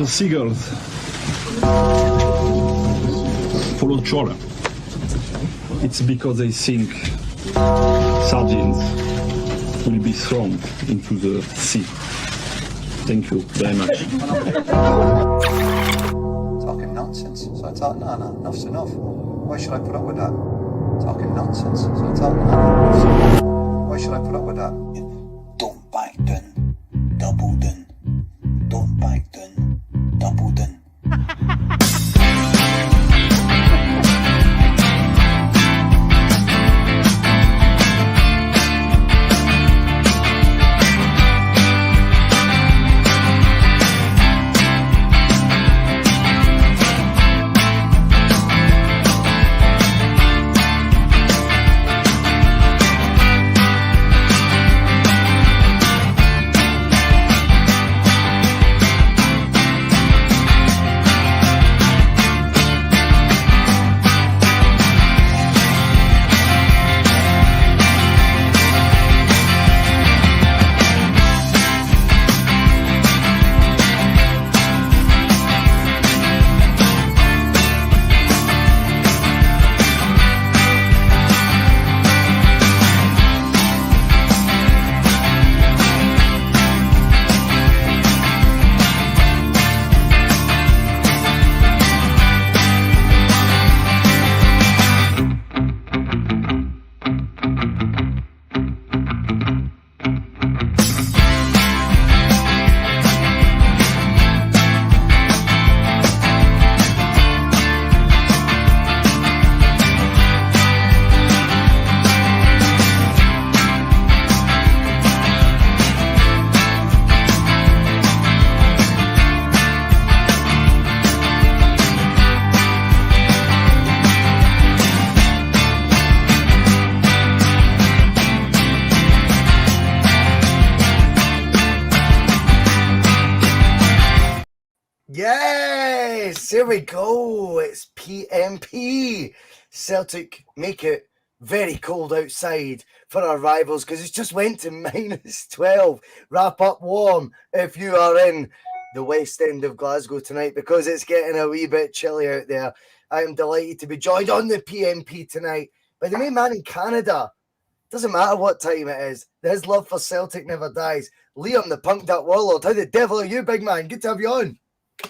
the seagulls follow trawler. It's because they think sardines will be thrown into the sea. Thank you very much. Talking nonsense. So I thought, no, enough's enough. Why should I put up with that? Talking nonsense. So I thought, no, enough's enough. Why should I put up with that? Don't back down, double down. Don't back down, double down. Yes, here we go. It's P.M.P. Celtic make it very cold outside for our rivals because it's just went to -12. Wrap up warm if you are in the west end of Glasgow tonight because it's getting a wee bit chilly out there. I am delighted to be joined on the P.M.P. tonight by the main man in Canada. Doesn't matter what time it is. His love for Celtic never dies. Liam, the punked up warlord. How the devil are you, big man? Good to have you on.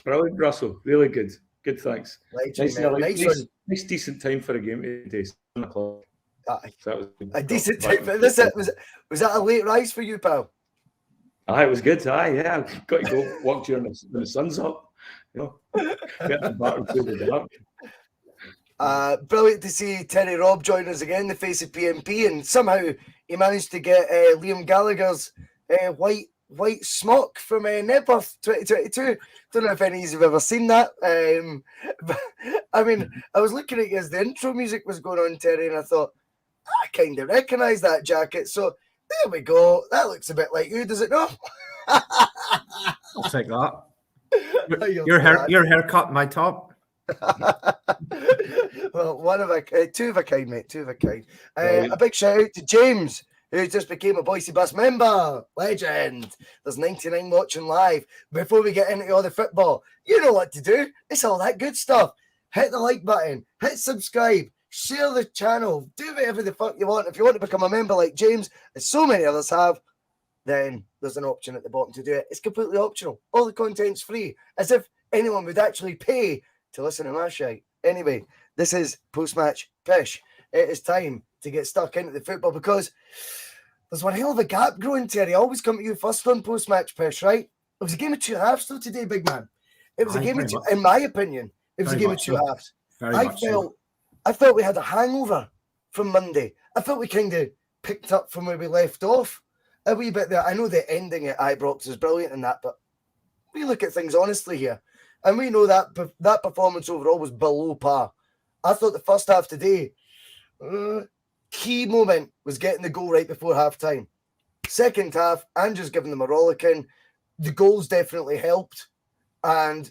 Brilliant, Russell. Really good. Good, thanks. Nice decent time for a game today. 7 o'clock. So a decent time. Was that a late rise for you, pal? It was good. Yeah. I've got to go walk during when the sun's up. You know, get the battle through the dark. Brilliant to see Terry Robb join us again, the face of P.M.P. And somehow he managed to get Liam Gallagher's white smock from Nebworth 2022. Don't know if any of you have ever seen that. But I mean, I was looking at you as the intro music was going on, Terry, and I thought, I kind of recognise that jacket. So there we go. That looks a bit like you, does it not? I'll take that. Your haircut, my top. Well, two of a kind, mate. Two of a kind. A big shout out to James, who just became a Boise Bus member. Legend. There's 99 watching live. Before we get into all the football, you know what to do. It's all that good stuff. Hit the like button. Hit subscribe. Share the channel. Do whatever the fuck you want. If you want to become a member like James, as so many others have, then there's an option at the bottom to do it. It's completely optional. All the content's free. As if anyone would actually pay to listen to my shite. Anyway, this is post-match pish. It is time to get stuck into the football because there's one hell of a gap growing, Terry. I always come to you first on post-match pish, right? It was a game of two halves though today, big man. It was a game of two, in my opinion, it was a game of two halves. I felt we had a hangover from Monday. I felt we kind of picked up from where we left off a wee bit there. I know the ending at Ibrox is brilliant in that, but we look at things honestly here. And we know that that performance overall was below par. I thought the first half today, key moment was getting the goal right before half-time. Second half, and just giving them a rollicking. The goals definitely helped. And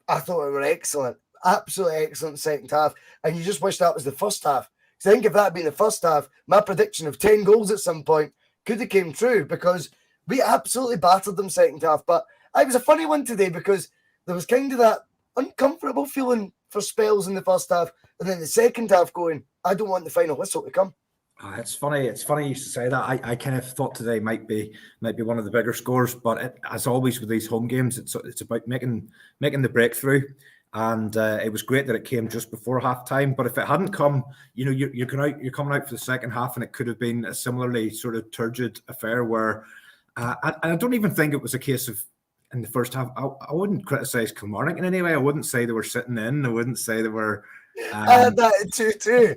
I thought it were excellent. Absolutely excellent second half. And you just wish that was the first half. Because I think if that had been the first half, my prediction of 10 goals at some point could have came true because we absolutely battered them second half. But it was a funny one today because there was kind of that uncomfortable feeling for spells in the first half, and then the second half going, I don't want the final whistle to come. It's funny. It's funny you used to say that. I kind of thought today might be one of the bigger scores, but as always with these home games, it's about making the breakthrough. And it was great that it came just before halftime. But if it hadn't come, you're coming out for the second half, and it could have been a similarly sort of turgid affair where, and I don't even think it was a case of in the first half. I wouldn't criticise Kilmarnock in any way. I wouldn't say they were sitting in. I wouldn't say they were. I had that at 2-2.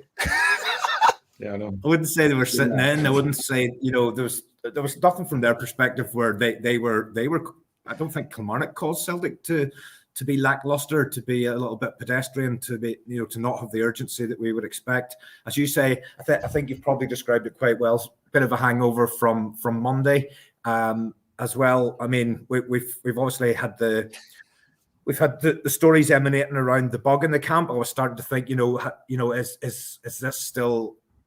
Yeah, I know. I wouldn't say they were sitting in. I wouldn't say there was nothing from their perspective where they were. I don't think Kilmarnock caused Celtic to be lackluster, to be a little bit pedestrian, to be to not have the urgency that we would expect. As you say, I think you've probably described it quite well. A bit of a hangover from Monday as well. I mean, we've obviously had the stories emanating around the bug in the camp. I was starting to think,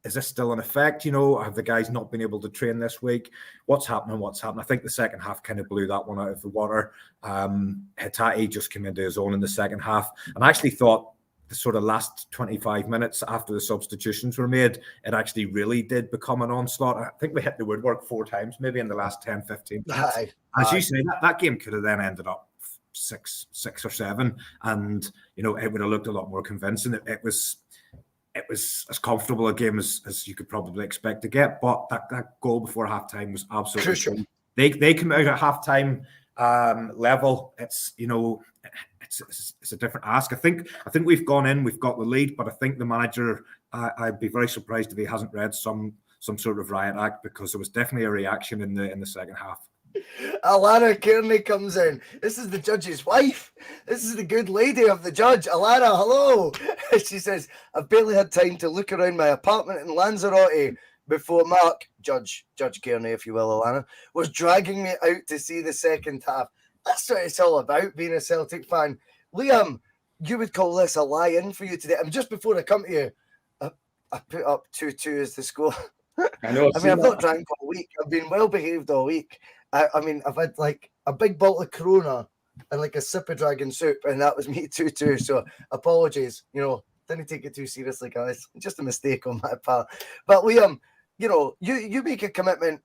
is this still in effect? Have the guys not been able to train this week? What's happening? I think the second half kind of blew that one out of the water. Hatate just came into his own in the second half. And I actually thought the sort of last 25 minutes after the substitutions were made, it actually really did become an onslaught. I think we hit the woodwork 4 times, maybe in the last 10, 15 minutes. As you say, that game could have then ended up 6 or 7. And, it would have looked a lot more convincing. It was as comfortable a game as you could probably expect to get, but that goal before halftime was absolutely crucial. They come out at halftime level. It's it's a different ask. I think we've gone in, we've got the lead, but I think the manager, I'd be very surprised if he hasn't read some sort of riot act, because there was definitely a reaction in the second half. Alana Kearney comes in. This is the judge's wife. This is the good lady of the judge. Alana, hello. She says, I've barely had time to look around my apartment in Lanzarote before Mark, Judge Kearney, if you will, Alana, was dragging me out to see the second half. That's what it's all about, being a Celtic fan. Liam, you would call this a lie-in for you today. I mean, just before I come to you, I put up 2-2 as the score. I know. I've not drank all week. I've been well behaved all week. I mean, I've had like a big bottle of Corona and like a sip of dragon soup, and that was me 2-2. So apologies, didn't take it too seriously, guys. Just a mistake on my part. But Liam, you make a commitment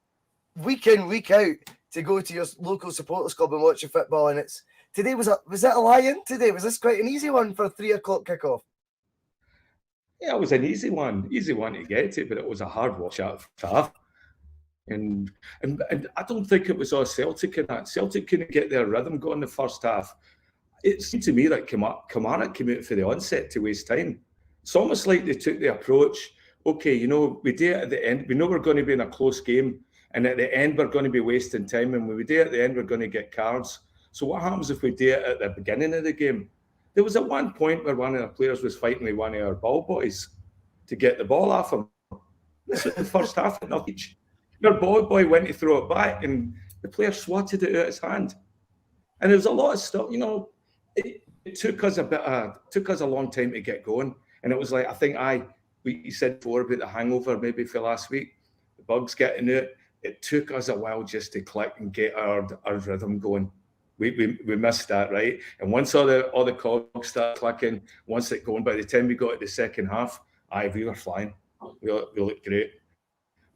week in, week out to go to your local supporters club and watch your football, and today was that a lie-in today? Was this quite an easy one for 3 o'clock kickoff? Yeah, it was an easy one to get to, but it was a hard watch out of half. And I don't think it was all Celtic in that. Celtic couldn't get their rhythm going in the first half. It seemed to me that Kilmarnock came out for the onset to waste time. It's almost like they took the approach, okay, we do it at the end. We know we're going to be in a close game, and at the end we're going to be wasting time. And when we do it at the end, we're going to get cards. So what happens if we do it at the beginning of the game? There was at one point where one of the players was fighting with one of our ball boys to get the ball off him. This is the first half of nothing. Your ball boy went to throw it back, and the player swatted it out of his hand. And there was a lot of stuff, it took us a long time to get going. And it was like, I think you said before about the hangover maybe for last week, the bugs getting it. It took us a while just to click and get our rhythm going. We missed that, right? And once all the cogs started clicking, once it going, by the time we got to the second half, we were flying. We looked great.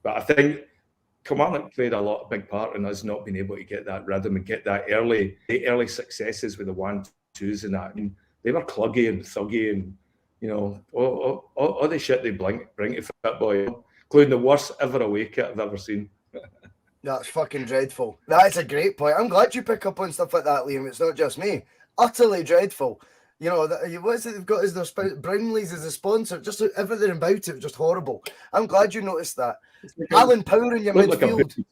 But I think Kilmarnock played a big part in us not being able to get that rhythm and get that early successes with the 1-2s and that. I mean, they were cluggy and thuggy and, all the shit they bring to football, including the worst ever away kit I've ever seen. That's fucking dreadful. That's a great point. I'm glad you pick up on stuff like that, Liam. It's not just me. Utterly dreadful. What is it they've got as their Brownlees as a sponsor? Just everything about it, just horrible. I'm glad you noticed that. Alan Power in your midfield.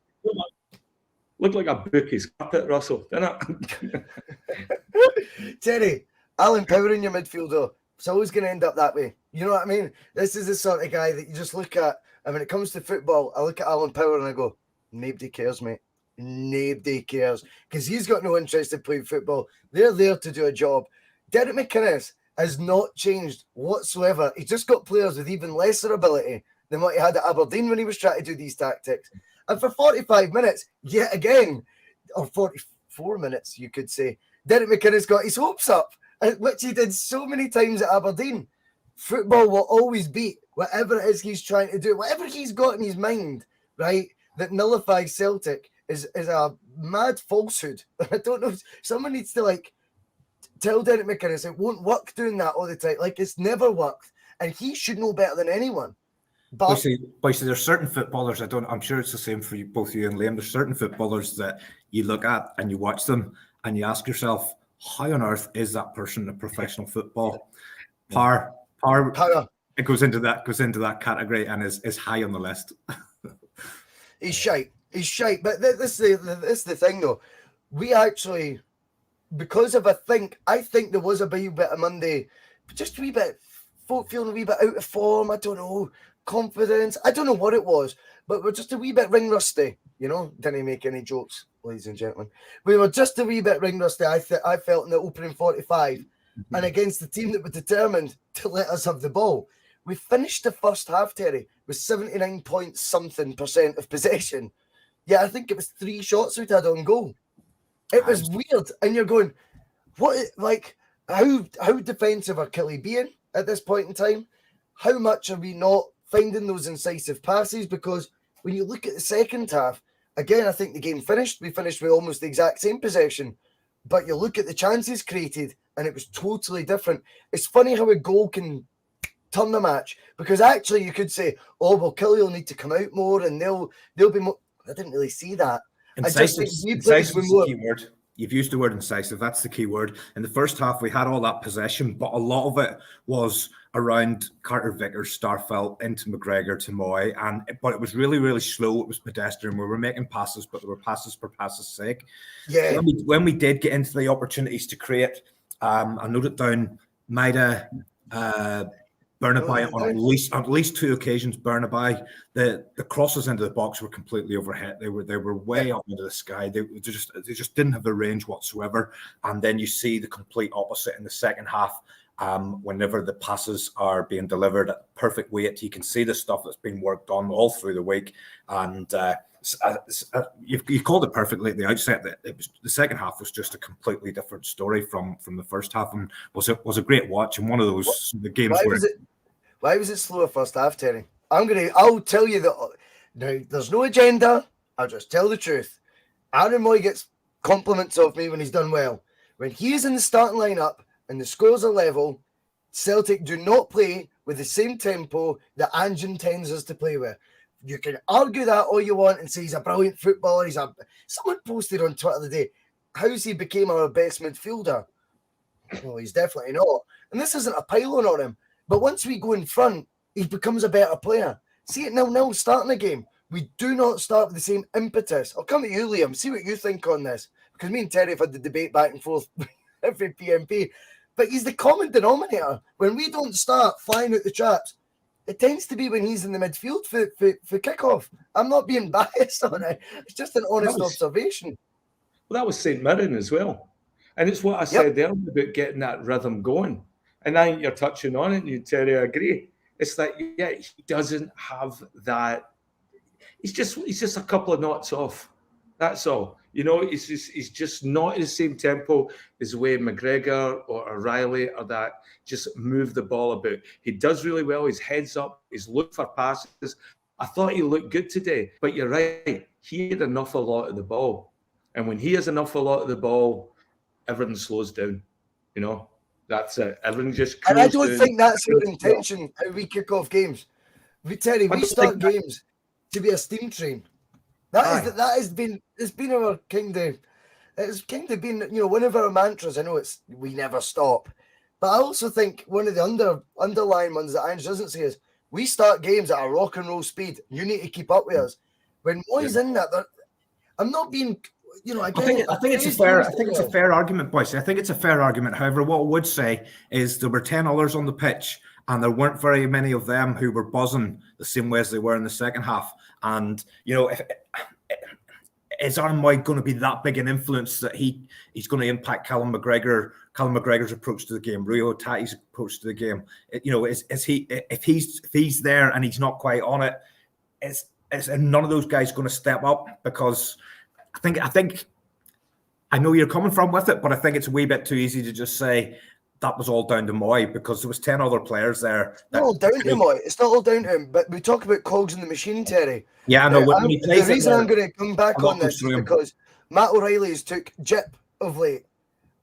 Looked like a bookie's carpet, Russell, didn't it? Terry, Alan Power in your midfield, though. It's always going to end up that way. You know what I mean? This is the sort of guy that you just look at, and when it comes to football, I look at Alan Power and I go, nobody cares, mate. Nobody cares. Because he's got no interest in playing football. They're there to do a job. Derek McInnes has not changed whatsoever. He's just got players with even lesser ability than what he had at Aberdeen when he was trying to do these tactics. And for 45 minutes, yet again, or 44 minutes, you could say, Derek McInnes got his hopes up, which he did so many times at Aberdeen. Football will always beat whatever it is he's trying to do, whatever he's got in his mind, right? That nullifies Celtic is a mad falsehood. I don't know. Someone needs to like tell Derek McInnes it won't work doing that all the time. Like it's never worked, and he should know better than anyone. But there's certain footballers. I'm sure it's the same for you, both you and Liam. There's certain footballers that you look at and you watch them and you ask yourself, how on earth is that person in professional football? Power. It goes into that category and is high on the list. He's shite. But this is the thing though. We actually, because of I think there was a wee bit of Monday, just a wee bit, folk feeling a wee bit out of form. I don't know, confidence. I don't know what it was, but we're just a wee bit ring rusty. You know, didn't make any jokes, ladies and gentlemen. We were just a wee bit ring rusty. I felt in the opening 45, and against the team that were determined to let us have the ball. We finished the first half, Terry, with 79% of possession. Yeah, I think it was 3 shots we'd had on goal. It was weird. And you're going, what, like, how defensive are Killie being at this point in time? How much are we not finding those incisive passes? Because when you look at the second half, again, I think the game finished. We finished with almost the exact same possession. But you look at the chances created, and it was totally different. It's funny how a goal can turn the match, because actually you could say, oh, well, Killie will need to come out more and they'll be more. I didn't really see that. Incisive is the key word. You've used the word incisive. That's the key word. In the first half, we had all that possession, but a lot of it was around Carter Vickers, Starfelt, into McGregor to Moy, but it was really, really slow. It was pedestrian. We were making passes, but there were passes for passes' sake. Yeah. When we did get into the opportunities to create, I noted down Maida, Burnaby on at least 2 occasions. Burnaby, the crosses into the box were completely overhead. They were way up into the sky. They just didn't have the range whatsoever. And then you see the complete opposite in the second half. Whenever the passes are being delivered at perfect weight, you can see the stuff that's been worked on all through the week. And you called it perfectly at the outset. That it was the second half was just a completely different story from the first half, and was a great watch. And one of those the games why was it slower first half, Terry? I'll tell you that. Now there's no agenda. I'll just tell the truth. Aaron Moy gets compliments of me when he's done well. When he is in the starting lineup and the scores are level, Celtic do not play with the same tempo that Ange intends us to play with. You can argue that all you want and say he's a brilliant footballer. Someone posted on Twitter the day, how's he became our best midfielder? Well, he's definitely not. And this isn't a pylon on him. But once we go in front, he becomes a better player. See it 0-0 starting a game. We do not start with the same impetus. I'll come to you, Liam, see what you think on this. Because me and Terry have had the debate back and forth every P.M.P. But he's the common denominator. When we don't start flying out the traps, it tends to be when he's in the midfield for kickoff. I'm not being biased on it. It's just an honest observation. Well, that was St. Mirren as well. And it's what I said there about getting that rhythm going. And I think you're touching on it, and you, Terry, agree. It's like, yeah, he doesn't have that. He's just a couple of knots off. That's all. You know, he's just not in the same tempo as the way McGregor or O'Reilly or that just move the ball about. He does really well. His head's up. He's looked for passes. I thought he looked good today. But you're right. He had an awful lot of the ball. And when he has an awful lot of the ball, everything slows down. You know, that's it. Everything just cools down. And I don't think that's our intention, how we kick off games. Terry, we start games to be a steam train. It's been our it's kind of been, you know, one of our mantras. I know it's we never stop, but I also think one of the underlying ones that Ange doesn't say is we start games at a rock and roll speed. You need to keep up with us. When Moy's in that, I'm not being, you know, again, I think it's a fair argument, boys. I think it's a fair argument. However, what I would say is there were 10 others on the pitch, and there weren't very many of them who were buzzing the same way as they were in the second half. And, you know, is Aaron Moy going to be that big an influence that he's going to impact Callum McGregor's approach to the game, Rui Otati's approach to the game? You know, if he's there and he's not quite on it, is none of those guys going to step up? Because I think I know you're coming from with it, but I think it's a wee bit too easy to just say that was all down to Moy, because there was 10 other players there. It's not all down to him, Moy. It's not all down to him. But we talk about cogs in the machine, Terry. Yeah, I know. The reason I'm going to come back on this is because Matt O'Reilly's took jip of late,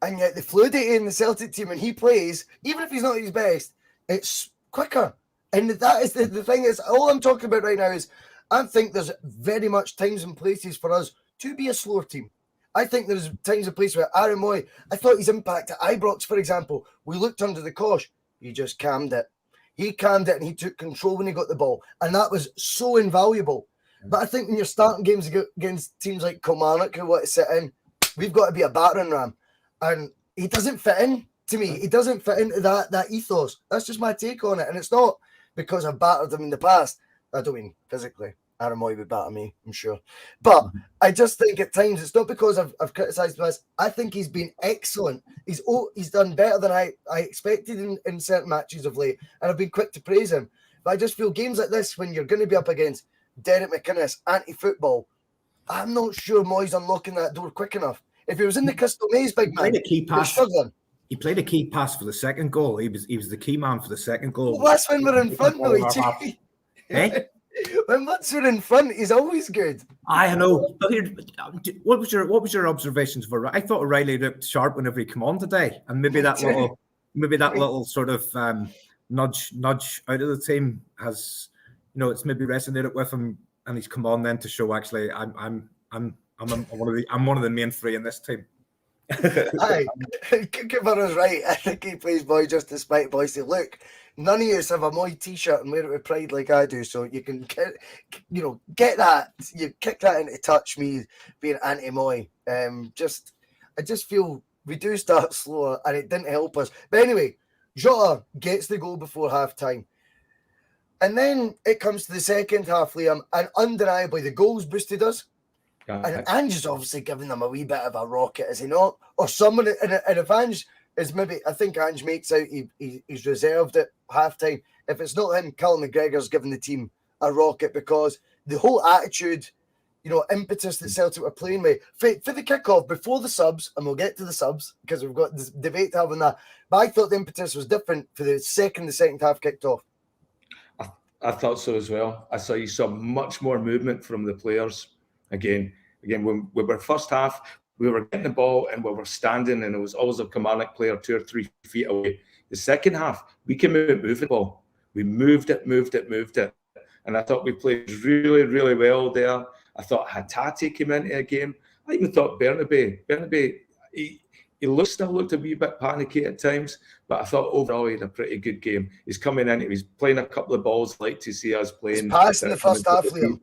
and yet the fluidity in the Celtic team when he plays, even if he's not at his best, it's quicker. And that is the thing is, all I'm talking about right now is I think there's very much times and places for us to be a slower team. I think there's times and places where Aaron Moy, I thought his impact at Ibrox, for example, we looked under the cosh. He just calmed it. He calmed it and he took control when he got the ball. And that was so invaluable. But I think when you're starting games against teams like Kilmarnock who want to sit in, we've got to be a battering ram. And he doesn't fit in to me. He doesn't fit into that ethos. That's just my take on it. And it's not because I've battered him in the past. I don't mean physically. Aaron Moy would batter me, I'm sure. But I just think at times it's not because I've criticised him. I think he's been excellent. He's done better than I expected in certain matches of late. And I've been quick to praise him. But I just feel games like this, when you're going to be up against Derek McInnes, anti-football, I'm not sure Moy's unlocking that door quick enough. If he was in the Crystal Maze, big man, he played a key pass for the second goal. He was the key man for the second goal. Well, that's when we're in front, though. When once we're in front, he's always good. I know. But here, what was your observations for? I thought O'Reilly looked sharp whenever he came on today, and maybe that little sort of nudge out of the team has, it's maybe resonated with him, and he's come on then to show actually I'm one of the main three in this team. Aye, Cooper's right. I think he plays Moy just to spite Boys. Say, look, none of you have a Moy t-shirt and wear it with pride like I do, so you can get that. You kick that into touch, me being anti-Moy. I just feel we do start slower and it didn't help us. But anyway, Jota gets the goal before half-time. And then it comes to the second half, Liam, and undeniably the goals boosted us. And Ange is obviously giving them a wee bit of a rocket, is he not? Or someone, and if Ange is maybe, I think Ange makes out he's reserved at halftime. If it's not him, Callum McGregor's giving the team a rocket, because the whole attitude, impetus that Celtic were playing with for the kickoff before the subs, and we'll get to the subs because we've got this debate to have on that. But I thought the impetus was different for the second half kicked off. I thought so as well. You saw much more movement from the players. Again, when we were first half, we were getting the ball and we were standing, and it was always a Kilmarnock player 2 or 3 feet away. The second half, we came out moving the ball. We moved it. And I thought we played really, really well there. I thought Hatate came into a game. I even thought Bernabe, he still looked a wee bit panicky at times, but I thought overall he had a pretty good game. He's coming in, he's playing a couple of balls. I'd like to see us playing. Pass in the first half, Liam.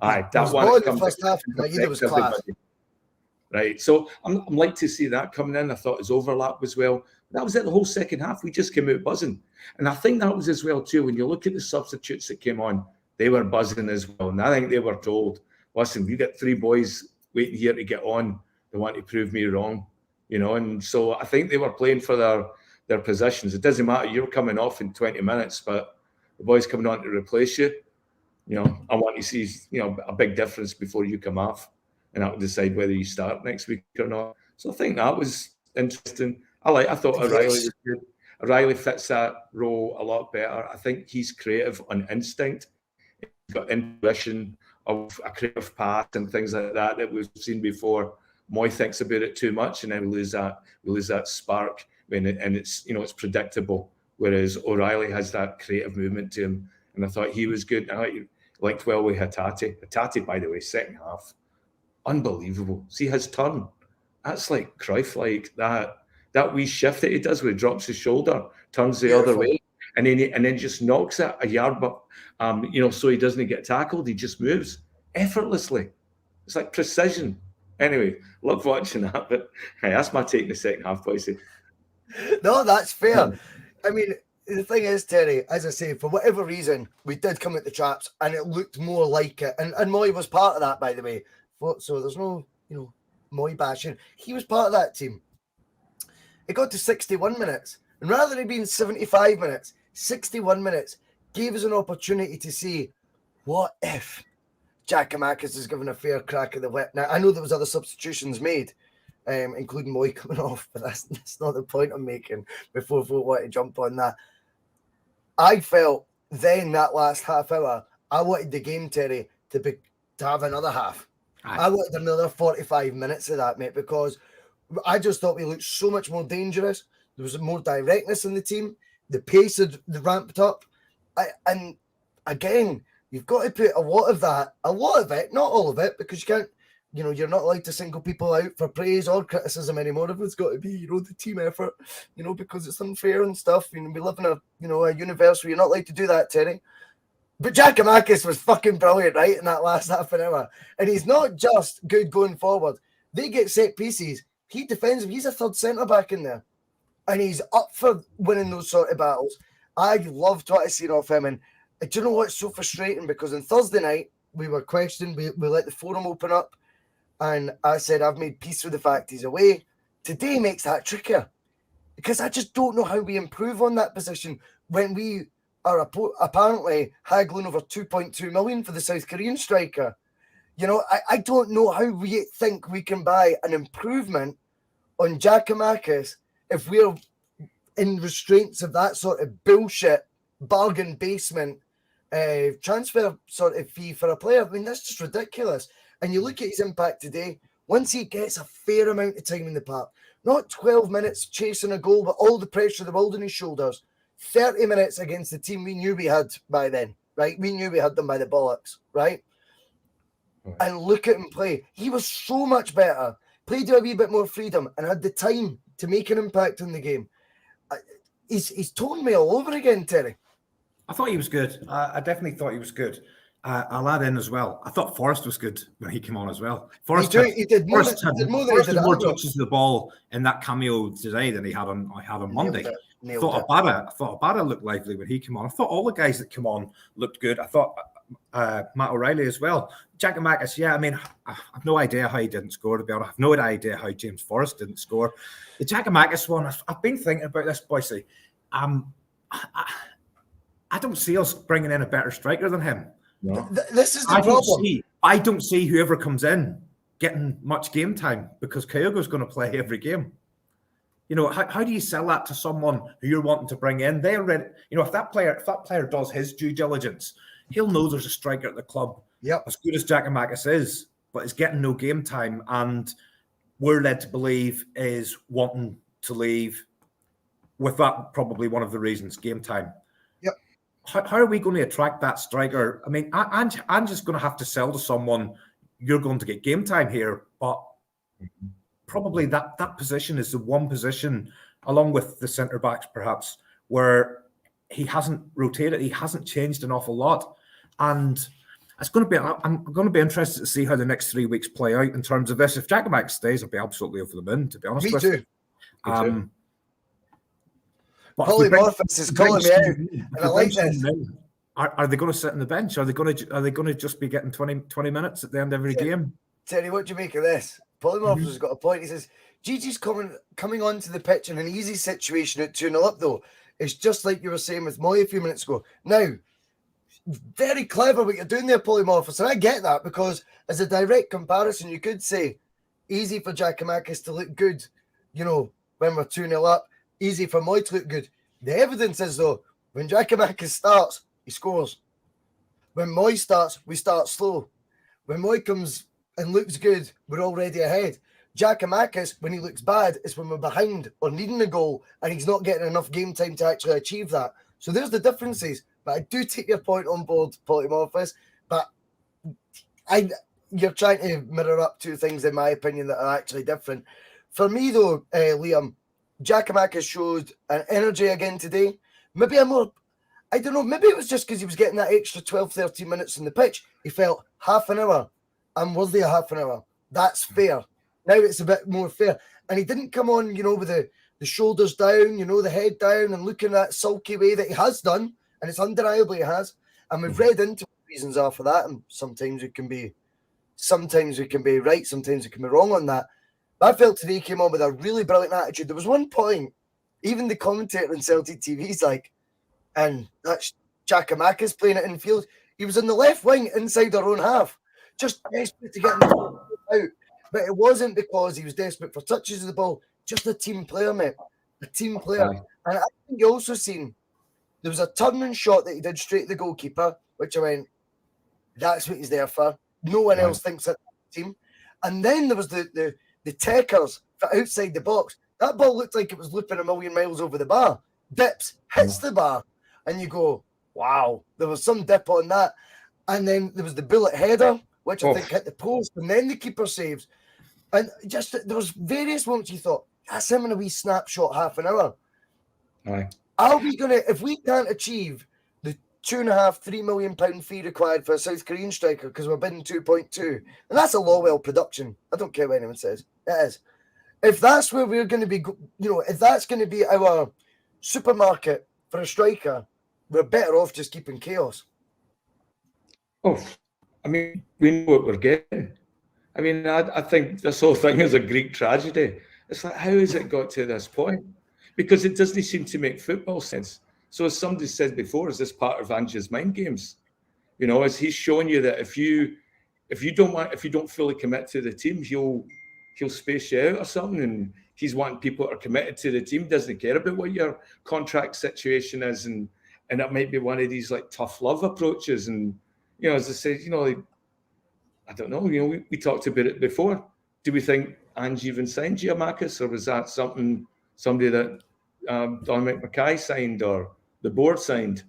Aye, that one. The first half, it was class. Right, so I'm like to see that coming in. I thought his overlap was well. That was it. The whole second half, we just came out buzzing, and I think that was as well too. When you look at the substitutes that came on, they were buzzing as well, and I think they were told, "Listen, we got 3 boys waiting here to get on. They want to prove me wrong." And so I think they were playing for their positions. It doesn't matter, you're coming off in 20 minutes, but the boys coming on to replace you, I want to see, a big difference before you come off, and that will decide whether you start next week or not. So I think that was interesting. I thought O'Reilly was good. O'Reilly fits that role a lot better. I think he's creative on instinct. He's got intuition of a creative pass and things like that we've seen before. Moy thinks about it too much, and then we lose that spark and it's predictable. Whereas O'Reilly has that creative movement to him, and I thought he was good. I liked well with Hatate. Hatate, by the way, second half, unbelievable. See his turn, that's like Cruyff, like that wee shift that he does where he drops his shoulder, turns the other way, and then just knocks it a yard, but so he doesn't get tackled. He just moves effortlessly. It's like precision. Anyway, love watching that, but hey, that's my take in the second half, boys. No, that's fair. I mean, the thing is, Terry, as I say, for whatever reason, we did come at the traps, and it looked more like it. And Moy was part of that, by the way. So there's no, Moy bashing. He was part of that team. It got to 61 minutes, and rather than it being 75 minutes, 61 minutes gave us an opportunity to see, what if Giakoumakis is given a fair crack at the whip? Now, I know there was other substitutions made, including Moy coming off, but that's not the point I'm making before we want to jump on that. I felt then that last half hour, I wanted the game, Terry, to have another half. I wanted another 45 minutes of that, mate, because I just thought we looked so much more dangerous. There was more directness in the team. The pace had ramped up. And again, you've got to put a lot of it, not all of it, because you can't, you're not allowed to single people out for praise or criticism anymore. Everyone's got to be, the team effort, because it's unfair and stuff. We live in a universe where you're not allowed to do that, Terry. But Giakoumakis was fucking brilliant, right, in that last half an hour. And he's not just good going forward. They get set pieces. He defends them. He's a third centre-back in there. And he's up for winning those sort of battles. I loved what I seen off him. And do you know what's so frustrating? Because on Thursday night, we were questioned. We let the forum open up. And I said, I've made peace with the fact he's away. Today makes that trickier. Because I just don't know how we improve on that position when we are apparently haggling over 2.2 million for the South Korean striker. I don't know how we think we can buy an improvement on Giakoumakis if we're in restraints of that sort of bullshit bargain basement transfer sort of fee for a player. I mean, that's just ridiculous. And you look at his impact today, once he gets a fair amount of time in the park, not 12 minutes chasing a goal, but all the pressure of the world on his shoulders, 30 minutes against the team we knew we had by then, right? We knew we had them by the bollocks, right? And look at him play. He was so much better, played with a wee bit more freedom and had the time to make an impact on the game. He's toned me all over again, Terry. I thought he was good. I definitely thought he was good. I'll add in as well. I thought Forrest was good when he came on as well. Forrest had more touches of the ball in that cameo today than he had on Monday. I thought Abada looked lively when he came on. I thought all the guys that came on looked good. I thought Matt O'Reilly as well. Giakoumakis, I mean, I have no idea how he didn't score, to be honest. I have no idea how James Forrest didn't score. The Giakoumakis one, I've been thinking about this, Boise. I don't see us bringing in a better striker than him. No. This is the problem. I don't see whoever comes in getting much game time because Kyogo's going to play every game. How do you sell that to someone who you're wanting to bring in? They already, if that player does his due diligence, he'll know there's a striker at the club. Yep. As good as Giakoumakis is, but is getting no game time, and we're led to believe is wanting to leave. With that, probably one of the reasons, game time. Yep. How are we going to attract that striker? I mean, I'm just going to have to sell to someone, you're going to get game time here, but probably that position is the one position, along with the centre backs perhaps, where he hasn't rotated, he hasn't changed an awful lot, and I'm going to be interested to see how the next 3 weeks play out in terms of this. If Giakoumakis stays, I'll be absolutely over the moon, to be honest. Me too. Polymorphous is calling me out, and I like this. Are they going to sit on the bench? Are they going to just be getting 20 minutes at the end of every game? Terry, what do you make of this? Polymorphous has got a point. He says Gigi's coming onto the pitch in an easy situation at 2-0 up, though. It's just like you were saying with Moy a few minutes ago. Now, very clever what you're doing there, Polymorphous, and I get that, because as a direct comparison, you could say easy for Giakoumakis to look good, when we're 2-0 up, easy for Moy to look good. The evidence is, though, when Giakoumakis starts, he scores. When Moy starts, we start slow. When Moy comes and looks good, we're already ahead. Giakoumakis, when he looks bad, is when we're behind or needing a goal and he's not getting enough game time to actually achieve that. So there's the differences. But I do take your point on board, Polymorphous. But you're trying to mirror up two things, in my opinion, that are actually different. For me, though, Liam, Giakoumakis showed an energy again today. Maybe I don't know, maybe it was just because he was getting that extra 12, 13 minutes on the pitch. He felt half an hour. I'm worthy of half an hour. That's fair. Now it's a bit more fair. And he didn't come on, with the shoulders down, the head down and looking that sulky way that he has done. And it's undeniably he has. And we've read into what the reasons are for that. And sometimes we can be right, sometimes we can be wrong on that. But I felt today he came on with a really brilliant attitude. There was one point, even the commentator on Celtic TV's like, and that's Giakoumakis playing it in field. He was in the left wing inside our own half, just desperate to get him out. But it wasn't because he was desperate for touches of the ball, just a team player, mate. A team player. Aye. And I think you also seen there was a turning shot that he did straight to the goalkeeper, which I went, that's what he's there for. No one else thinks that team. And then there was the takers for outside the box. That ball looked like it was looping a million miles over the bar. Dips, hits the bar. And you go, wow, there was some dip on that. And then there was the bullet header, which I think hit the post. And then the keeper saves. And just there was various moments you thought, that's him in a wee snapshot half an hour. Aye. Are we going to, if we can't achieve the £2.5–3 million fee required for a South Korean striker because we're bidding 2.2, and that's a Lowell production. I don't care what anyone says. It is. If that's where we're going to be, if that's going to be our supermarket for a striker, we're better off just keeping chaos. Oh, I mean, we know what we're getting. I mean, I think this whole thing is a Greek tragedy. It's like, how has it got to this point? Because it doesn't seem to make football sense. So as somebody said before, is this part of Ange's mind games? As he's showing you that if you don't fully commit to the team, he'll space you out or something. And he's wanting people that are committed to the team, doesn't care about what your contract situation is, and it might be one of these like tough love approaches. And as I said, I don't know. We talked about it before. Do we think Ange even signed Giakoumakis, or was that somebody that Dominic Mackay signed or the board signed?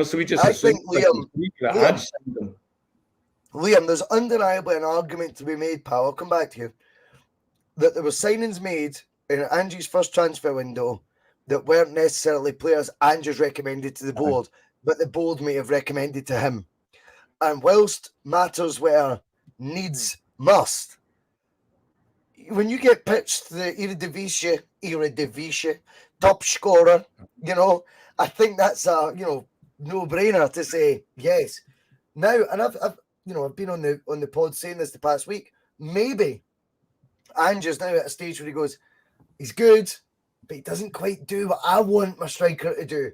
So we just assumed that Ange signed them. Liam, there's undeniably an argument to be made, pal. I'll come back to you. That there were signings made in Ange's first transfer window that weren't necessarily players Ange's recommended to the board, but the board may have recommended to him. And whilst matters were needs must, when you get pitched the Eredivisie top scorer, I think that's a no-brainer to say yes. Now, and I've been on the pod saying this the past week. Maybe Ange's now at a stage where he goes, he's good, but he doesn't quite do what I want my striker to do.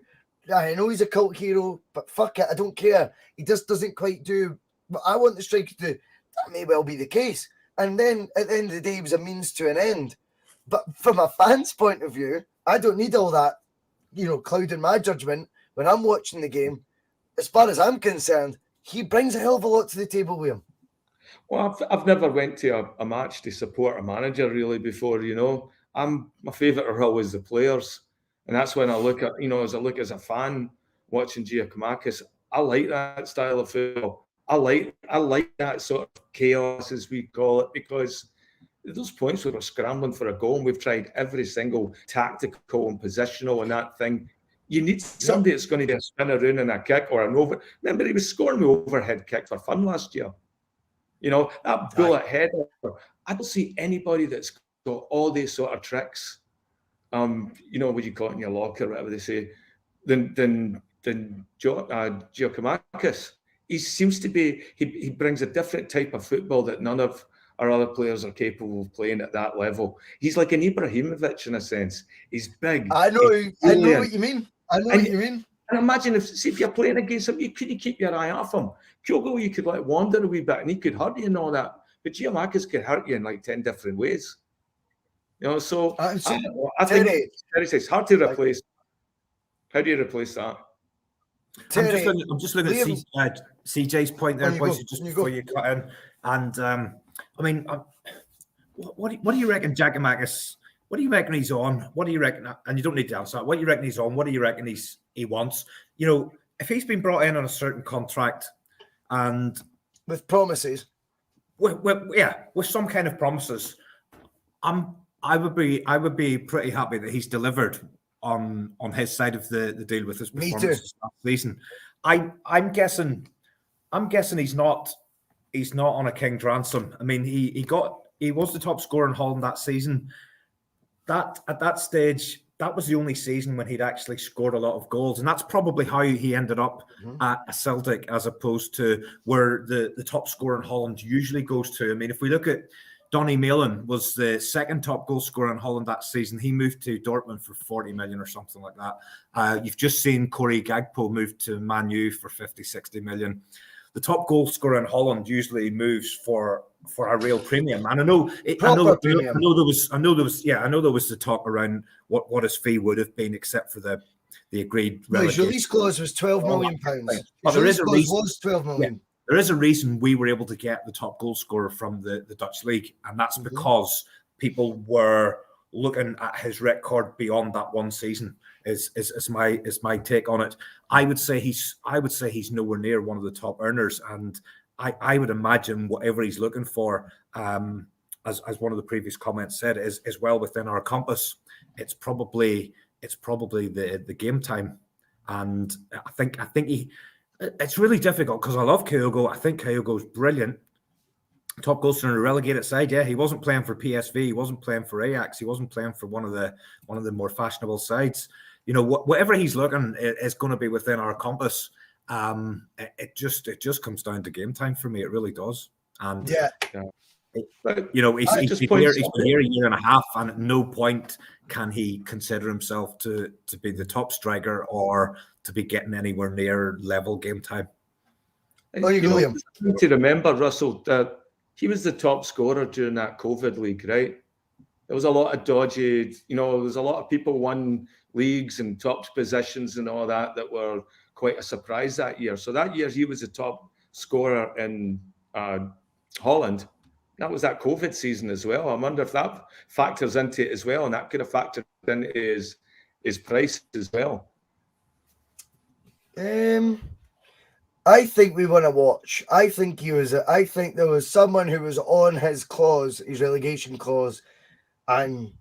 I know he's a cult hero, but fuck it, I don't care. He just doesn't quite do what I want the striker to do. That may well be the case. And then at the end of the day, it was a means to an end. But from a fan's point of view, I don't need all that, clouding my judgment when I'm watching the game. As far as I'm concerned, he brings a hell of a lot to the table, William. Well, I've never went to a match to support a manager really before, my favourite are always the players. And that's when I look at, as a fan watching Giakoumakis, I like that style of football. I like that sort of chaos, as we call it, because those points where we're scrambling for a goal and we've tried every single tactical and positional and that thing. You need somebody that's going to do a spin around and a kick or an over. Remember, he was scoring with overhead kick for fun last year. That bullet header. I don't see anybody that's got all these sort of tricks. What you call it in your locker, whatever they say, than Giakoumakis. He seems to be. He brings a different type of football that none of our other players are capable of playing at that level. He's like an Ibrahimovic in a sense. He's big. I know what you mean. And imagine if you're playing against him, you couldn't keep your eye off him. Kyogo, you could let wander a wee bit and he could hurt you and all that. But Giakoumakis could hurt you in like 10 different ways. So I think it's hard to replace. How do you replace that? I'm just looking at CJ's point there, boys, just before you cut in. And what do you reckon, Giakoumakis? What do you reckon he's on? What do you reckon? And you don't need to answer that. What do you reckon he's on? What do you reckon he wants? If he's been brought in on a certain contract and with promises, with some kind of promises, I would be pretty happy that he's delivered on his side of the deal with his performances last season. I'm guessing he's not on a king's ransom. I mean, he was the top scorer in Holland that season. That at that stage, that was the only season when he'd actually scored a lot of goals, and that's probably how he ended up at a Celtic, as opposed to where the top scorer in Holland usually goes to. I mean, if we look at Donny Malen, was the second top goal scorer in Holland that season. He moved to Dortmund for 40 million or something like that. You've just seen Corey Gagpo move to Man U for 50, 60 million. the top goal scorer in Holland usually moves for a real premium. And I know Premium. I know there was the talk around what his fee would have been, except for the agreed No, his relegation. release clause was £12 million. But His there release is a clause reason. was 12 million. There is a reason we were able to get the top goal scorer from the Dutch league, and that's because people were looking at his record beyond that one season. Is my take on it. I would say he's nowhere near one of the top earners, and I would imagine whatever he's looking for, as one of the previous comments said, is well within our compass. It's probably the game time, and I think he. It's really difficult because I love Kyogo. I think Kyogo's brilliant. Top goal scorer in a relegated side. Yeah, he wasn't playing for PSV. He wasn't playing for Ajax. He wasn't playing for one of the more fashionable sides. You know, whatever he's looking is going to be within our compass. It just comes down to game time for me. It really does. And you know, he's been here a year and a half, and at no point can he consider himself to be the top striker or to be getting anywhere near level game time. You need to remember, Russell, that he was the top scorer during that COVID league, right? There was a lot of dodgy, there was a lot of people won leagues and top positions and all that were quite a surprise that year. So that year he was the top scorer in Holland. That was that COVID season as well. I wonder if that factors into it as well, and that could have factored into his price as well. I think we want to watch. I think there was someone who was on his clause, his relegation clause, and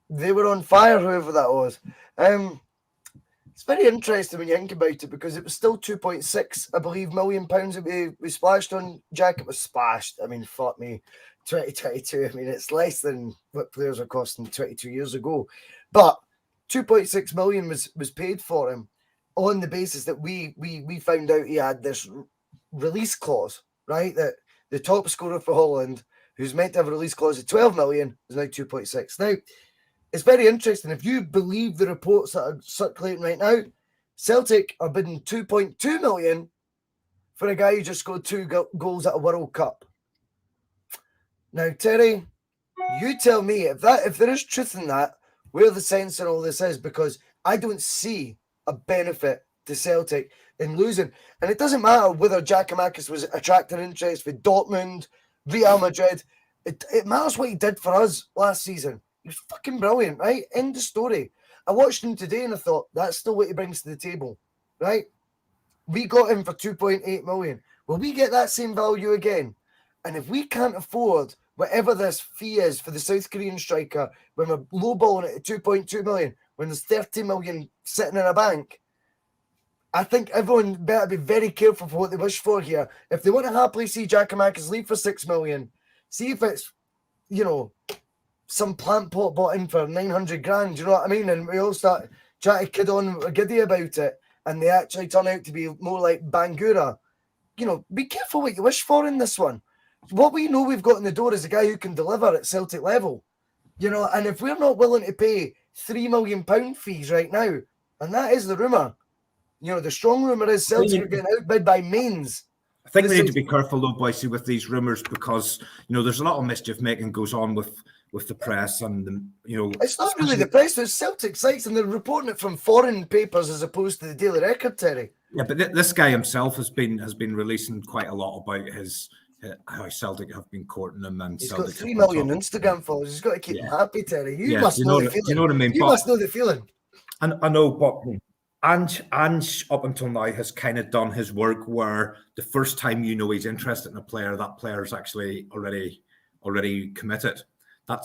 they were on fire, whoever that was. It's very interesting when you think about it, because it was still 2.6, I believe, £1 million that we splashed on Jack. It was splashed. I mean, fuck me. 2022. I mean, it's less than what players are costing 22 years ago. But 2.6 million was paid for him on the basis that we found out he had this release clause, right? That the top scorer for Holland, who's meant to have a release clause of 12 million, is now 2.6. Now, it's very interesting. If you believe the reports that are circulating right now, Celtic are bidding 2.2 million for a guy who just scored 2 goals at a World Cup. Now, Terry, you tell me if there is truth in that, where the sense in all this is, because I don't see a benefit to Celtic in losing. And it doesn't matter whether Giakoumakis was attracting interest with Dortmund, Real Madrid. It matters what he did for us last season. He was fucking brilliant, right? End of story. I watched him today and I thought, that's still what he brings to the table, right? We got him for 2.8 million. Will we get that same value again? And if we can't afford whatever this fee is for the South Korean striker, when we're lowballing it at 2.2 million, when there's 30 million sitting in a bank, I think everyone better be very careful for what they wish for here. If they want to happily see Giakoumakis leave for 6 million, see if it's, some plant pot bought in for 900 grand, you know what I mean? And we all start trying to kid on or giddy about it, and they actually turn out to be more like Bangura. Be careful what you wish for in this one. What we know we've got in the door is a guy who can deliver at Celtic level, and if we're not willing to pay £3 million fees right now, and that is the rumour, the strong rumour is Celtic are getting outbid by Mainz. I think we need to be careful though, Boise, with these rumours, because there's a lot of mischief making goes on with the press and it's not really the press, it's Celtic sites, and they're reporting it from foreign papers as opposed to the Daily Record, Terry. Yeah, but this guy himself has been releasing quite a lot about how Celtic have been courting him, and he's Celtic got 3 million Instagram followers. He's got to keep him happy, Terry. You must know the feeling. You know what I mean? You must know the feeling. And I know, but Ange up until now has kind of done his work where the first time he's interested in a player, that player's actually already committed.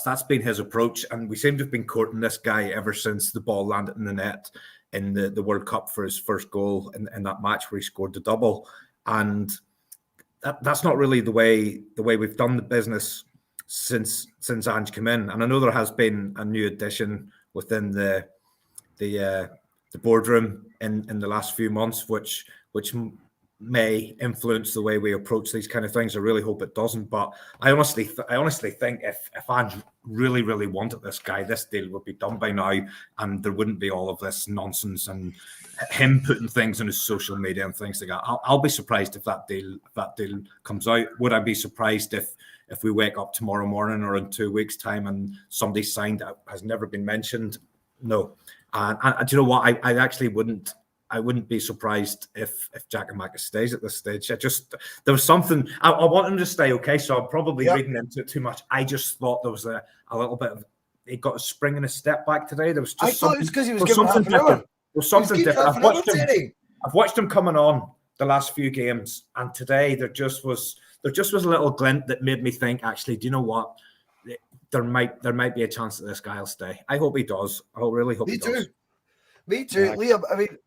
That's been his approach, and we seem to have been courting this guy ever since the ball landed in the net in the World Cup for his first goal in that match where he scored the double. And that's not really the way we've done the business since Ange came in. And I know there has been a new addition within the boardroom in the last few months, which may influence the way we approach these kind of things. I really hope it doesn't. But I honestly think if Ange really, really wanted this guy, this deal would be done by now, and there wouldn't be all of this nonsense and him putting things on his social media and things like that. I'll be surprised if that deal comes out. Would I be surprised if we wake up tomorrow morning or in 2 weeks' time and somebody signed that has never been mentioned? No. And do you know what? I actually wouldn't. I wouldn't be surprised if Giakoumakis stays at this stage. There was something. I want him to stay. Okay, so I'm probably reading into it too much. I just thought there was a little bit of. He got a spring in his step back today. There was just. I thought it was because he was giving half an hour. There was something different. I've watched him coming on the last few games, and today there just was a little glint that made me think. Actually, do you know what? There might be a chance that this guy will stay. I hope he does. I really hope he does. Me too, yeah. Liam. I mean.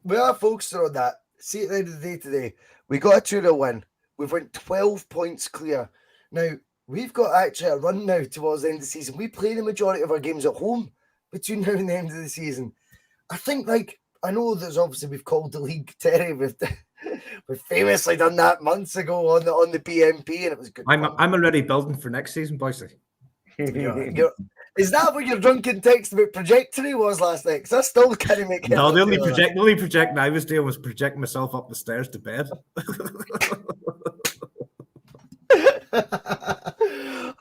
We are focused on that. See, at the end of the day today, we got a 2-0 win. We've went 12 points clear. Now, we've got actually a run now towards the end of the season. We play the majority of our games at home between now and the end of the season. I think, I know there's obviously we've called the league, Terry. We've famously done that months ago on the P.M.P, and it was good. I'm already building for next season, boys. Is that what your drunken text about trajectory was last night? Because I still can't make it. No, the only projecting I was doing was projecting myself up the stairs to bed.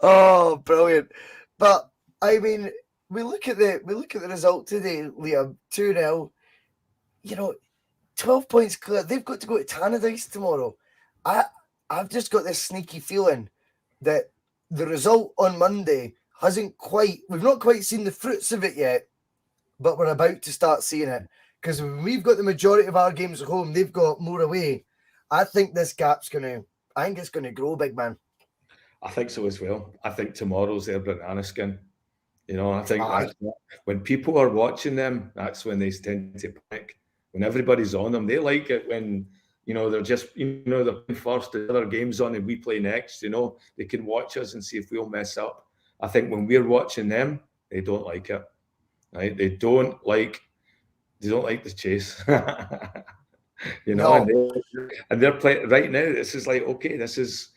Oh, brilliant! But I mean, we look at the result today, Liam. 2-0. 12 points clear. They've got to go to Tannadice tomorrow. I've just got this sneaky feeling that the result on Monday we've not quite seen the fruits of it yet, but we're about to start seeing it. Because when we've got the majority of our games at home, they've got more away. I think this gap's I think it's going to grow, big man. I think so as well. I think tomorrow's their banana skin. I think when people are watching them, that's when they tend to panic. When everybody's on them, they like it when, they're just, they're playing first, the other game's on and we play next, they can watch us and see if we'll mess up. I think when we're watching them, they don't like it, right? They don't like the chase, No. and they're playing right now. This is like, okay, this is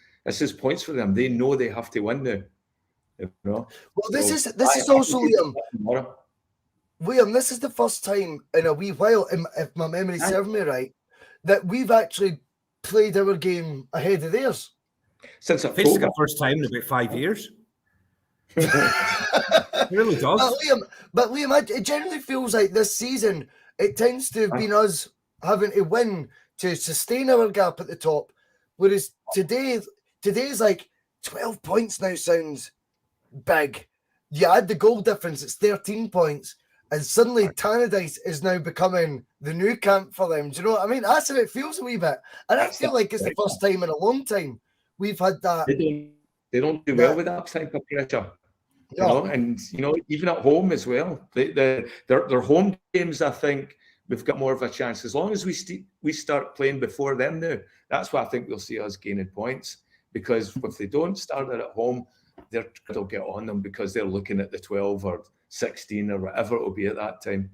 points for them. They know they have to win now. Well, this is also Liam. This is the first time in a wee while, if my memory serves me right, that we've actually played our game ahead of theirs. Since it's the first time in about 5 years. It really does. But Liam, it generally feels like this season it tends to have been us having to win to sustain our gap at the top, whereas today's like 12 points now sounds big. You add the goal difference, it's 13 points, and suddenly Tannadice is now becoming the new camp for them. Do you know what I mean? That's how it feels a wee bit, and I feel like it's the first time in a long time we've had that. They don't do well with that type of pressure. And even at home as well. Their home games, I think we've got more of a chance as long as we start playing before them now. That's why I think we'll see us gaining points, because if they don't start it at home, they'll get on them because they're looking at the 12 or 16 or whatever it will be at that time.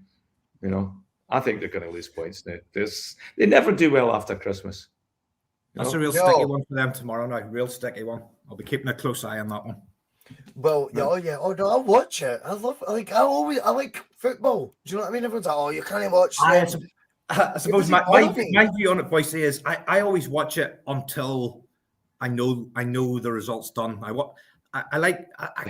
I think they're going to lose points now. They never do well after Christmas. That's a real sticky one for them tomorrow night. Real sticky one. I'll be keeping a close eye on that one. Well, yeah. Oh no, I'll watch it. I like football. Do you know what I mean? Everyone's like, oh, you can't watch. I suppose my view on it, boys, is I always watch it until I know the results done. I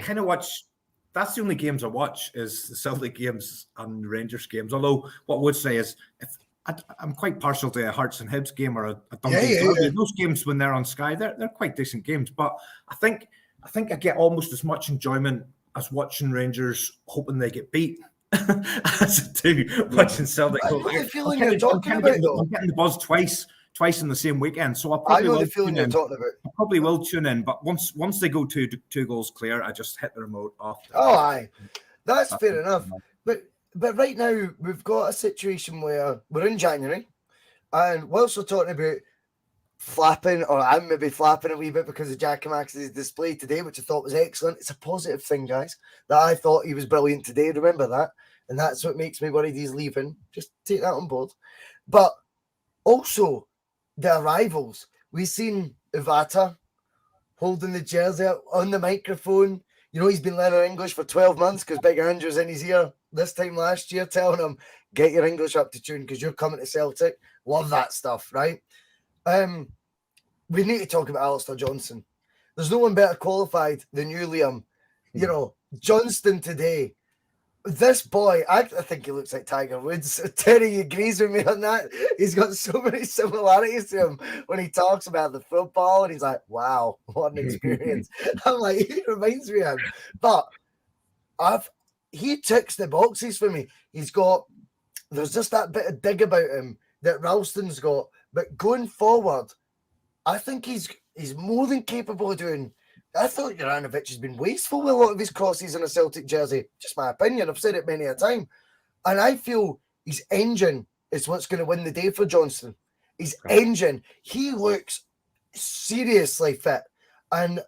kind of watch. That's the only games I watch is the Celtic games and Rangers games. Although what I would say is I'm quite partial to a Hearts and Hibs game or a Dundee Derby. Yeah. Those games when they're on Sky, they're quite decent games. But I think I get almost as much enjoyment as watching Rangers hoping they get beat as I do watching Celtic. I know the feeling you're talking about. I'm getting the buzz twice in the same weekend, so I know the feeling you're talking about. I probably will tune in, but once they go two goals clear, I just hit the remote off. Oh, aye, that's fair enough. But right now we've got a situation where we're in January, and whilst we're talking about flapping, or I'm maybe flapping a wee bit because of Giakoumakis' display today, which I thought was excellent. It's a positive thing, guys, that I thought he was brilliant today. Remember that. And that's what makes me worried he's leaving. Just take that on board. But also, the arrivals. We've seen Ivata holding the jersey up on the microphone. You know, he's been learning English for 12 months because Big Andrew's in his ear this time last year telling him, get your English up to tune because you're coming to Celtic. Love that stuff, right? We need to talk about Alistair Johnston. There's no one better qualified than you, Liam. You know, Johnston today. This boy, I think he looks like Tiger Woods. Terry agrees with me on that. He's got so many similarities to him when he talks about the football, and he's like, wow, what an experience. I'm like, he reminds me of him. But he ticks the boxes for me. There's just that bit of dig about him that Ralston's got. But going forward, I think he's more than capable of doing. I thought Juranovic has been wasteful with a lot of his crosses in a Celtic jersey. Just my opinion. I've said it many a time. And I feel his engine is what's going to win the day for Johnston. His engine. He looks seriously fit. And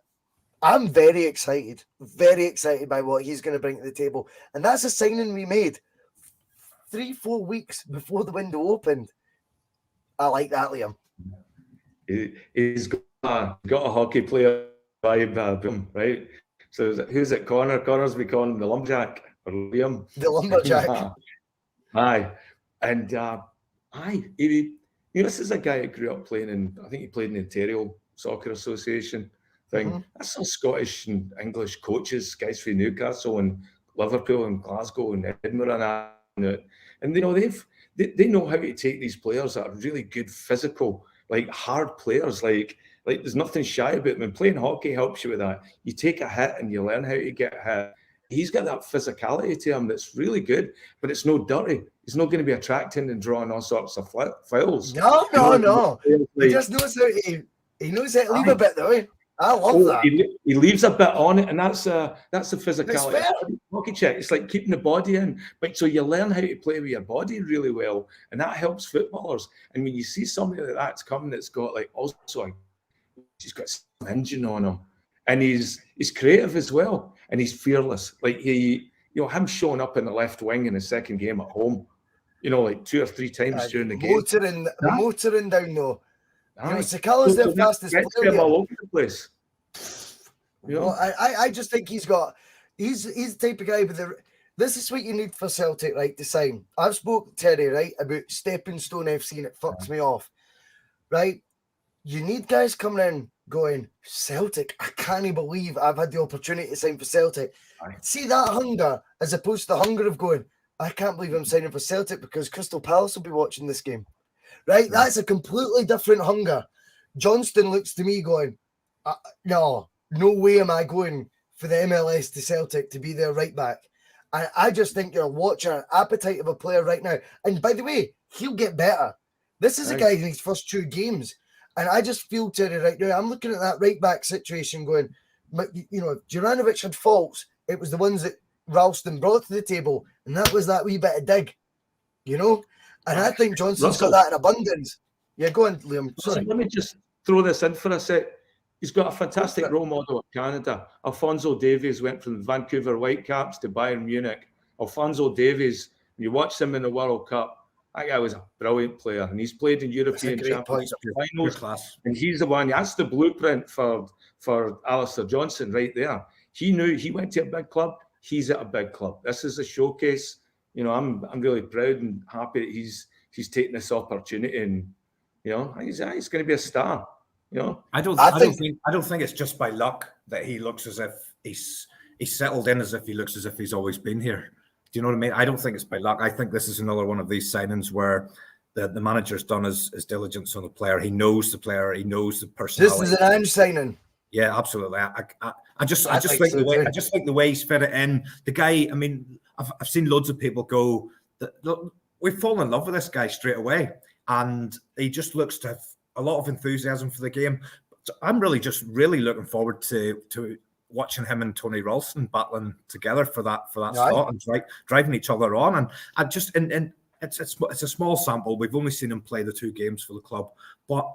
I'm very excited by what he's going to bring to the table. And that's a signing we made 3-4 weeks before the window opened. I like that, Liam. He's got a hockey player vibe, right? So who's it? Connor? Connor's we call him the lumberjack or Liam. The lumberjack. Aye. And this is a guy that grew up playing in, I think he played in the Ontario Soccer Association thing. Mm-hmm. I saw Scottish and English coaches, guys from Newcastle and Liverpool and Glasgow and Edinburgh and you know, they know how to take these players that are really good physical, like hard players, like there's nothing shy about them. And playing hockey helps you with that. You take a hit and you learn how to get hit. He's got that physicality to him that's really good, but it's no dirty. He's not going to be attracting and drawing all sorts of fouls. No. He just knows how to. He knows how to leave a bit though. I love that. He leaves a bit on it, and that's the physicality. Hockey check. It's like keeping the body in, but so you learn how to play with your body really well, and that helps footballers. And when you see somebody like that's coming, that's got like also he's got some engine on him, and he's creative as well, and he's fearless. Like him showing up in the left wing in the second game at home, like 2 or 3 times during the game. Motoring down though. Sakala's their fastest player. All over the place. I just think he's the type of guy this is what you need for Celtic, right, to sign. I've spoke to Terry, right, about Stepping Stone FC and it fucks me off. Right? You need guys coming in going, Celtic, I can't believe I've had the opportunity to sign for Celtic. See that hunger as opposed to the hunger of going, I can't believe I'm signing for Celtic because Crystal Palace will be watching this game. Right? That's a completely different hunger. Johnston looks to me going, no way am I going for the MLS to Celtic to be their right back. And I just think you're watching an appetite of a player right now. And by the way, he'll get better. This is a guy in his first 2 games. And I just feel, Terry, right now, I'm looking at that right back situation going, if Juranovic had faults, it was the ones that Ralston brought to the table. And that was that wee bit of dig, And I think Johnson's got that in abundance. Yeah, go on, Liam. Sorry. Let me just throw this in for a sec. He's got a fantastic role model in Canada. Alphonso Davies went from the Vancouver Whitecaps to Bayern Munich. Alphonso Davies, when you watch him in the World Cup, that guy was a brilliant player. And he's played in European Championship finals. And he's the one, that's the blueprint for Alistair Johnston right there. He knew he went to a big club. He's at a big club. This is a showcase. I'm really proud and happy that he's taken this opportunity, and he's going to be a star. I don't think it's just by luck that he looks as if he's settled in, as if he looks as if he's always been here. Do you know what I mean? I don't think it's by luck. I think this is another one of these signings where the manager's done his diligence on the player. He knows the player. He knows the personality. This is an Ange signing. Yeah, absolutely. I just think the way he's fit it in. The guy. I mean, I've seen loads of people go, look, we've fallen in love with this guy straight away, and he just looks to have a lot of enthusiasm for the game. So I'm really looking forward to watching him and Tony Ralston battling together for that slot and driving each other on. And I just and it's a small sample. We've only seen him play the 2 games for the club, but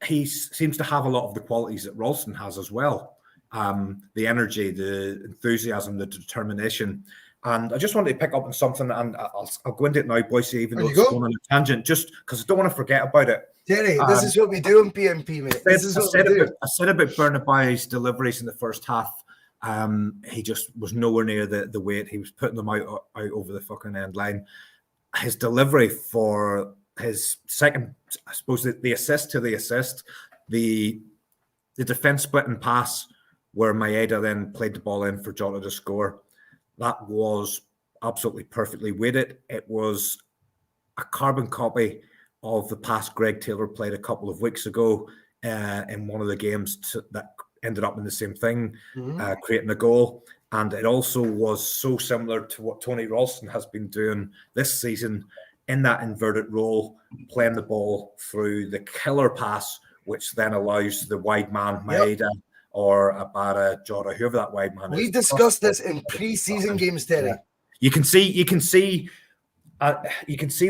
he seems to have a lot of the qualities that Ralston has as well. The energy, the enthusiasm, the determination. And I just wanted to pick up on something, and I'll go into it now, Boise, even though There it's you go. going on a tangent, just because I don't want to forget about it. Terry, this is what we do in P.M.P, mate. This is what we do. I said about Bernabei's deliveries in the first half. He just was nowhere near the weight. He was putting them out over the fucking end line. His delivery for his second, I suppose, the assist to the assist, the defence splitting pass where Maeda then played the ball in for Jota to score. That was absolutely perfectly weighted. It was a carbon copy of the pass Greg Taylor played a couple of weeks ago in one of the games that ended up in the same thing, creating a goal. And it also was so similar to what Tony Ralston has been doing this season in that inverted role, playing the ball through the killer pass, which then allows the wide man, Maeda, or Abada, Jota, whoever that wide man is. We discussed this in pre-season games, Terry. Yeah. You can see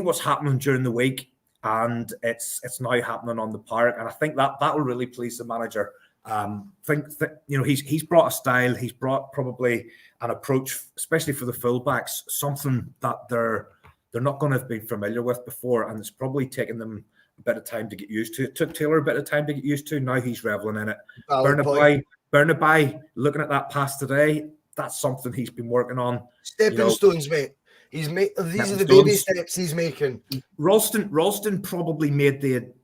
what's happening during the week, and it's now happening on the park. And I think that will really please the manager. He's brought a style. He's brought probably an approach, especially for the fullbacks, something that they're not going to have been familiar with before, and it's probably taken them a bit of time to get used to. It took Taylor a bit of time to get used to. Now he's reveling in it. Bernabei, looking at that pass today, that's something he's been working on. Stepping stones, mate. These are the baby steps he's making. Ralston probably made the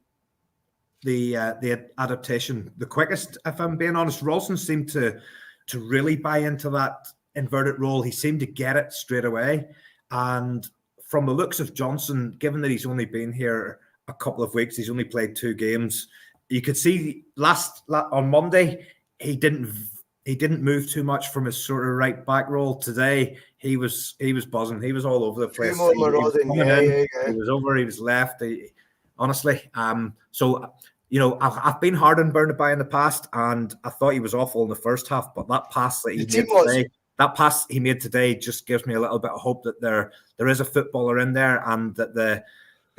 adaptation the quickest, if I'm being honest. Ralston seemed to really buy into that inverted role. He seemed to get it straight away. And from the looks of Johnson, given that he's only been here a couple of weeks, he's only played 2 games. You could see on Monday he didn't move too much from his sort of right back role. Today he was buzzing. He was all over the place. He was over. He was left. Honestly, so I've been hard on Bernabei in the past, and I thought he was awful in the first half. But that pass that he made today just gives me a little bit of hope that there is a footballer in there, and that the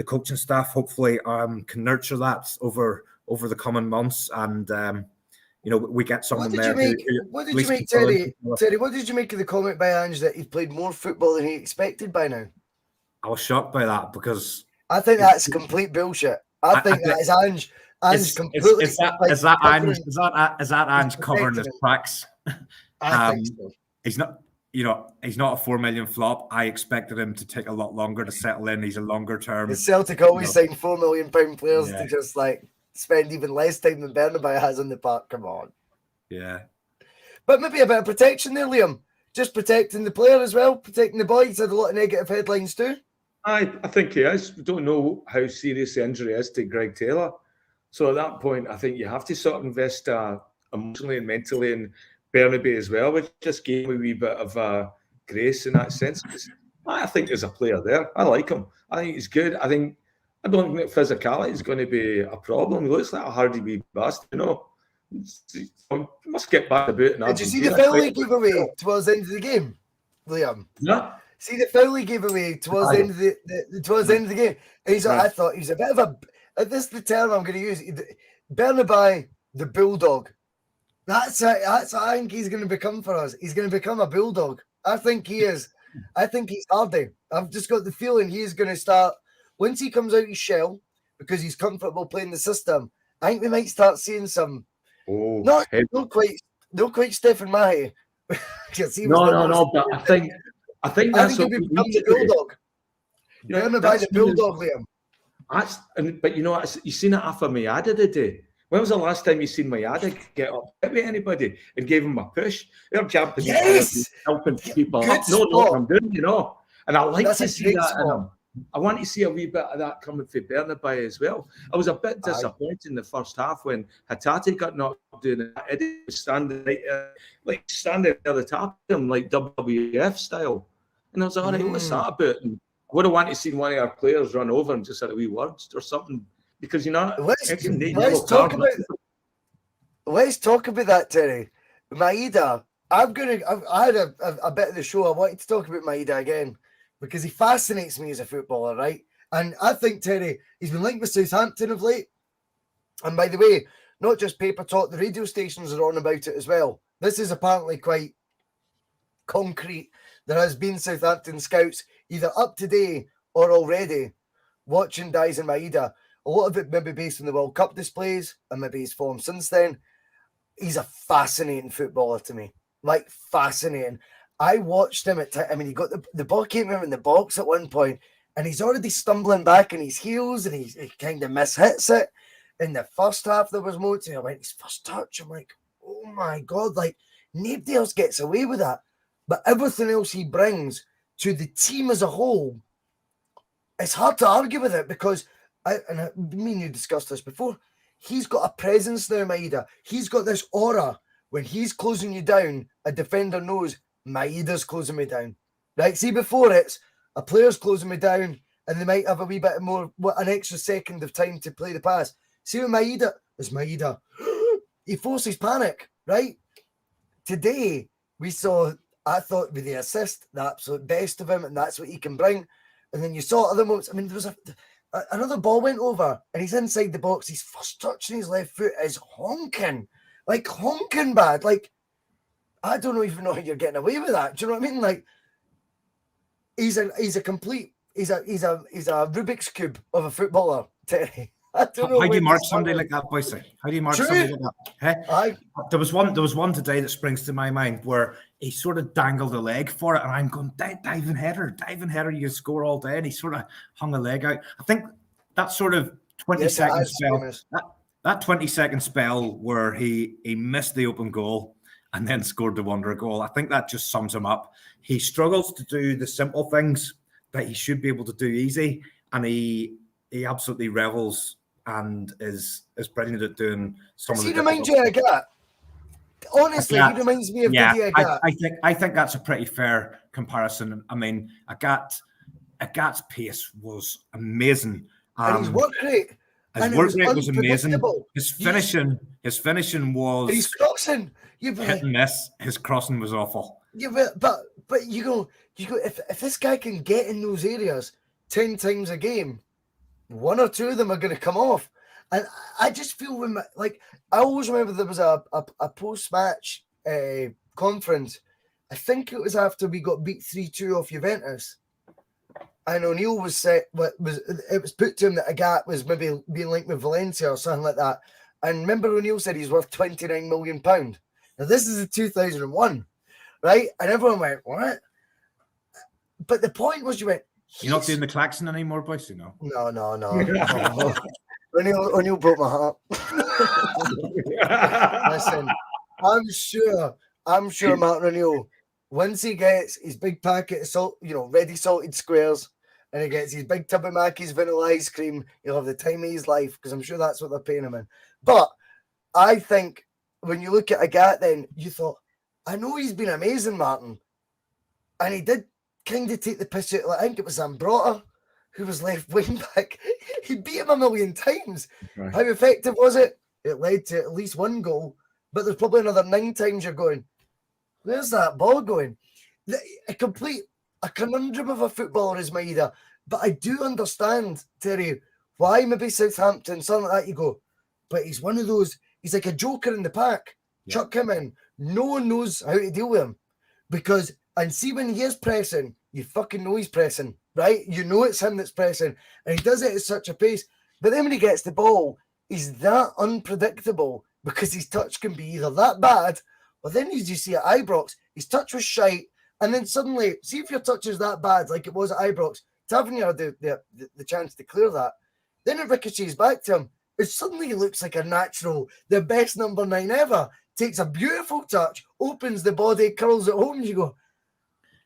coaching staff hopefully can nurture that over the coming months, and we get someone there. What did you make, Terry? Terry, what did you make of the comment by Ange that he'd played more football than he expected by now? I was shocked by that, because I think that's complete bullshit. I think that is Ange. Ange completely. Is that Ange covering his tracks? I think so. He's not. He's not a 4 million flop. I expected him to take a lot longer to settle in. He's a longer term. Celtic always sign £4 million players to just spend even less time than Bernabei has in the park. Come on. Yeah. But maybe a bit of protection there, Liam. Just protecting the player as well, protecting the boy. He's had a lot of negative headlines too. I think he is. We don't know how serious the injury is to Greg Taylor. So at that point, I think you have to sort of invest emotionally and mentally in Bernabei as well, which just gave me a wee bit of grace in that sense. I think there's a player there. I like him. I think he's good. I don't think that physicality is going to be a problem. He looks like a hardy wee bastard, Must get back a bit. Did you see the foul he gave away towards the end of the game, Liam? Yeah. See the foul he gave away towards the end of the game. I thought he was a bit of a. This is the term I'm going to use. Bernabei, the bulldog. That's what I think he's going to become for us. He's going to become a bulldog. I think he is. I think he's hardy. I've just got the feeling he's going to start once he comes out his shell, because he's comfortable playing the system. I think we might start seeing some. Not quite Stephen Mahy. No. But I think that's what we need to do. Bernabei the bulldog, Liam. But you seen it after Maeda today. When was the last time you seen Maeda get up with anybody and gave him a push? They're jumping, helping people up. No, I'm doing, And I like to see that in him. I want to see a wee bit of that coming for Bernabei as well. I was a bit disappointed in the first half when Hatate got knocked doing it. Eddie was standing standing at the top of him, like WWF style. And I was like, all right, what's that about? And I would have wanted to see one of our players run over and just had a wee words or something. Because let's talk about that, Terry. Maeda, I had a bit of the show. I wanted to talk about Maeda again because he fascinates me as a footballer, right? And I think, Terry, he's been linked with Southampton of late. And by the way, not just paper talk, the radio stations are on about it as well. This is apparently quite concrete there has been Southampton scouts either up today or already watching Daizen Maeda. A lot of it maybe based on the World Cup displays and maybe his form since then. He's a fascinating footballer to me. Like, fascinating. I watched him he got the ball came in the box at one point, and he's already stumbling back on his heels, and he kind of mishits it. In the first half, there was moments, I went, his first touch, I'm like, oh my God, like, nobody else gets away with that. But everything else he brings to the team as a whole, it's hard to argue with it because, me and you discussed this before, he's got a presence now, Maeda. He's got this aura. When he's closing you down, a defender knows Maeda's closing me down. Right? See, before it's a player's closing me down and they might have a wee bit more, an extra second of time to play the pass. See with Maeda, it's Maeda. He forces panic, right? Today, we saw, I thought with the assist, the absolute best of him, and that's what he can bring. And then you saw other moments. I mean, there was another ball went over and he's inside the box. His first touch on his left foot is honking bad. Like, I don't even know how you're getting away with that. Do you know what I mean? Like, he's a Rubik's Cube of a footballer, Terry. I don't know. How do you mark somebody like that, boys? How do you mark somebody like that? Hey? There was one today that springs to my mind where he sort of dangled a leg for it, and I'm going, diving header, you score all day, and he sort of hung a leg out. I think that sort of 20-second spell, that 20-second spell where he missed the open goal and then scored the wonder goal, I think that just sums him up. He struggles to do the simple things that he should be able to do easy, and he absolutely revels and is brilliant at doing some of the. He reminds you of Agat. Honestly, he reminds me of Didier Agat. I think that's a pretty fair comparison. I mean, Agat's pace was amazing. And his work rate. His work rate was amazing. His finishing was. He's crossing. Hit and miss. His crossing was awful. Yeah, but you go. If this guy can get in those areas 10 times a game, one or two of them are going to come off. And I just feel I always remember there was a post-match conference. I think it was after we got beat 3-2 off Juventus. And O'Neill was it was put to him that Agat was maybe being linked with Valencia or something like that. And remember O'Neill said he's worth £29 million. Now this is in 2001, right? And everyone went, what? But the point was, you went, you're not doing the klaxon anymore, boys, you know? No. O'Neill broke my heart. Listen, I'm sure Martin O'Neill, once he gets his big packet of salt, ready salted squares, and he gets his big tub of Mackey's vanilla ice cream, he'll have the time of his life, because I'm sure that's what they're paying him in. But I think when you look at Agat, then you thought, I know he's been amazing, Martin, and he did kind of take the piss out. I think it was Ambrota who was left wing back. He beat him a million times. Right. How effective was it? It led to at least one goal, but there's probably another 9 times you're going, where's that ball going? A conundrum of a footballer is Maeda, but I do understand, Terry, why maybe Southampton, something like that, you go, but he's one of those, he's like a joker in the pack. Yeah. Chuck him in. No one knows how to deal with him because, and see when he is pressing, you fucking know he's pressing, right? You know it's him that's pressing, and he does it at such a pace. But then when he gets the ball, he's that unpredictable because his touch can be either that bad, or then as you see at Ibrox, his touch was shite, and then suddenly, see if your touch is that bad, like it was at Ibrox, Tavernier had the chance to clear that. Then it ricochets back to him. It suddenly looks like a natural, the best number 9 ever. Takes a beautiful touch, opens the body, curls it home, and you go,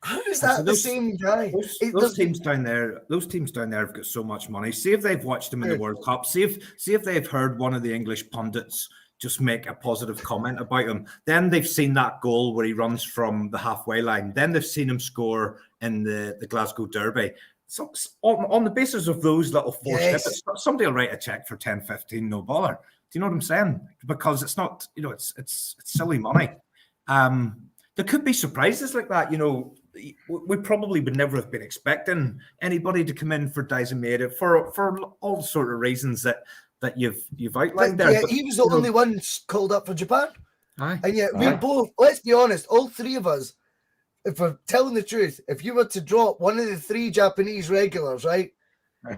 how is that the same guy? Those teams down there have got so much money. See if they've watched him in the World Cup. See if they've heard one of the English pundits just make a positive comment about him. Then they've seen that goal where he runs from the halfway line. Then they've seen him score in the Glasgow Derby. So on the basis of those little snippets, somebody will write a check for 10, 15, no bother. Do you know what I'm saying? Because it's not, it's silly money. There could be surprises like that. We probably would never have been expecting anybody to come in for Daizen Maeda for all sort of reasons that you've outlined there. Yeah, but he was the only one called up for Japan. Aye. And yet we both, let's be honest, all three of us, if we're telling the truth, if you were to drop one of the 3 Japanese regulars, right,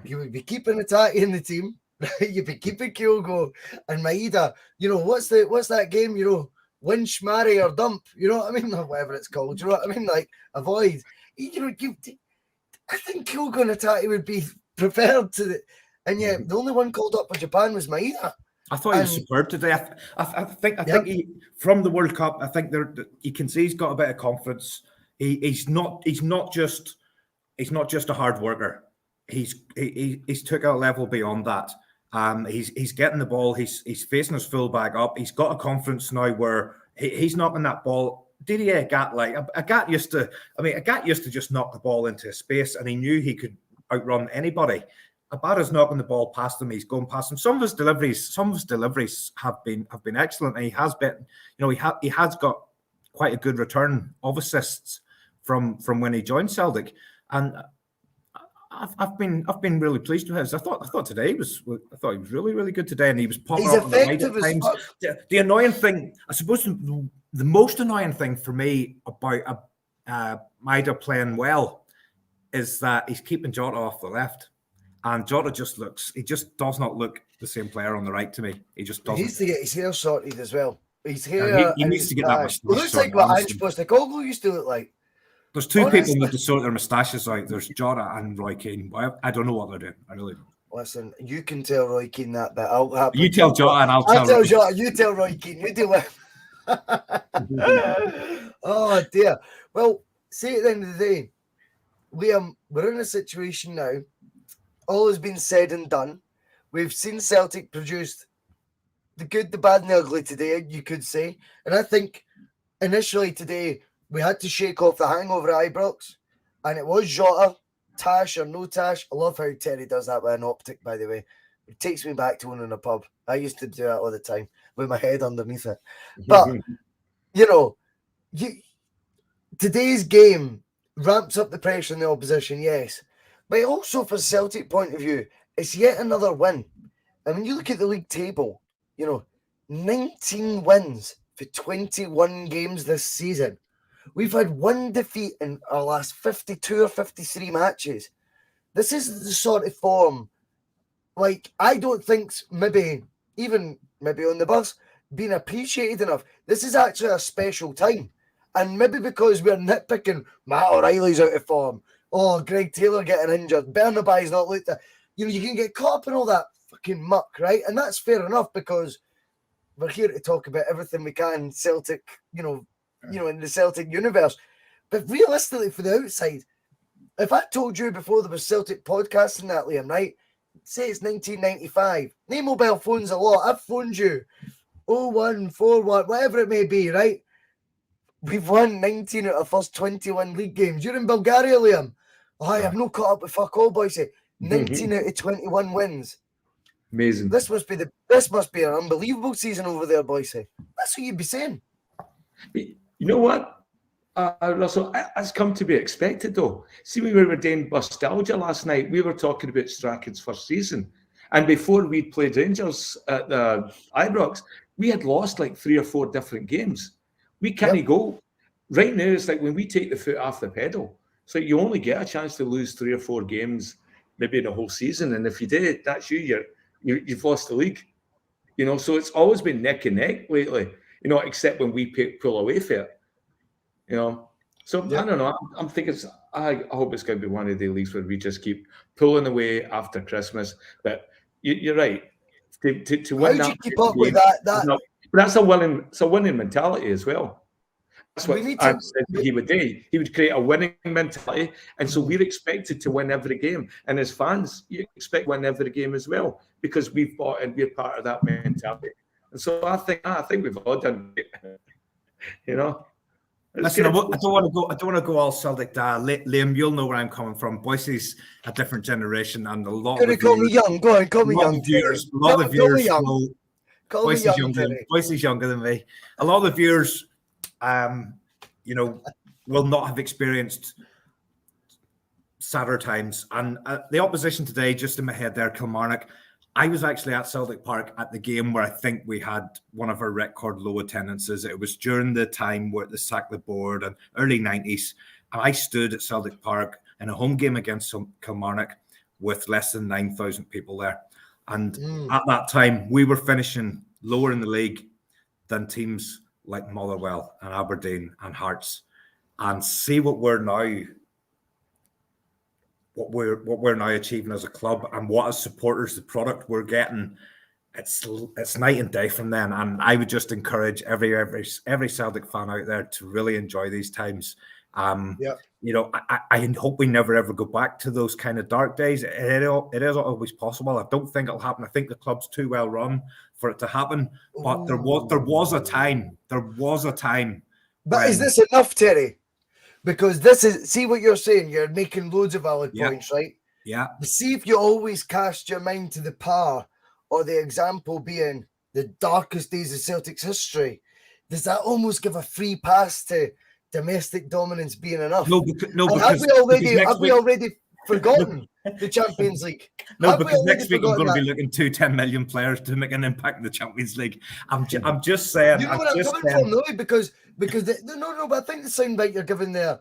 you would be keeping Itati in the team, right? You'd be keeping Kyogo and Maeda. You know, what's that game? You know, winch, marry, or dump. You know what I mean? Or whatever it's called. You know what I mean? Like, avoid. You know, I think Kyogo and Itati would be preferred to the. And yet, the only one called up for Japan was Maeda. I thought he was superb today. I think he, from the World Cup, I think you can see he's got a bit of confidence. He's not just a hard worker. He's took a level beyond that. He's getting the ball. He's facing his full back up. He's got a confidence now where he's knocking that ball. Didier Agat used to just knock the ball into space, and he knew he could outrun anybody. Abada's knocking the ball past him. He's going past him. Some of his deliveries have been excellent, and he has been. You know, he has got quite a good return of assists from when he joined Celtic, and I've been really pleased with him. I thought he was really, really good today, and he was popping up on the right at times. The annoying thing, I suppose, the most annoying thing for me about Maeda playing well is that he's keeping Jota off the left. And Jota just does not look the same player on the right to me. He just doesn't. He needs to get his hair sorted as well. His hair. He needs to get that mustache. It looks like what Ange Postecoglou used to look like. There's 2 people that sort their moustaches out. There's Jota and Roy Keane. I don't know what they're doing. I really don't. Listen, you can tell Roy Keane that bit. You tell Jota and I'll tell Jota. You tell Roy Keane. You do it. Oh dear. Well, see, at the end of the day, Liam, we're in a situation now. All has been said and done. We've seen Celtic produced the good, the bad, and the ugly today, you could say. And I think initially today we had to shake off the hangover at Ibrox. And it was Jota, Tash or no Tash. I love how Terry does that with an optic, by the way. It takes me back to owning a pub. I used to do that all the time with my head underneath it. But, you know, today's game ramps up the pressure on the opposition, yes. But also, for Celtic point of view, it's yet another win. I mean, you look at the league table, you know, 19 wins for 21 games this season. We've had 1 defeat in our last 52 or 53 matches. This is the sort of form, like, I don't think maybe on the bus, being appreciated enough. This is actually a special time. And maybe because we're nitpicking, Matt O'Reilly's out of form. Oh, Greg Taylor getting injured. Bernabei's not looked at. You know, you can get caught up in all that fucking muck, right? And that's fair enough because we're here to talk about everything we can Celtic, you know, in the Celtic universe. But realistically, for the outside, if I told you before there was Celtic podcasts in that, Liam, right? Say it's 1995. Name mobile phones a lot. I've phoned you 0141, whatever it may be, right? We've won 19 out of the first 21 league games. You're in Bulgaria, Liam. Oh, I have no caught up with fuck all, boys. 19 out of 21 wins. Amazing. This must be an unbelievable season over there, boys. That's what you'd be saying. You know what, Russell? That's come to be expected, though. See, when we were doing Bustalgia last night, we were talking about Strachan's first season. And before we played Rangers at the Ibrox, we had lost like 3 or 4 different games. We can't go. Right now, it's like when we take the foot off the pedal. So you only get a chance to lose 3 or 4 games, maybe in a whole season. And if you did, that's you've lost the league. You know, so it's always been neck and neck lately, you know, except when we pull away for it. You know. So I don't know. I'm thinking I hope it's going to be one of the leagues where we just keep pulling away after Christmas. But you're right. To win How do you keep up with that? No, but that's a winning mentality as well. That's what I said he would do. He would create a winning mentality, and so we're expected to win every game. And as fans, you expect to win every game as well because we've bought and we're part of that mentality. And so I think we've all done it. You know. Listen, I don't want to go all Celtic. Liam, you'll know where I'm coming from. Boise's a different generation, and a lot of call me young. Go on, call me young. Viewers, a lot of viewers will. Boise's younger than me. A lot of the viewers, you know, will not have experienced sadder times. And the opposition today, just in my head there, Kilmarnock, I was actually at Celtic Park at the game where I think we had one of our record low attendances. It was during the time where they sacked the board and early 90s. And I stood at Celtic Park in a home game against Kilmarnock with less than 9,000 people there. And at that time, we were finishing lower in the league than teams like Motherwell and Aberdeen and Hearts. And see what we're now achieving as a club, and what as supporters, the product we're getting, it's night and day from then. And I would just encourage every Celtic fan out there to really enjoy these times. You know, I hope we never ever go back to those kind of dark days. It is always possible. I don't think it'll happen. I think the club's too well run for it to happen. But there was a time. But is this enough, Terry? Because see what you're saying. You're making loads of valid points, right? Yeah. But see if you always cast your mind to the power or the example being the darkest days of Celtic's history. Does that almost give a free pass to domestic dominance being enough? No, because have we already forgotten the Champions League? Because next week I'm going to be looking 10 million players to make an impact in the Champions League. I'm just saying. You know what I'm coming from, though, because but I think the soundbite you're giving there,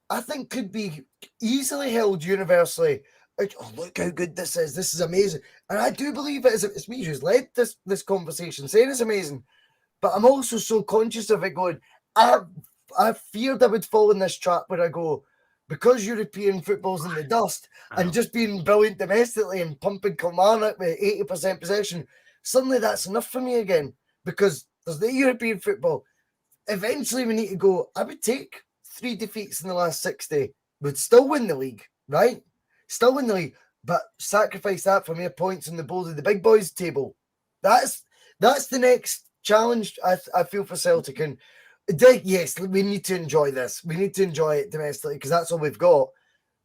I think could be easily held universally. Like, oh, look how good this is! This is amazing, and I do believe it is. It's me who's led this conversation, saying it's amazing. But I'm also so conscious of it. Going, I feared I would fall in this trap where I go, because European football's in the dust and just being brilliant domestically and pumping Kilmarnock with 80% possession, suddenly that's enough for me again, because there's the European football. Eventually we need to go, I would take 3 defeats in the last 60, would still win the league, right? Still win the league, but sacrifice that for mere points on the board of the big boys table. That's the next challenge I feel for Celtic. And yes, we need to enjoy this. We need to enjoy it domestically because that's all we've got.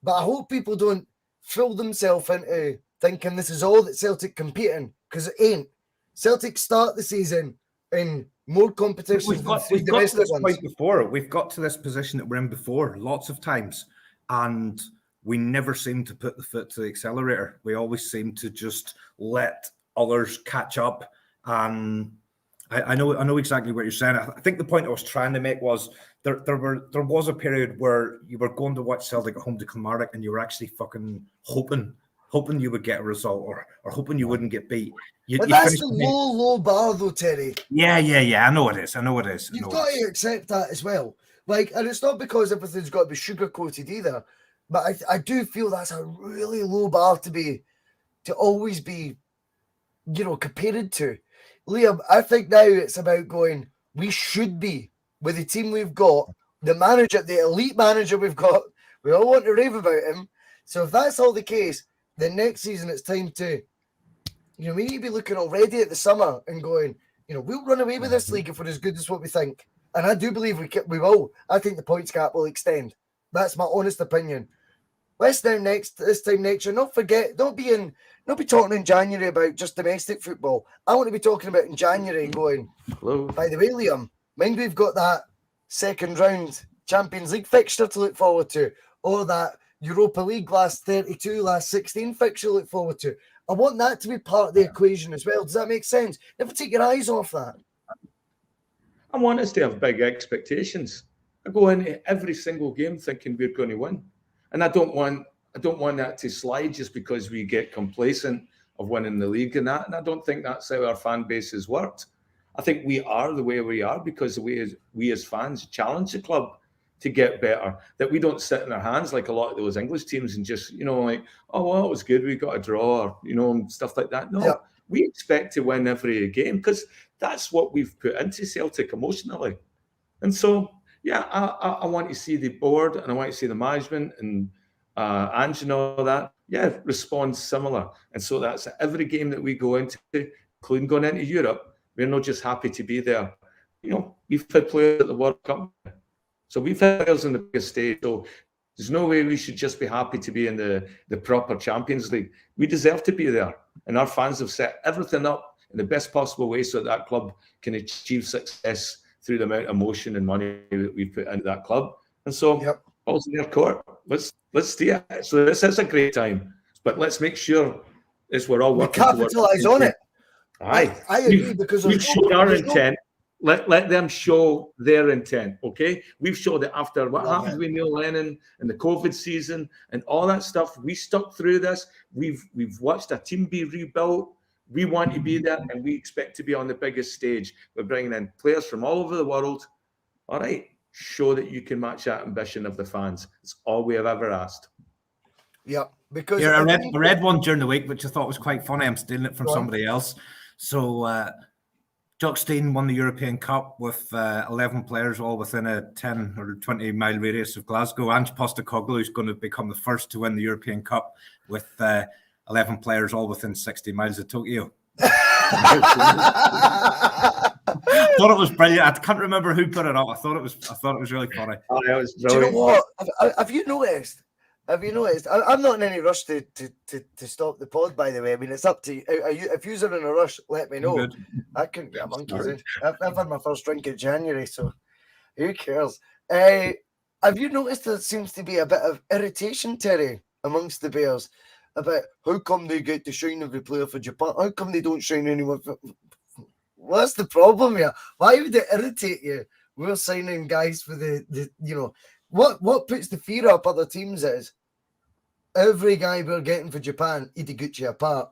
But I hope people don't fool themselves into thinking this is all that Celtic competing, because it ain't. Celtic start the season in more competition. We've got to this point before. We've got to this position that we're in before lots of times, and we never seem to put the foot to the accelerator. We always seem to just let others catch up. I know exactly what you're saying. I think the point I was trying to make was there was a period where you were going to watch Celtic at home to Kilmarnock and you were actually fucking hoping you would get a result or hoping you wouldn't get beat. But that's the low bar though, Terry. Yeah. I know it is. You've got to accept that as well. Like, and it's not because everything's got to be sugar coated either. But I do feel that's a really low bar to always be, compared to. Liam, I think now it's about going, we should be, with the team we've got, the manager, the elite manager we've got, we all want to rave about him. So if that's all the case, then next season it's time to, we need to be looking already at the summer and going, we'll run away with this league if we're as good as what we think. And I do believe we will. I think the points gap will extend. That's my honest opinion. This time next year, don't be talking in January about just domestic football. I want to be talking about in January and going, hello. By the way, Liam, mind we've got that second round Champions League fixture to look forward to, or that Europa League last 16 fixture to look forward to. I want that to be part of the equation as well. Does that make sense? Never take your eyes off that. I want us to have big expectations. I go into every single game thinking we're going to win. And I don't want that to slide just because we get complacent of winning the league and that. And I don't think that's how our fan base has worked. I think we are the way we are because we as fans challenge the club to get better. That we don't sit in our hands like a lot of those English teams and just, like, oh, well, it was good, we got a draw, or, stuff like that. No, we expect to win every game because that's what we've put into Celtic emotionally. And so, yeah, I want to see the board and I want to see the management and Ange and all that, respond similar. And so that's every game that we go into, including going into Europe, we're not just happy to be there. We've had players at the World Cup. So we've had players on the biggest stage. So there's no way we should just be happy to be in the proper Champions League. We deserve to be there. And our fans have set everything up in the best possible way so that club can achieve success through the amount of emotion and money that we've put into that club. And so all's in their court. Let's do it. So this is a great time. But let's make sure It's we're all We working towards capitalise on it. Aye. I agree, because we've shown our intent. Let them show their intent, okay? We've showed it after what happened with Neil Lennon and the COVID season and all that stuff. We stuck through this. We've watched a team be rebuilt. We want to be there, and we expect to be on the biggest stage. We're bringing in players from all over the world. All right, show that you can match that ambition of the fans. It's all we have ever asked. Yeah, because I read one during the week, which I thought was quite funny. I'm stealing it from somebody else. So Jock Stein won the European Cup with 11 players, all within a 10 or 20 mile radius of Glasgow. Ange Postecoglou is going to become the first to win the European Cup with 11 players, all within 60 miles of Tokyo. I thought it was brilliant. I can't remember who put it up. I thought it was really funny. Oh, that was do you know what? Have you noticed? I'm not in any rush to stop the pod, by the way. I mean, it's up to you. If you're in a rush, let me know. I couldn't get a monkey's in. I've had my first drink in January, so who cares? Have you noticed there seems to be a bit of irritation, Terry, amongst the Bears about how come they get to shine every player for Japan? How come they don't shine anyone for... What's the problem here? Why would it irritate you? We're signing guys for the what puts the fear up other teams is every guy we're getting for Japan, Ideguchi apart,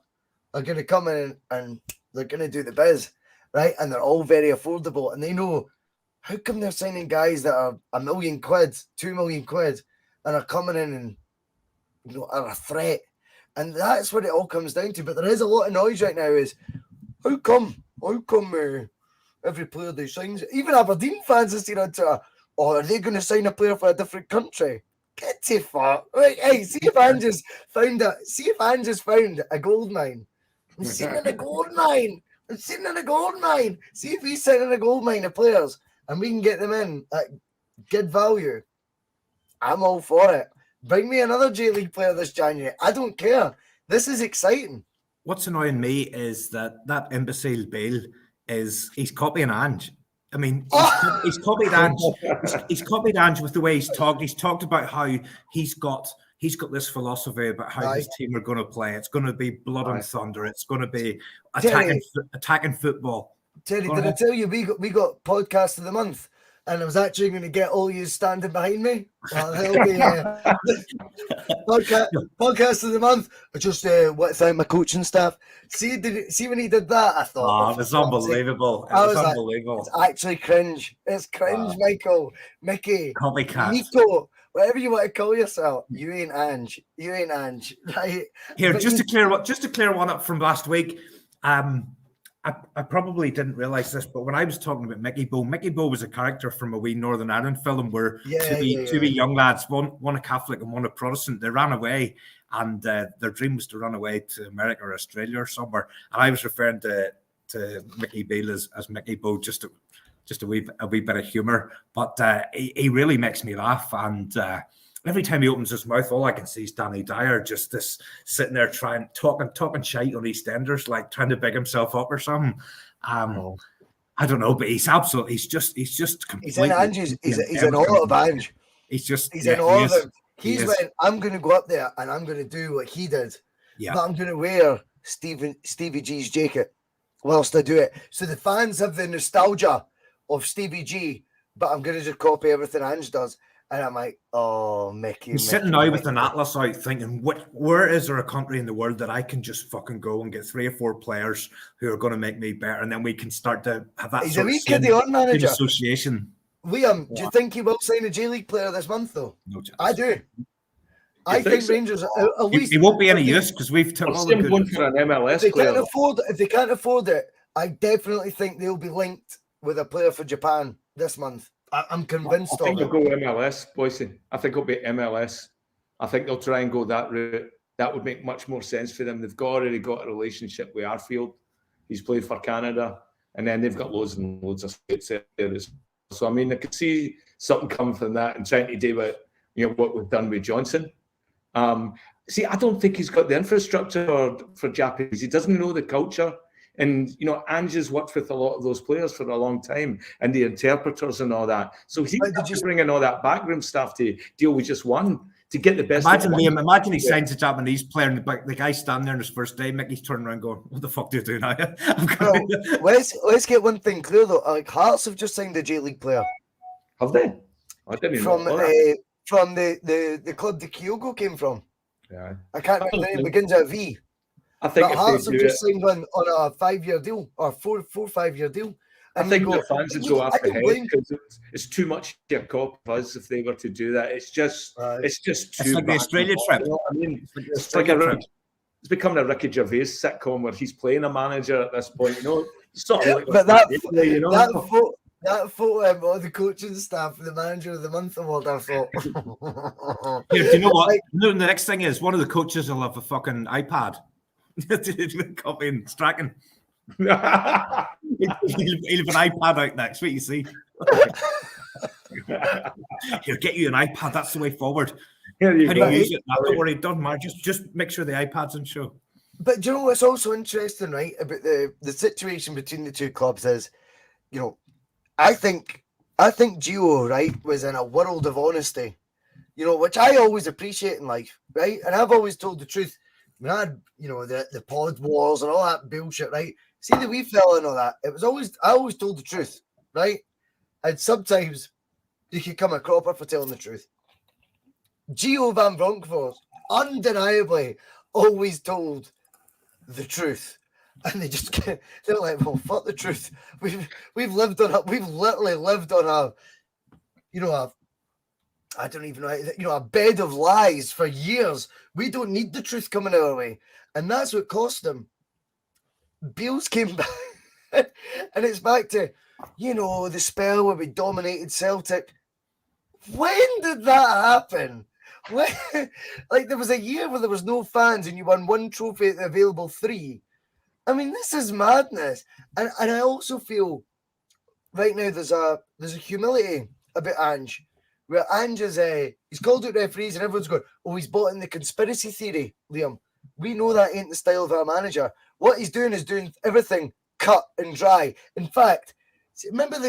are going to come in and they're going to do the biz, right? And they're all very affordable, and they know how come they're signing guys that are £1 million, £2 million, and are coming in and are a threat. And that's what it all comes down to. But there is a lot of noise right now. Is how come every player they sign, even Aberdeen fans have seen on Twitter, are they going to sign a player for a different country? Get to fuck. Right, hey, see if Ange found a gold mine. I'm sitting in a gold mine. See if he's sitting in a gold mine of players and we can get them in at good value. I'm all for it. Bring me another J League player this January. I don't care. This is exciting. What's annoying me is that imbecile Bale he's copying Ange. I mean, he's copied Ange. He's copied Ange with the way he's talked. He's talked about how he's got this philosophy about how his team are going to play. It's going to be blood and thunder. It's going to be attacking football. Terry, did I tell you we got podcast of the month? And I was actually going to get all you standing behind me. There'll be podcast of the month. I just want to thank my coaching staff. See when he did that? I thought, it was unbelievable. It was unbelievable. It's actually cringe. It's cringe, Michael, Mickey, copycat, Nico, whatever you want to call yourself. You ain't Ange. Right? Here, just to clear one up from last week. I probably didn't realise this, but when I was talking about Mickey Bo was a character from a wee Northern Ireland film where two wee young lads, one a Catholic and one a Protestant, they ran away, and their dream was to run away to America or Australia or somewhere. And I was referring to Mickey Beale as Mickey Bo, just a wee bit of humour. But he really makes me laugh, and every time he opens his mouth, all I can see is Danny Dyer just this sitting there talking shite on EastEnders, like trying to big himself up or something. I don't know, but he's completely. He's in all of Ange. He's in all of him. He's went, I'm going to go up there and I'm going to do what he did. Yeah. But I'm going to wear Stevie G's jacket whilst I do it. So the fans have the nostalgia of Stevie G, but I'm going to just copy everything Ange does. And I'm like, oh, Mickey. He's sitting now with an atlas out thinking, where is there a country in the world that I can just fucking go and get 3 or 4 players who are going to make me better? And then we can start to have that sort of manager association. Liam, do you think he will sign a J League player this month, though? No chance. I do. I think Rangers at least... He won't be any use because we've took all the good... one for an MLS player. If they can't afford it, I definitely think they'll be linked with a player for Japan this month. I'm convinced of it. I think they'll go MLS, Boyson. I think it'll be MLS. I think they'll try and go that route. That would make much more sense for them. They've already got a relationship with Arfield. He's played for Canada. And then they've got loads and loads of states there. So, I mean, I could see something coming from that and trying to do what we've done with Johnson. See, I don't think he's got the infrastructure for Japanese. He doesn't know the culture. And, Ange has worked with a lot of those players for a long time and the interpreters and all that. So he's bringing all that backroom stuff to deal with just one. to get the best. Imagine Liam. Imagine he signs a Japanese player, and the guy standing there on his first day. Mickey's turning around, going, "What the fuck do you do now?" Well, let's get one thing clear though. Like Hearts have just signed a J League player. Have they? I didn't even from know that. From the club the Kyogo came from. Yeah, I can't remember the name. Begins with a V. I think but Hearts have just signed one on a 5-year deal or 5-year deal. And I think the fans would go off the head because it's too much to cop of us if they were to do that. It's just too it's like the Australia trip. You know what I mean? It's becoming a Ricky Gervais sitcom where he's playing a manager at this point. You know, it's not like but that photo of the coaching staff, the manager of the month award, I thought. Here, do you know what? The next thing is one of the coaches will have a fucking iPad. Copying, tracking. He'll have an iPad out next week, you see. He'll get you an iPad. That's the way forward. How do you use it? Don't worry, don't matter. Just make sure the iPad's on show. But do you know what's also interesting, right, about the situation between the two clubs is, you know, I think Gio, right, was in a world of honesty, you know, which I always appreciate in life, right? And I've always told the truth. We had, you know, the pod wars and all that bullshit, right? See that we fell in all that. I always told the truth, right? And sometimes you can come a cropper for telling the truth. Gio van Bronckhorst undeniably always told the truth. And they're like, well, fuck the truth. We've literally lived on a I don't even know, a bed of lies for years. We don't need the truth coming our way. And that's what cost them. Beals came back. And it's back to, you know, the spell where we dominated Celtic. When did that happen? Like, there was a year where there was no fans and you won one trophy at the available 3. I mean, this is madness. And I also feel right now there's a humility about Ange. Where Ange is, he's called out referees and everyone's going, oh, he's bought in the conspiracy theory, Liam. We know that ain't the style of our manager. What he's doing is doing everything cut and dry. In fact, remember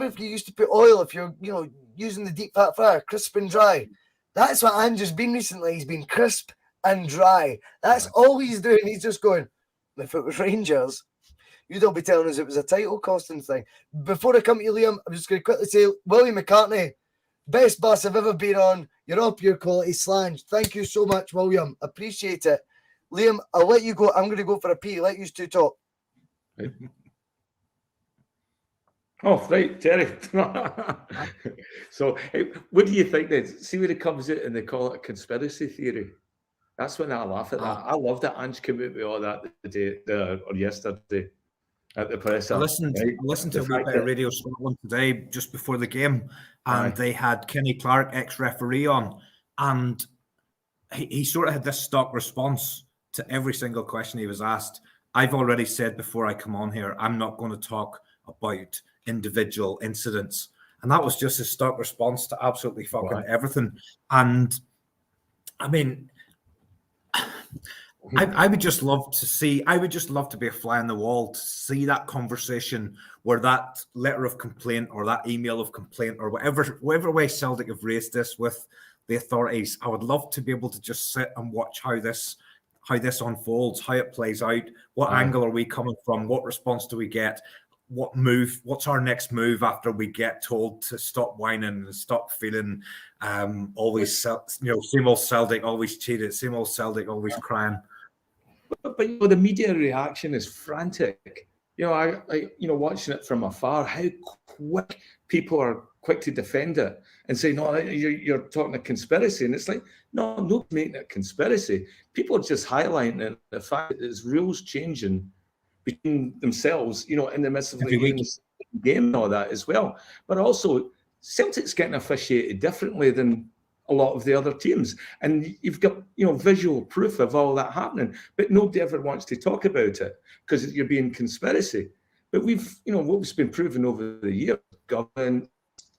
if you used to put oil, if you're, you know, using the deep fat fryer, crisp and dry. That's what Ange has been recently. He's been crisp and dry. That's all he's doing. He's just going, if it was Rangers, you'd all be telling us it was a title costing thing. Before I come to you, Liam, I'm just going to quickly say, William McCartney, best bus I've ever been on. You're all pure quality slange. Thank you so much, William. Appreciate it. Liam, I'll let you go. I'm going to go for a pee. Let you two talk. Right. Oh, right, Terry. So, hey, what do you think then? See when it comes out and they call it a conspiracy theory. That's when I laugh at that. I love that Ange came out with all that or yesterday at the press. I listened to a wee bit of Radio Scotland today just before the game, and they had Kenny Clark, ex-referee, on, and he sort of had this stock response to every single question he was asked. I've already said before I come on here, I'm not going to talk about individual incidents. And that was just his stock response to absolutely fucking everything. And I mean, I would just love to be a fly on the wall to see that conversation where that letter of complaint or that email of complaint or whatever way Celtic have raised this with the authorities. I would love to be able to just sit and watch how this unfolds, how it plays out, what angle are we coming from, what response do we get, what's our next move after we get told to stop whining and stop feeling always, same old Celtic, always cheated, same old Celtic, always crying. But the media reaction is frantic. I watching it from afar, how quick people are quick to defend it and say, no, you're talking a conspiracy. And it's like, no, nobody's making it a conspiracy. People are just highlighting the fact that there's rules changing between themselves, in the midst of the game and all that as well. But also, Celtic's getting officiated differently than a lot of the other teams. And you've got, visual proof of all that happening. But nobody ever wants to talk about it because you're being conspiracy. But we've, what's been proven over the years, government,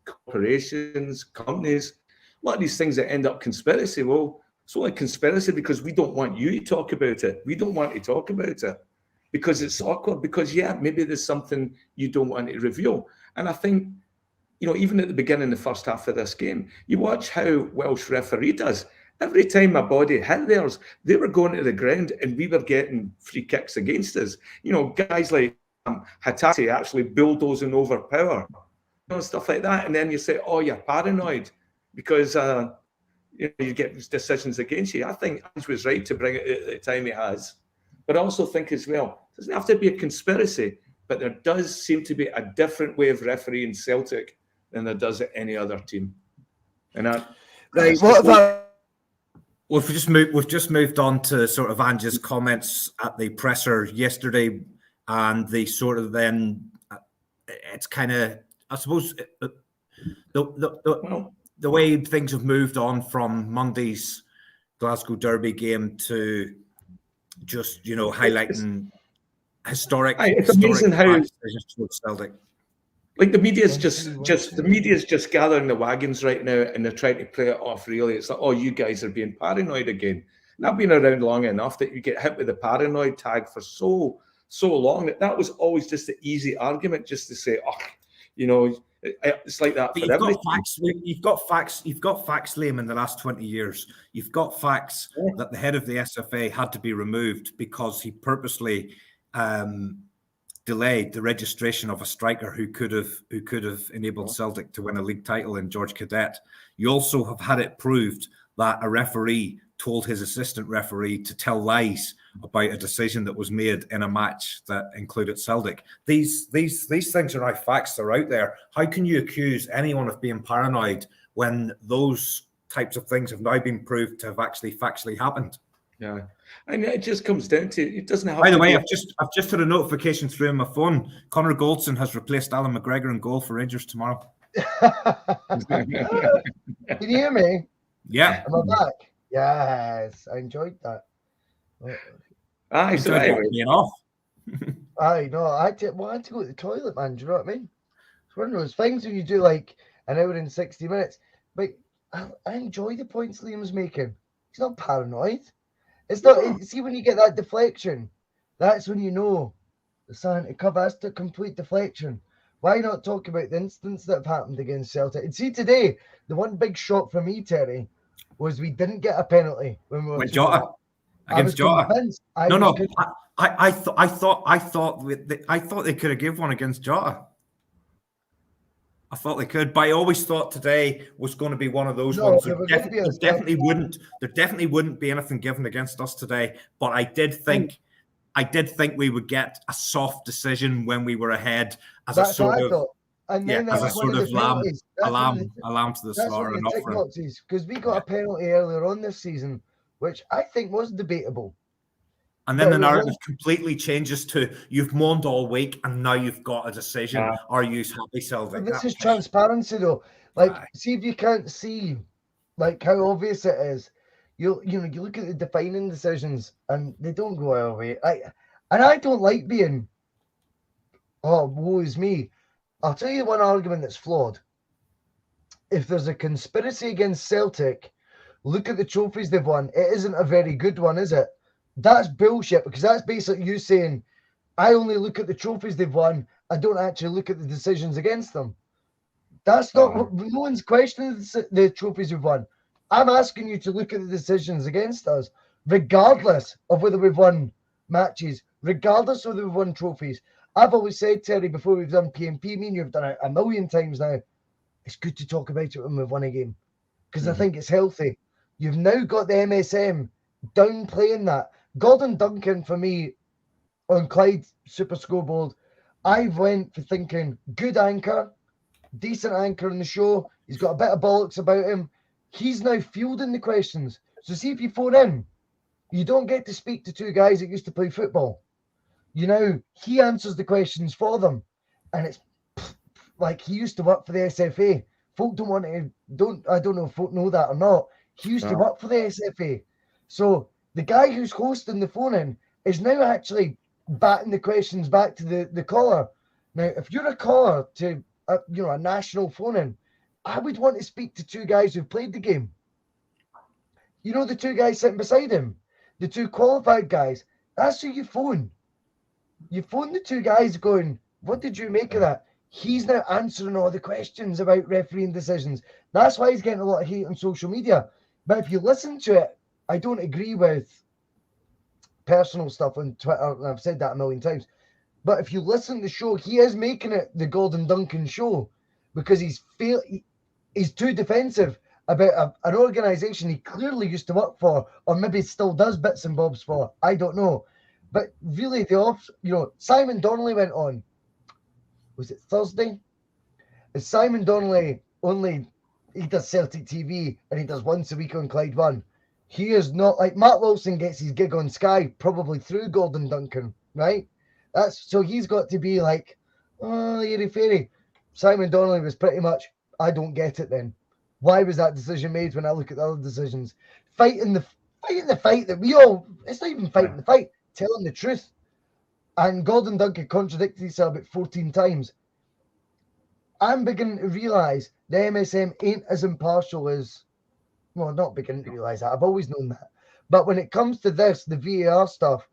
corporations, companies, a lot of these things that end up conspiracy. Well, it's only conspiracy because we don't want you to talk about it. We don't want to talk about it because it's awkward, because, maybe there's something you don't want to reveal. And I think, even at the beginning, the first half of this game, you watch how Welsh referee does, Every time my body hit theirs, they were going to the ground and we were getting free kicks against us. You know, guys like Hatate actually bulldozing over power, you know, stuff like that. And then you say, oh, you're paranoid because you get decisions against you. I think Ange was right to bring it at the time he has. But I also think as well, it doesn't have to be a conspiracy, but there does seem to be a different way of refereeing Celtic than there does at any other team. And right, what about? We've just moved on to sort of Ange's comments at the presser yesterday, and the sort of then it's kind of, I suppose, the way things have moved on from Monday's Glasgow Derby game to just highlighting historic. It's amazing how Celtic. Like the media's just gathering the wagons right now, and they're trying to play it off. Really, it's like, oh, you guys are being paranoid again. And I've been around long enough that you get hit with the paranoid tag for so long that was always just an easy argument, just to say, oh, it's like that. But you've got facts, Liam. In the last 20 years, you've got facts that the head of the SFA had to be removed because he purposely delayed the registration of a striker who could have enabled Celtic to win a league title in George Cadet. You also have had it proved that a referee told his assistant referee to tell lies about a decision that was made in a match that included Celtic. These things are now facts. They're out there. How can you accuse anyone of being paranoid when those types of things have now been proved to have actually factually happened? Yeah, and it just comes down to it doesn't have. By the way, I've just had a notification through on my phone. Conor Goldson has replaced Alan McGregor in goal for Rangers tomorrow. Can you hear me? Yeah. Am I back? Yes, I enjoyed that. So anyway. Being off. I know. I had to go to the toilet, man. Do you know what I mean? It's one of those things when you do like an hour and 60 minutes. But I enjoy the points Liam's making. He's not paranoid. It's not. See, when you get that deflection, that's when you know the sign to cover. That's the complete deflection. Why not talk about the incidents that have happened against Celtic? And see, today, the one big shock for me, Terry, was we didn't get a penalty when we were Jota against Jota. I thought they could have given one against Jota. I thought they could, but I always thought today was going to be one of those ones. There definitely wouldn't be anything given against us today. But I did think we would get a soft decision when we were ahead as a sort of lamb to the slaughter. Because we got a penalty earlier on this season, which I think was debatable. And then the narrative completely changes to you've moaned all week and now you've got a decision. Are you happy, Celtic? This is transparency, though. Like, see if you can't see, like, how obvious it is. You look at the defining decisions and they don't go our way. I don't like being, woe is me. I'll tell you one argument that's flawed. If there's a conspiracy against Celtic, look at the trophies they've won. It isn't a very good one, is it? That's bullshit, because that's basically you saying, I only look at the trophies they've won. I don't actually look at the decisions against them. That's not, no one's questioning the trophies we've won. I'm asking you to look at the decisions against us, regardless of whether we've won matches, regardless of whether we've won trophies. I've always said, Terry, before we've done P.M.P, me and you've done it a million times now, it's good to talk about it when we've won a game, because I think it's healthy. You've now got the MSM downplaying that. Gordon Duncan, for me, on Clyde Super Scoreboard, I went for thinking good anchor, decent anchor in the show. He's got a bit of bollocks about him. He's now fielding the questions. So see if you phone in, you don't get to speak to two guys that used to play football. He answers the questions for them. And it's like he used to work for the SFA. Folk I don't know if folk know that or not. He used to work for the SFA. So the guy who's hosting the phone-in is now actually batting the questions back to the caller. Now, if you're a caller to a national phone-in, I would want to speak to two guys who've played the game. The two guys sitting beside him, the two qualified guys, that's who you phone. You phone the two guys going, what did you make of that? He's now answering all the questions about refereeing decisions. That's why he's getting a lot of hate on social media. But if you listen to it, I don't agree with personal stuff on Twitter, and I've said that a million times. But if you listen to the show, he is making it the Gordon Duncan show because he's too defensive about an organisation he clearly used to work for, or maybe still does bits and bobs for. I don't know. But really, Simon Donnelly went on. Was it Thursday? Simon Donnelly he does Celtic TV and he does once a week on Clyde One. He is not like Matt Wilson gets his gig on Sky probably through Gordon Duncan, right? So he's got to be like, oh, airy fairy. Simon Donnelly was pretty much, I don't get it then. Why was that decision made when I look at the other decisions? Fighting the fight that it's not even fighting the fight, telling the truth. And Gordon Duncan contradicted himself about 14 times. I'm beginning to realise the MSM ain't as impartial as, well, not beginning to realise that. I've always known that. But when it comes to this, the VAR stuff,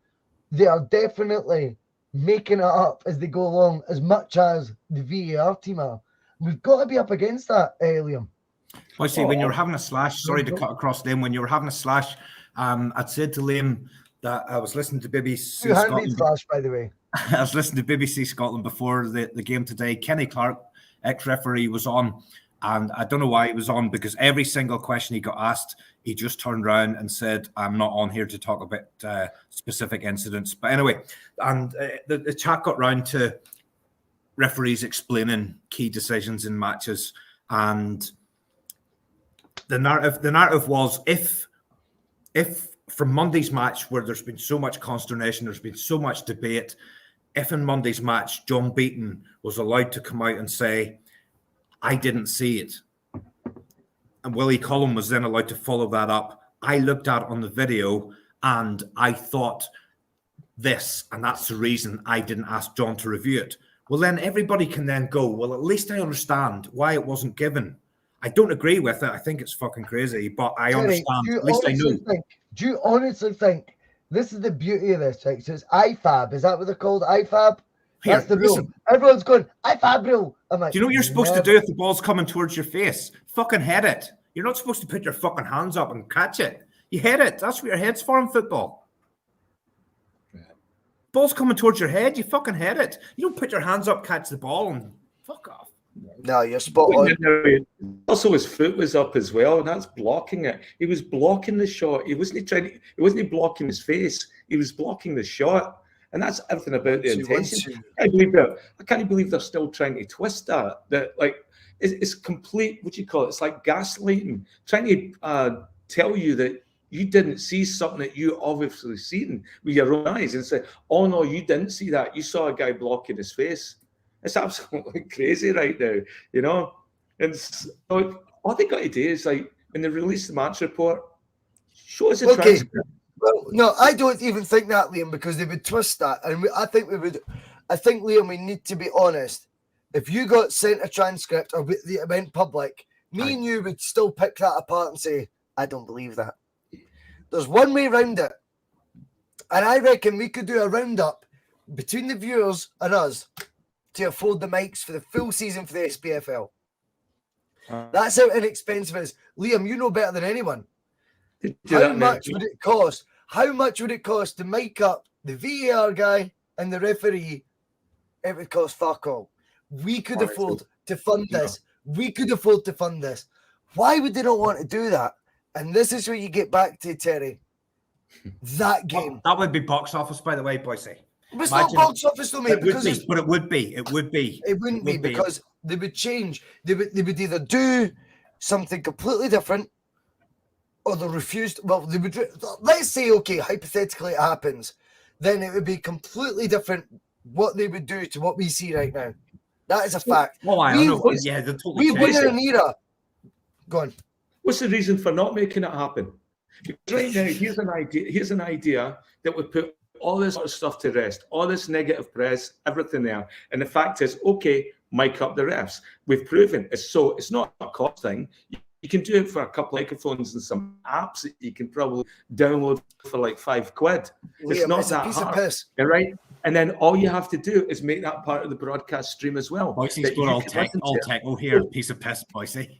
they are definitely making it up as they go along as much as the VAR team are. We've got to be up against that, Liam. Well, see, when you're having a slash, sorry to cut across Liam, when you were having a slash, I'd said to Liam that I was listening to BBC Scotland. Slash, by the way. I was listening to BBC Scotland before the game today. Kenny Clark, ex-referee, was on, and I don't know why he was on, because every single question he got asked, he just turned around and said, I'm not on here to talk about specific incidents. But anyway, and the chat got round to referees explaining key decisions in matches, and the narrative was if from Monday's match, where there's been so much consternation, there's been so much debate, if in Monday's match John Beaton was allowed to come out and say, I didn't see it, and Willie Cullen was then allowed to follow that up, I looked at on the video and I thought this, and that's the reason I didn't ask John to review it. Well, then everybody can then go, well, at least I understand why it wasn't given. I don't agree with it. I think it's fucking crazy, but I understand. At least I know. Do you honestly think this is the beauty of this, right? So it's IFAB. Is that what they're called? IFAB? Here, that's the rule. Everyone's going, IFAB rule. I'm like, do you know what you're supposed to do if the ball's coming towards your face? Fucking head it. You're not supposed to put your fucking hands up and catch it. You head it. That's what your head's for in football. Ball's coming towards your head, you fucking head it. You don't put your hands up, catch the ball, and fuck off. No, you're spot on. Also, his foot was up as well, and that's blocking it. He was blocking the shot. He wasn't blocking his face. He was blocking the shot, and that's everything about the intention. I can't believe they're still trying to twist that. That like it's complete. What do you call it? It's like gaslighting, trying to tell you that you didn't see something that you obviously seen with your own eyes, and say, "Oh no, you didn't see that. You saw a guy blocking his face." It's absolutely crazy right now, you know. And so all they got to do is, like, when they release the match report, show us a transcript. Well, no, I don't even think that, Liam, because they would twist that, and I think Liam, we need to be honest. If you got sent a transcript or it went public, me and you would still pick that apart and say, "I don't believe that." There's one way around it, and I reckon we could do a roundup between the viewers and us to afford the mics for the full season for the SPFL. That's how inexpensive it is. Liam, you know better than anyone. How much would it cost? How much would it cost to mic up the VAR guy and the referee? It would cost fuck all. We could afford to fund this. We could afford to fund this. Why would they not want to do that? And this is where you get back to, Terry. That game. That would be box office, by the way, Boise. It's not box office though, mate. But it would be. It wouldn't be because they would change. They would either do something completely different, or they refused. Well, they would. Let's say, okay, hypothetically it happens, then it would be completely different what they would do to what we see right now. That is a fact. Well, I don't know. Yeah, they're totally. We've been in an era. Go on. What's the reason for not making it happen? Because right now, here's an idea that would put all this sort of stuff to rest, all this negative press, everything there. And the fact is, okay, mic up the refs. We've proven it's not a cost thing. You can do it for a couple of microphones and some apps that you can probably download for like £5. It's not that hard. Piss. Right? And then all you have to do is make that part of the broadcast stream as well. Boise's going all tech. Oh, here, piece of piss, Boise.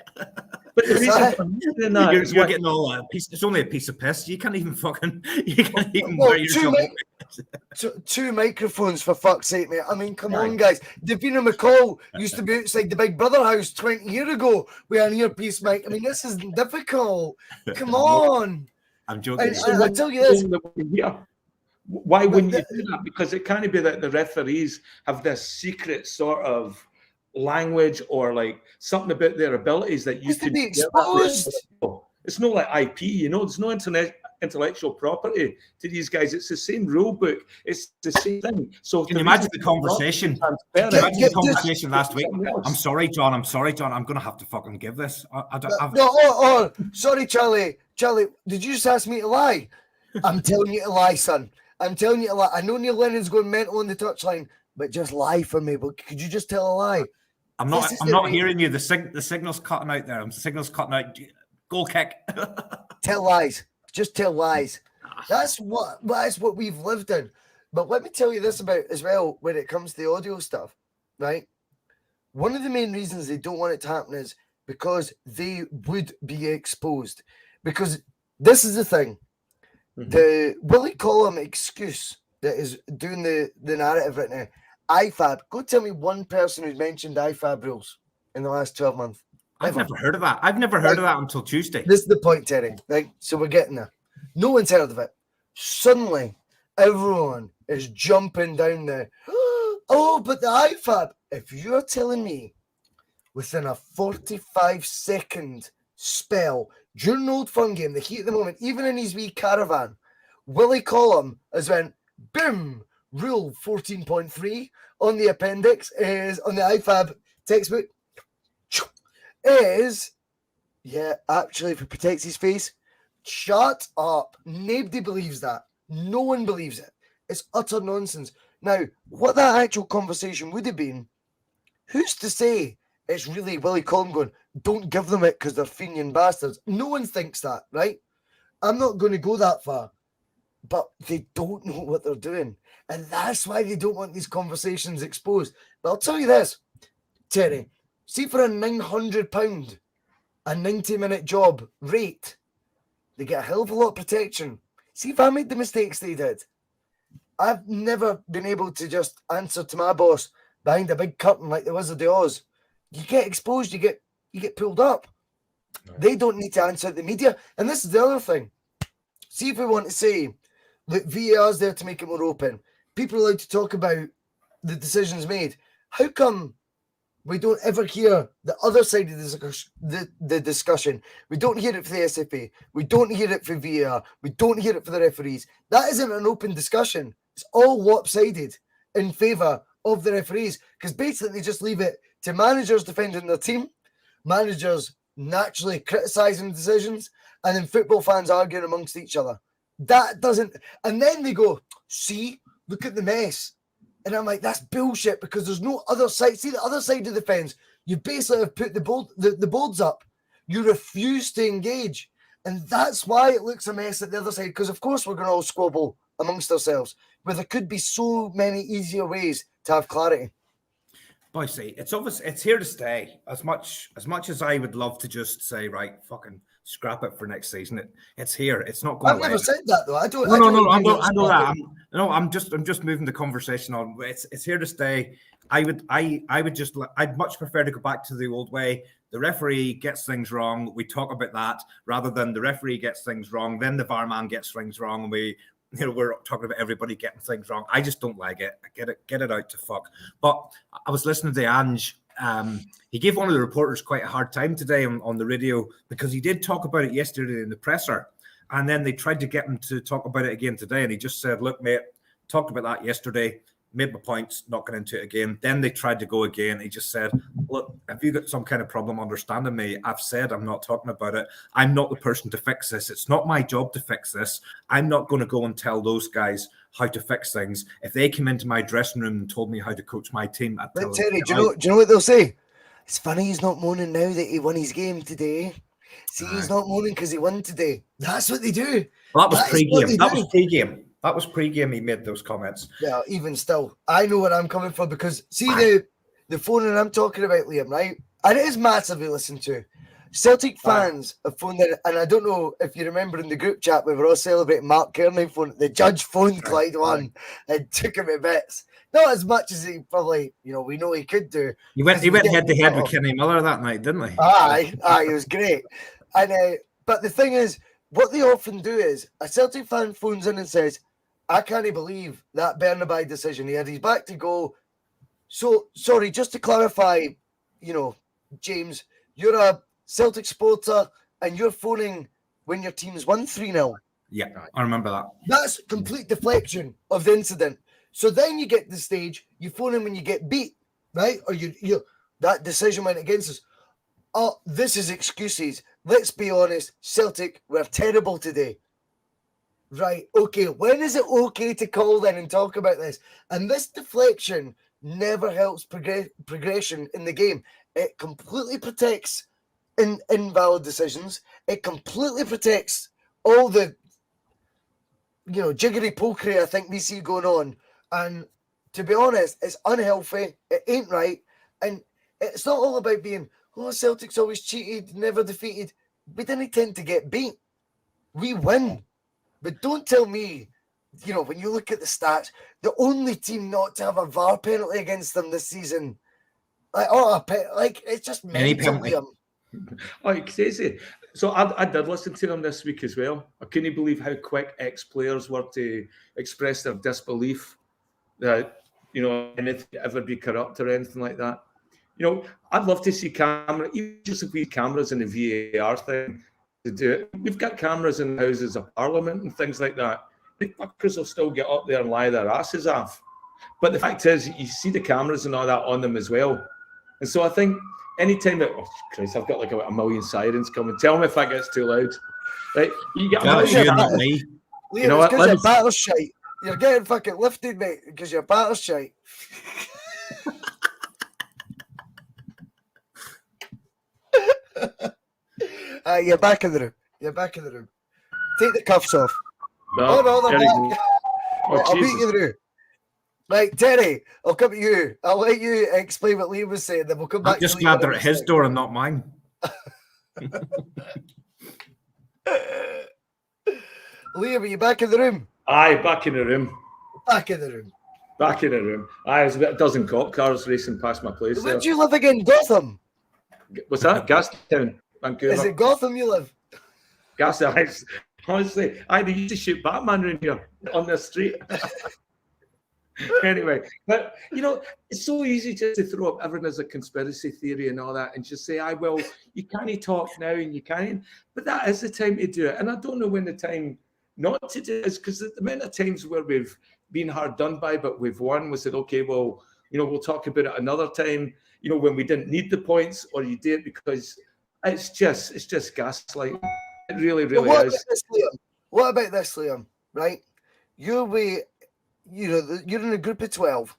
But the reason I'm doing that is you're getting all a piece. It's only a piece of piss. You can't even wear yourself. Two microphones for fuck's sake, mate. I mean, come on, guys. Davina McCall used to be outside the Big Brother house 20 years ago with an earpiece mic. I mean, this is difficult. Come on. I'm joking. I tell you this. Why wouldn't you do that? Because it can't be that the referees have this secret sort of language or like something about their abilities that you could be exposed. It's not like IP, there's no intellectual property to these guys. It's the same rule book. It's the same thing. So can you imagine the conversation? Imagine the conversation last week. I'm sorry, John. I'm going to have to fucking give this. Sorry, Charlie. Charlie, did you just ask me to lie? I'm telling you to lie, son. I'm telling you to lie. I know Neil Lennon's going mental on the touchline, but just lie for me. But could you just tell a lie? I'm not hearing you. The signal's cutting out there. The signal's cutting out. Goal kick. Tell lies. Just tell lies. That's what we've lived in. But let me tell you this about as well when it comes to the audio stuff, right? One of the main reasons they don't want it to happen is because they would be exposed. Because this is the thing. The Willie Collum excuse that is doing the narrative right now. IFAB. Go tell me one person who's mentioned IFAB rules in the last 12 months. I've never heard of that. I've never heard of that until Tuesday. This is the point, Terry. Right? So we're getting there. No one's heard of it. Suddenly, everyone is jumping down there. Oh, but the IFAB. If you're telling me within a 45-second spell during the Old Firm game, the heat of the moment, even in his wee caravan, Willie Collum has went, boom, rule 14.3 on the appendix is on the IFAB textbook is, actually, if he protects his face, shut up. Nobody believes that. No one believes it. It's utter nonsense. Now, what that actual conversation would have been, who's to say it's really Willie Collum going, don't give them it because they're Fenian bastards. No one thinks that, right? I'm not going to go that far. But they don't know what they're doing. And that's why they don't want these conversations exposed. But I'll tell you this, Terry, see for a £900, a 90-minute job rate, they get a hell of a lot of protection. See if I made the mistakes they did. I've never been able to just answer to my boss behind a big curtain like the Wizard of Oz. You get exposed, you get pulled up. Right. They don't need to answer the media. And this is the other thing. See if we want to say that VAR's there to make it more open. People are allowed to talk about the decisions made. How come we don't ever hear the other side of the discussion? We don't hear it for the SFA. We don't hear it for VAR. We don't hear it for the referees. That isn't an open discussion. It's all lopsided in favour of the referees because basically they just leave it to managers defending their team, managers naturally criticising decisions, and then football fans arguing amongst each other. That doesn't... And then they go, see, look at the mess. And I'm like, that's bullshit because there's no other side. See, the other side of the fence, you basically have put the boards up. You refuse to engage. And that's why it looks a mess at the other side because, of course, we're going to all squabble amongst ourselves where there could be so many easier ways to have clarity. Boy, see, it's obvious it's here to stay. As much as I would love to just say, right, fucking scrap it for next season, it's here. It's not going away. I've never said that though. I know that. I'm just moving the conversation on. It's here to stay. I'd much prefer to go back to the old way. The referee gets things wrong. We talk about that rather than the referee gets things wrong, then the VAR man gets things wrong, and we're talking about everybody getting things wrong. I just don't like it. Get it out to fuck. But I was listening to Ange. He gave one of the reporters quite a hard time today on the radio because he did talk about it yesterday in the presser. And then they tried to get him to talk about it again today. And he just said, look, mate, talked about that yesterday, made my points, not going into it again. Then they tried to go again. He just said, look, if you got some kind of problem understanding me, I've said I'm not talking about it. I'm not the person to fix this. It's not my job to fix this. I'm not going to go and tell those guys how to fix things. If they came into my dressing room and told me how to coach my team, I'd tell them. Terry, do you know what they'll say? It's funny he's not moaning now that he won his game today. See, he's not moaning because he won today. That's what they do. Well, that was pre-game. That was pre-game he made those comments. Yeah, even still. I know where I'm coming from because, see, the phone that I'm talking about, Liam, right? And it is massively listened to. Celtic fans have phoned in, and I don't know if you remember in the group chat we were all celebrating Mark Kearney phone. The judge phoned Clyde one and took him to bits. Not as much as he probably, we know he could do. He went head to head with Kenny Miller that night, didn't he? Aye, it was great. And but the thing is, what they often do is a Celtic fan phones in and says, "I can't believe that Bernabei decision. He had his back to goal." So sorry, just to clarify, James, you're a Celtic supporter and you're phoning when your team's won 3-0. Yeah, I remember that. That's complete deflection of the incident. So then you get to the stage, you phone in when you get beat, right? Or you that decision went against us. Oh, this is excuses. Let's be honest, Celtic were terrible today. Right, okay, when is it okay to call then and talk about this? And this deflection never helps progression in the game. It completely protects invalid decisions. It completely protects all the jiggery pokery I think we see going on. And to be honest, it's unhealthy. It ain't right. And it's not all about being, Celtic's always cheated, never defeated. We didn't tend to get beat. We win. But don't tell me, when you look at the stats, the only team not to have a VAR penalty against them this season, it's just mental. It's crazy. So I did listen to them this week as well. I couldn't believe how quick ex-players were to express their disbelief that, anything could ever be corrupt or anything like that. I'd love to see even just if we had cameras in the VAR thing to do it. We've got cameras in the Houses of Parliament and things like that. The fuckers will still get up there and lie their asses off. But the fact is, you see the cameras and all that on them as well. And so I think anytime that, Christ, I've got like a million sirens coming. Tell me if that gets too loud. Right? You get not me. Liam, because your batter's shite. You're getting fucking lifted, mate, because your batter's shite. You're back in the room. Take the cuffs off. No, they're back. I'll beat you through. Right, Terry, I'll come to you. I'll let you explain what Liam was saying, then we'll come back. I'm just glad they're at his door and not mine. Liam, are you back in the room? Aye, back in the room. Back in the room. Aye, there's about a dozen cop cars racing past my place. Where do you live again? Gotham? What's that? Gastown, Vancouver. Is it Gotham you live? Gastown. Honestly, they used to shoot Batman around here on the street. Anyway, but it's so easy just to throw up everything as a conspiracy theory and all that and just say, well, you can't talk now and you can't. But that is the time to do it. And I don't know when the time not to do it is, because the amount of times where we've been hard done by, but we've won, we said, okay, well, we'll talk about it another time, when we didn't need the points, or you did because it's just gaslighting. It really, really is. What about this, Liam? Right? You're in a group of 12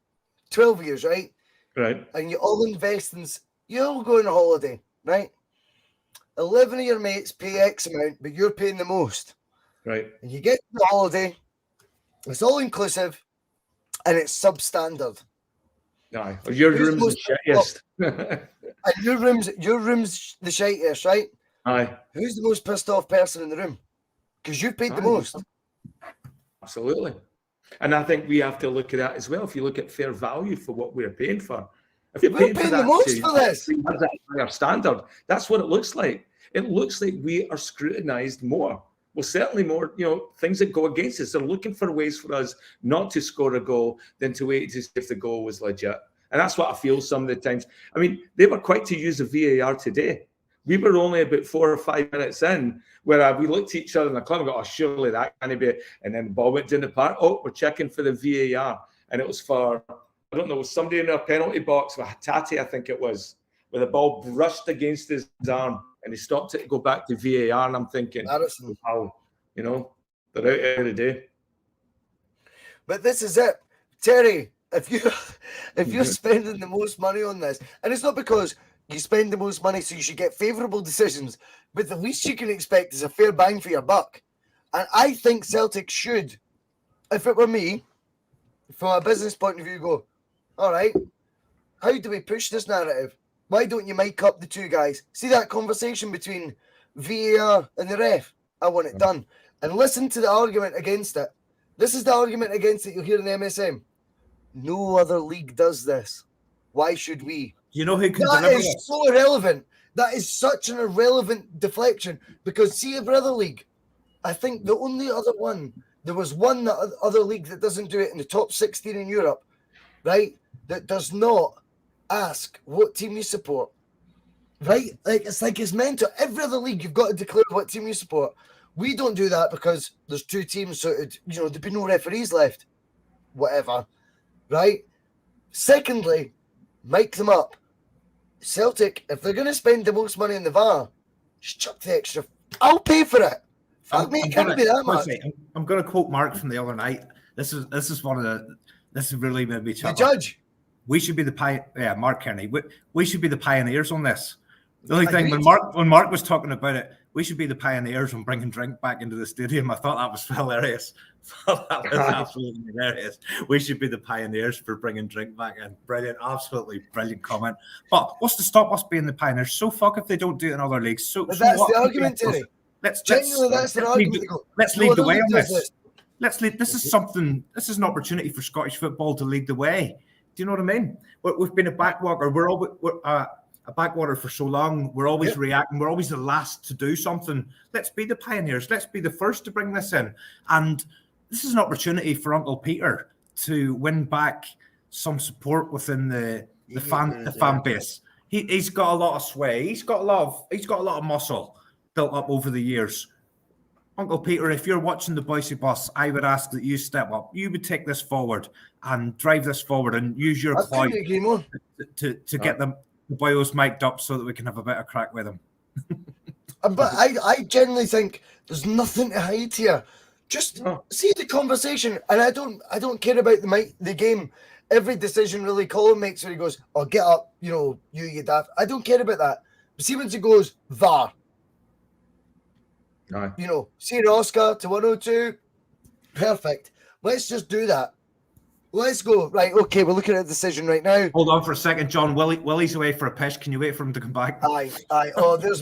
years, right? Right. And you all invest in, you all go on a holiday, right? 11 of your mates pay X amount, but you're paying the most. Right. And you get to the holiday, it's all inclusive, and it's substandard. Aye. Your room's the shittiest. And your room's the shittiest, right? Aye. Who's the most pissed off person in the room? Because you've paid the most. Absolutely. And I think we have to look at that as well. If you look at fair value for what we're paying for. If you're paying the most for this. Higher standard. That's what it looks like. It looks like we are scrutinised more. Well, certainly more, things that go against us. They're looking for ways for us not to score a goal than to wait to see if the goal was legit. And that's what I feel some of the times. I mean, they were quick to use the VAR today. We were only about 4 or 5 minutes in where we looked at each other in the club and go, surely that can't be. And then the ball went down the park. We're checking for the VAR. And it was for, I don't know, was somebody in our penalty box, with Hatate, I think it was, where the ball brushed against his arm and he stopped it to go back to VAR. And I'm thinking, wow, they're out every day. But this is it. Terry, if you're spending the most money on this, and it's not because you spend the most money so you should get favourable decisions, but the least you can expect is a fair bang for your buck. And I think Celtic should, if it were me, from a business point of view, go, all right, how do we push this narrative? Why don't you mic up the two guys? See that conversation between VAR and the ref? I want it done. And listen to the argument against it. This is the argument against it you'll hear in the MSM. No other league does this. Why should we? You know who can That deliver is this? so irrelevant. That is such an irrelevant deflection. Because see, every other league, I think the only other one, there was one other league that doesn't do it in the top 16 in Europe, right? That does not ask what team you support, right? Like it's mental. Every other league, you've got to declare what team you support. We don't do that because there's two teams, so there'd be no referees left. Whatever, right? Secondly, mic them up. Celtic, if they're going to spend the most money in the VAR, just chuck the extra. I'll pay for it. Fuck me, it can't be that much. I'm going to quote Mark from the other night. This is really made me chuckle. The judge. We should be the Mark Kearney. We should be the pioneers on this. The only thing when Mark was talking about it, we should be the pioneers on bringing drink back into the stadium. I thought that was hilarious. That was absolutely hilarious. We should be the pioneers for bringing drink back in. Brilliant, absolutely brilliant comment. But what's to stop us being the pioneers? So fuck if they don't do it in other leagues. So that's what? the argument, Terry. Let's lead the way on this. Let's lead. This is something. This is an opportunity for Scottish football to lead the way. Do you know what I mean? We've been a backwater. We're a backwater for so long. We're always reacting. We're always the last to do something. Let's be the pioneers. Let's be the first to bring this in. And this is an opportunity for Uncle Peter to win back some support within the fan base. He's got a lot of sway. He's got a lot of muscle built up over the years. Uncle Peter, if you're watching the Boise Bus, I would ask that you step up. You would take this forward and drive this forward and use your clout to get the boys mic'd up so that we can have a better crack with them. But I genuinely think there's nothing to hide here. Just see the conversation, and I don't care about the game. Every decision really Colin makes where he goes, "Oh, get up, you daft." I don't care about that. But see when he goes VAR. See Oscar to 102. Perfect. Let's just do that. Let's go. Right, okay, we're looking at a decision right now. Hold on for a second, John. Willie's away for a piss. Can you wait for him to come back? Aye. Oh, there's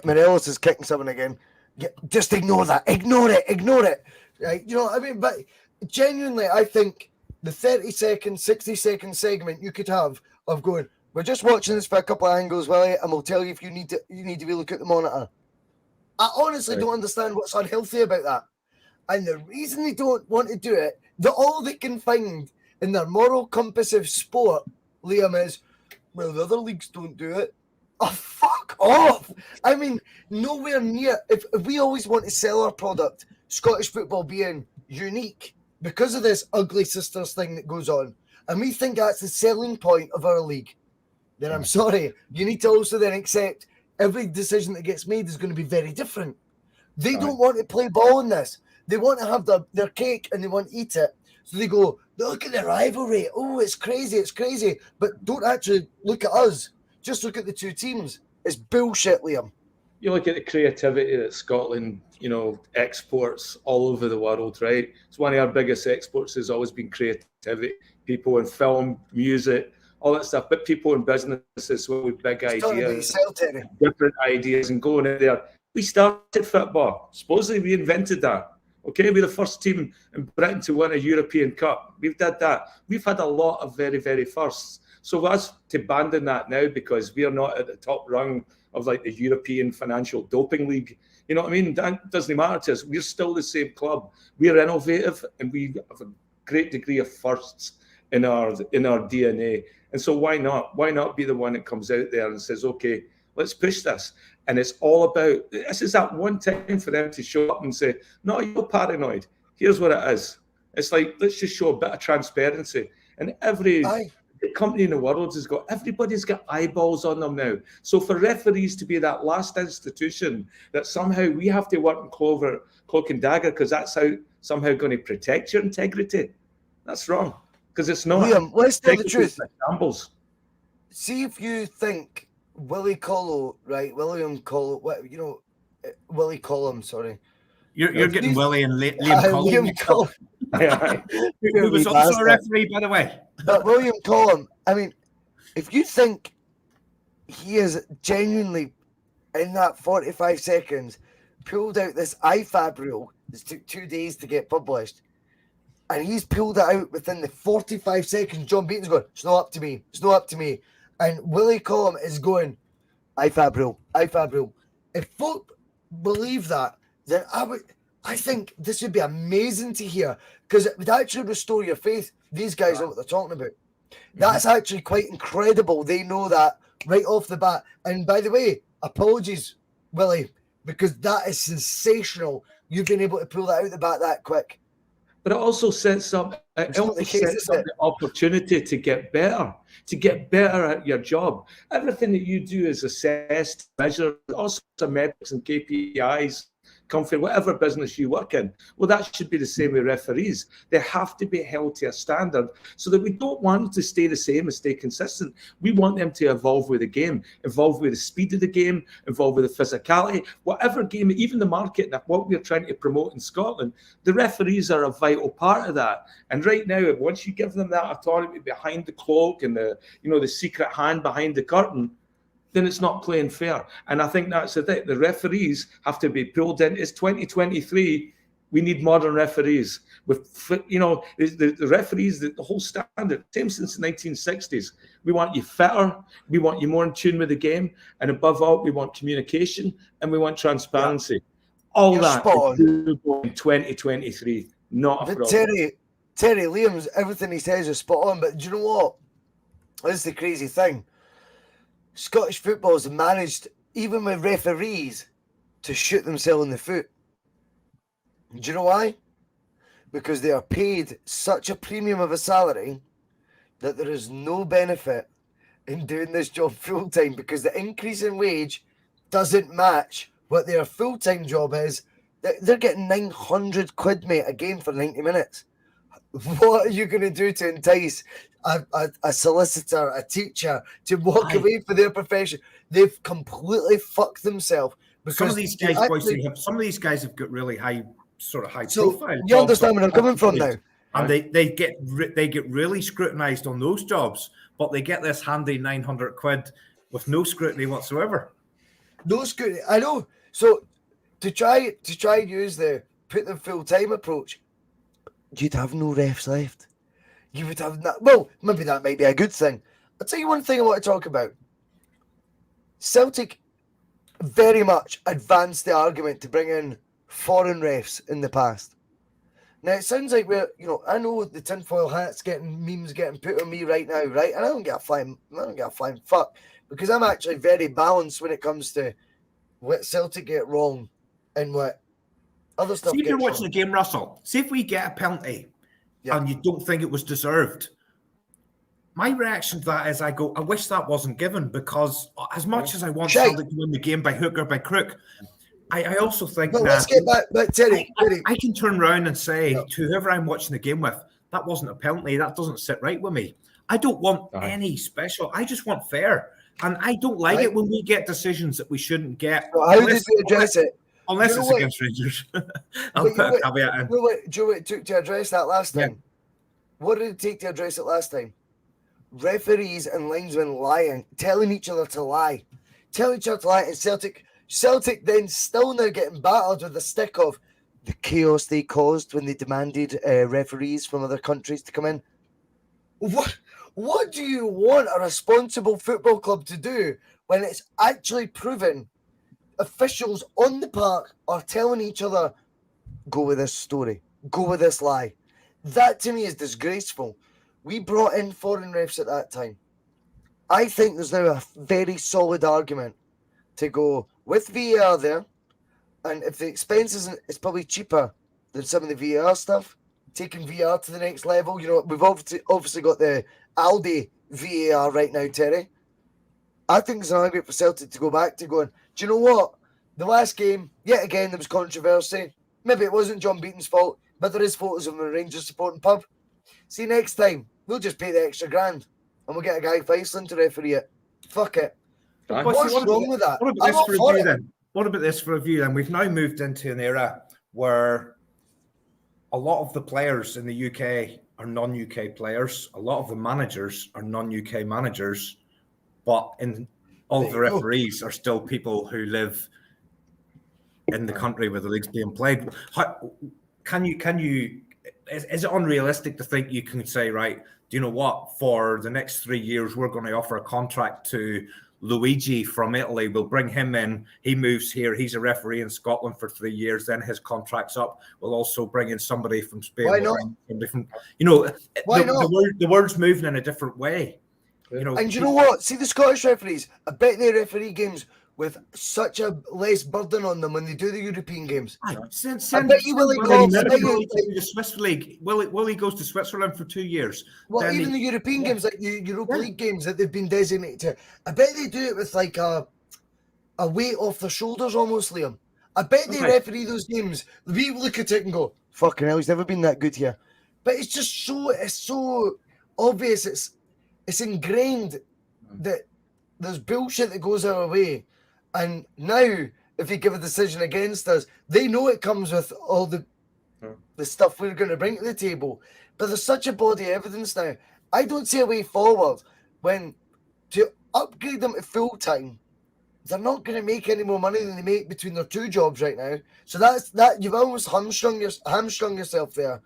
Morelos is kicking someone again. Yeah, just ignore that. Ignore it. Right, you know what I mean? But genuinely, I think the 30-second, 60-second segment you could have of going, we're just watching this for a couple of angles, Willie, and we'll tell you if you need to be looking at the monitor. I honestly don't understand what's unhealthy about that. And the reason they don't want to do it, all they can find in their moral compass of sport, Liam, is, well, the other leagues don't do it. Oh, fuck off. I mean, nowhere near. If we always want to sell our product, Scottish football being unique, because of this ugly sisters thing that goes on, and we think that's the selling point of our league, then I'm sorry. You need to also then accept every decision that gets made is going to be very different. They don't want to play ball in this. They want to have their cake and they want to eat it. So they go, look at the rivalry. Oh, it's crazy. But don't actually look at us. Just look at the two teams. It's bullshit, Liam. You look at the creativity that Scotland, exports all over the world, right? It's one of our biggest exports has always been creativity. People in film, music, all that stuff. But people in businesses with big ideas, different ideas, and going in there. We started football. Supposedly we invented that. Okay, we're the first team in Britain to win a European Cup. We've did that. We've had a lot of very, very firsts. So for us to abandon that now because we are not at the top rung of like the European Financial Doping League, you know what I mean? That doesn't matter to us. We're still the same club. We're innovative and we have a great degree of firsts in our DNA. And so why not? Why not be the one that comes out there and says, okay, let's push this. And it's all about, this is that one time for them to show up and say, no, you're paranoid. Here's what it is. It's like, let's just show a bit of transparency. And every company in the world everybody's got eyeballs on them now. So for referees to be that last institution that somehow we have to work in cloak and dagger because that's how somehow going to protect your integrity, that's wrong. Because it's not. Liam, let's tell the truth. Shambles. See if you think Willie Collum, right? William Collum, Willie Collum, sorry. You're getting Willie and Liam Collum. Who was also a referee, by the way. But William Collum, I mean, if you think he is genuinely, in that 45 seconds, pulled out this IFAB rule. It took 2 days to get published. And he's pulled it out within the 45 seconds. John Beaton's going, it's not up to me. It's not up to me. And Willie Collum is going, IFAB rule, IFAB rule. If folk believe that, then I think this would be amazing to hear, because it would actually restore your faith. These guys know what they're talking about. That's actually quite incredible. They know that right off the bat. And by the way, apologies, Willie, because that is sensational. You've been able to pull that out the bat that quick. But it also sets up the opportunity to get better at your job. Everything that you do is assessed, measured, all sorts of metrics and KPIs. Comfort, whatever business you work in. Well, that should be the same with referees. They have to be held to a standard, so that we don't want them to stay the same and stay consistent. We want them to evolve with the game, evolve with the speed of the game, evolve with the physicality, whatever game, even the market, and what we're trying to promote in Scotland. The referees are a vital part of that. And right now, once you give them that authority behind the cloak and the secret hand behind the curtain, then it's not playing fair. And I think that's the thing. The referees have to be pulled in. It's 2023. We need modern referees. With the referees, the whole standard, same since the 1960s. We want you fitter. We want you more in tune with the game. And above all, we want communication and we want transparency. Yeah. All You're that is in 2023. Not a problem. Terry Liam's, everything he says is spot on. But do you know what? This is the crazy thing. Scottish football has managed, even with referees, to shoot themselves in the foot. Do you know why? Because they are paid such a premium of a salary that there is no benefit in doing this job full time, because the increase in wage doesn't match what their full time job is. They're getting 900 quid, mate, a game for 90 minutes. What are you going to do to entice a solicitor, a teacher to walk away for their profession? They've completely fucked themselves. Some of these guys, have got really high profile. You understand where I'm coming from now? And they get really scrutinised on those jobs, but they get this handy 900 quid with no scrutiny whatsoever. No scrutiny, I know. So to try and use the put them full time approach, you'd have no refs left. You would have not. Well, maybe that might be a good thing. I'll tell you one thing I want to talk about. Celtic very much advanced the argument to bring in foreign refs in the past. Now, it sounds like I know the tinfoil hats memes getting put on me right now, right? And I don't get a flying fuck, because I'm actually very balanced when it comes to what Celtic get wrong and what other stuff. See if you're watching the game, Russell. See if we get a penalty and you don't think it was deserved. My reaction to that is I wish that wasn't given, because as much as I want Celtic to win the game by hook or by crook, I also think let's get back, Terry. I can turn around and say to whoever I'm watching the game with, that wasn't a penalty. That doesn't sit right with me. I don't want any special. I just want fair. And I don't like it when we get decisions that we shouldn't get. Well, how did we address it? Unless it's against Rangers. I'll put a caveat in. Do you know what it took to address that last time? Yeah. What did it take to address it last time? Referees and linesmen lying, telling each other to lie. And Celtic then still now getting battered with the stick of the chaos they caused when they demanded referees from other countries to come in. What do you want a responsible football club to do when it's actually proven officials on the park are telling each other, go with this story, go with this lie? That to me is disgraceful. We brought in foreign refs at that time. I think there's now a very solid argument to go with VAR there, and if the expense it's probably cheaper than some of the VAR stuff, taking VAR to the next level. We've obviously got the Aldi VAR right now, Terry. I think there's an argument for Celtic to go back to going, do you know what? The last game, yet again, there was controversy. Maybe it wasn't John Beaton's fault, but there is photos of him in a Rangers supporting pub. See, next time, we'll just pay the extra $1,000 and we'll get a guy from Iceland to referee it. Fuck it. What's wrong with that? What about this for a view then? We've now moved into an era where a lot of the players in the UK are non-UK players. A lot of the managers are non-UK managers. But in all the referees are still people who live in the country where the league's being played. Can you? Is it unrealistic to think you can say, right, do you know what? For the next 3 years, we're going to offer a contract to Luigi from Italy. We'll bring him in. He moves here. He's a referee in Scotland for 3 years. Then his contract's up. We'll also bring in somebody from Spain. Why not? Somebody from, Why not? The word's moving in a different way. And you know what? See the Scottish referees. I bet they referee games with such a less burden on them when they do the European games. I bet you Willie goes to the Swiss League. Willie goes to Switzerland for 2 years. Well, then even the European games, like the Europa League games that they've been designated to, I bet they do it with like a weight off their shoulders almost, Liam. I bet they referee those games. We look at it and go, fucking hell, he's never been that good here. But it's just so obvious. It's ingrained that there's bullshit that goes our way. And now, if you give a decision against us, they know it comes with all the stuff we're going to bring to the table. But there's such a body of evidence now. I don't see a way forward when to upgrade them to full-time, they're not going to make any more money than they make between their two jobs right now. So that's that. You've almost hamstrung yourself there.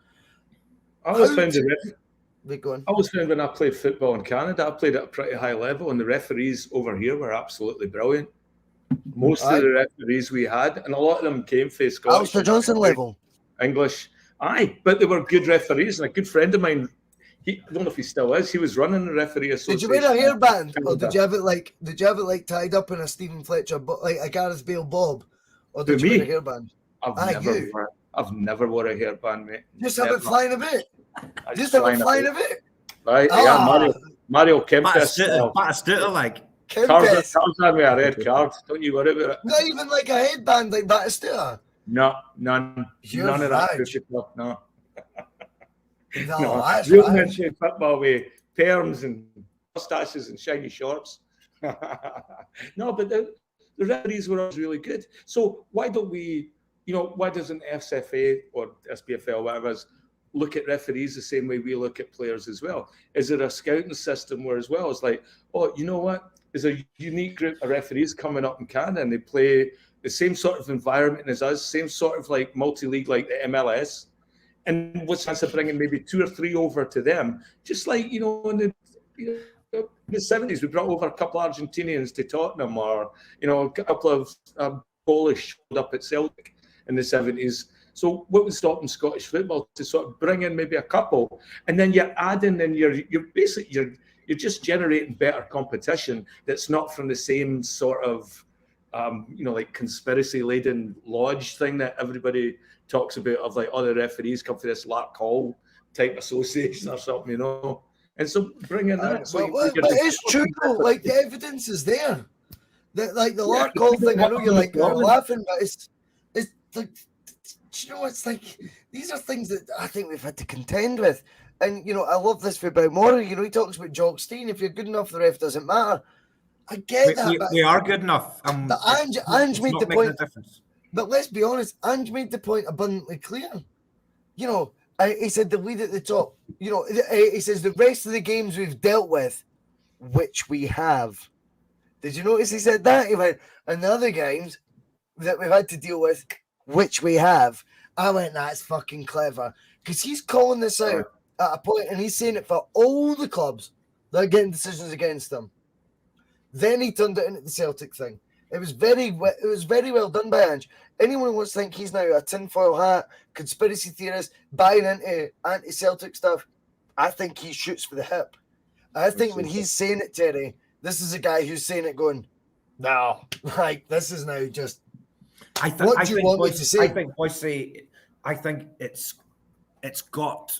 I always found when I played football in Canada, I played at a pretty high level, and the referees over here were absolutely brilliant. Most of the referees we had, and a lot of them came from Scottish. Alistair Johnson level. English. But they were good referees, and a good friend of mine, I don't know if he still is, he was running the referee association. Did you wear a hairband? Or did you have it like tied up in a Stephen Fletcher, like a Gareth Bale bob? Or did you wear a hairband? I've never wore a hairband, mate. Just have it flying a bit. Just have it flying a bit. Right, yeah, Mario Kempis. Batistuta, like. Cards on me a red card. Don't you worry about it. Not even like a headband like Batistuta. No, none. None of that stuff. No. No, that's real men playing football with perms and mustaches and shiny shorts. No, but the referees were always really good. So why don't we, why doesn't SFA or SPFL, whatever it is, look at referees the same way we look at players as well? Is there a scouting system where as well it's like, oh, you know what? There's a unique group of referees coming up in Canada and they play the same sort of environment as us, same sort of like multi-league like the MLS. And what's the chance of bringing maybe 2 or 3 over to them? Just like, in the 70s, we brought over a couple of Argentinians to Tottenham, or, a couple of Polish showed up at Celtic in the 70s. So what would stop in Scottish football to sort of bring in maybe a couple, and then you're adding, and you're just generating better competition that's not from the same sort of, like conspiracy-laden lodge thing that everybody talks about, of like other referees come for this Lark Hall type association or something, And so bring in that. But it's true though. Like the evidence is there. Like the Lark Hall thing. I know you're like laughing, but it's like, it's like these are things that I think we've had to contend with. And I love this for Balmoral. He talks about Jock Stein. If you're good enough, the ref doesn't matter. I get that. We are good enough. But Ange made the point. But let's be honest, Ange made the point abundantly clear. He said the lead at the top. He says the rest of the games we've dealt with, which we have. Did you notice he said that? He went, and the other games that we've had to deal with, which we have. I went, that's fucking clever. Because he's calling this out at a point, and he's saying it for all the clubs that are getting decisions against them. Then he turned it into the Celtic thing. It was very well done by Ange. Anyone who wants to think he's now a tinfoil hat, conspiracy theorist, buying into anti-Celtic stuff, I think he shoots for the hip. I think when he's saying it, Terry, this is a guy who's saying it going, no, like this is now just. What do you want me to say? I think it's got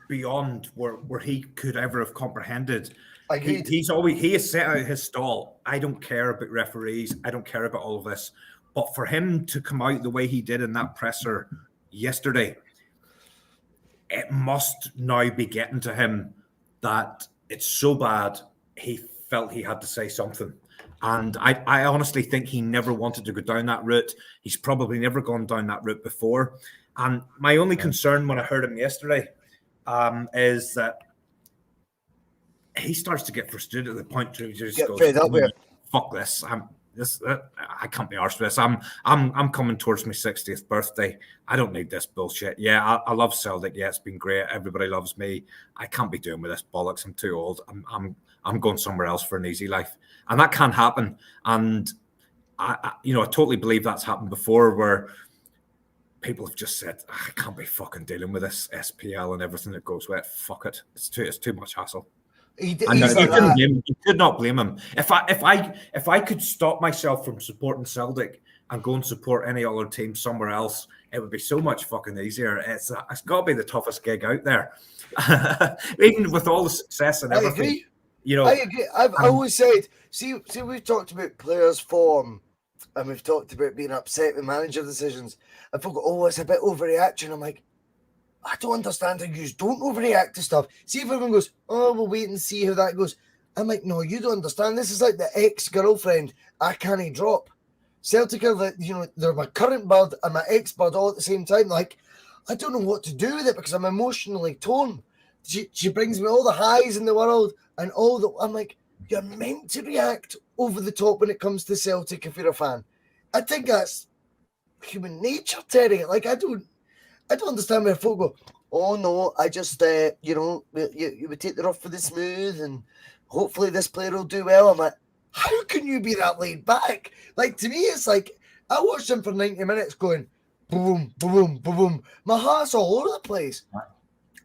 beyond where he could ever have comprehended. He has set out his stall. I don't care about referees. I don't care about all of this. But for him to come out the way he did in that presser yesterday, it must now be getting to him that it's so bad he felt he had to say something. And I honestly think he never wanted to go down that route. He's probably never gone down that route before. And my only concern when I heard him yesterday is that he starts to get frustrated at the point where he just goes, fuck this. I can't be arsed with this. I'm coming towards my 60th birthday. I don't need this bullshit. Yeah, I love Celtic. Yeah, it's been great. Everybody loves me. I can't be doing with this bollocks. I'm too old. I'm going somewhere else for an easy life, and that can't happen. And I totally believe that's happened before, where people have just said, I can't be fucking dealing with this SPL and everything that goes with it. Fuck it. It's too much hassle. You could not blame him. If I could stop myself from supporting Celtic and go and support any other team somewhere else, it would be so much fucking easier. It's got to be the toughest gig out there, even with all the success and everything. I agree. I've always said, see, we've talked about players' form, and we've talked about being upset with manager decisions. I thought, it's a bit overreaction. I'm like, I don't understand how you don't overreact to stuff. See if everyone goes, we'll wait and see how that goes. I'm like, no, you don't understand. This is like the ex-girlfriend I can't drop. Celtic are they're my current bud and my ex-bud all at the same time. Like, I don't know what to do with it because I'm emotionally torn. She brings me all the highs in the world and I'm like, you're meant to react over the top when it comes to Celtic if you're a fan. I think that's human nature, Terry. Like, I don't understand where folk go, oh no, I just, you would take the rough for the smooth and hopefully this player will do well. I'm like, how can you be that laid back? Like, to me, it's like, I watched him for 90 minutes going, boom, boom, boom, boom. My heart's all over the place.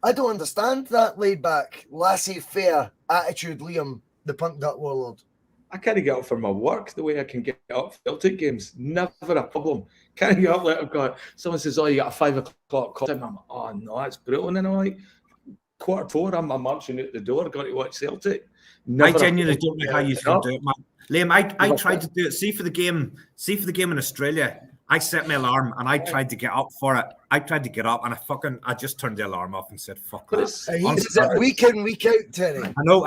I don't understand that laid back, laissez-faire attitude, Liam, the punk duck warlord. I can't get up for my work the way I can get up for Celtic games. Never a problem. Can't get up like I've got. Someone says, you got a 5 o'clock call time. I'm like, oh no, that's brutal. And then I'm like, 4:15, I'm marching out the door, got to watch Celtic. I genuinely don't know how you can do it, man. Liam, I tried to do it. See for the game in Australia. I set my alarm and I tried to get up for it. I tried to get up and I just turned the alarm off and said, fuck that. Is it week in, week out, Terry? I know,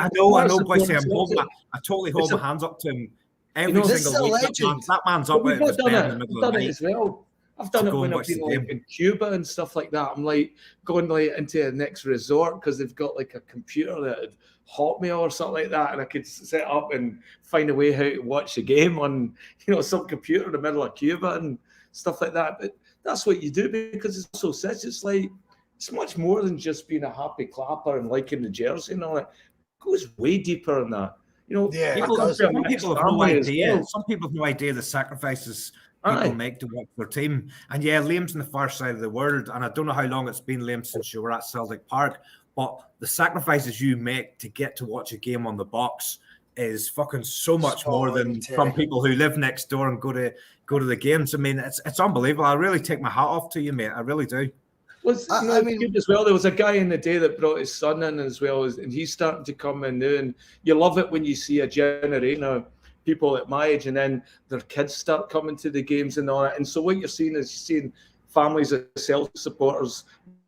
boys. I totally hold my hands up to him every single week. That man's up with his bed in the middle of the night. As well. I've done it when I've been like in Cuba and stuff like that. I'm like going like into the next resort because they've got like a computer that had Hotmail or something like that, and I could set up and find a way how to watch the game on some computer in the middle of Cuba and stuff like that. But that's what you do because it's so such. It's like it's much more than just being a happy clapper and liking the jersey and all that. It goes way deeper than that. Some people have no idea. Some people have no idea the sacrifices people make to watch their team. And yeah, Liam's on the far side of the world, and I don't know how long it's been, Liam, since you were at Celtic Park, but the sacrifices you make to get to watch a game on the box is fucking so much more than from people who live next door and go to the games. I mean, it's unbelievable. I really take my hat off to you, mate. I really do. I mean, as well, there was a guy in the day that brought his son in as well, and he's starting to come in now. And you love it when you see a generation of people at my age, and then their kids start coming to the games and all that. And so what you're seeing is families of Celtic supporters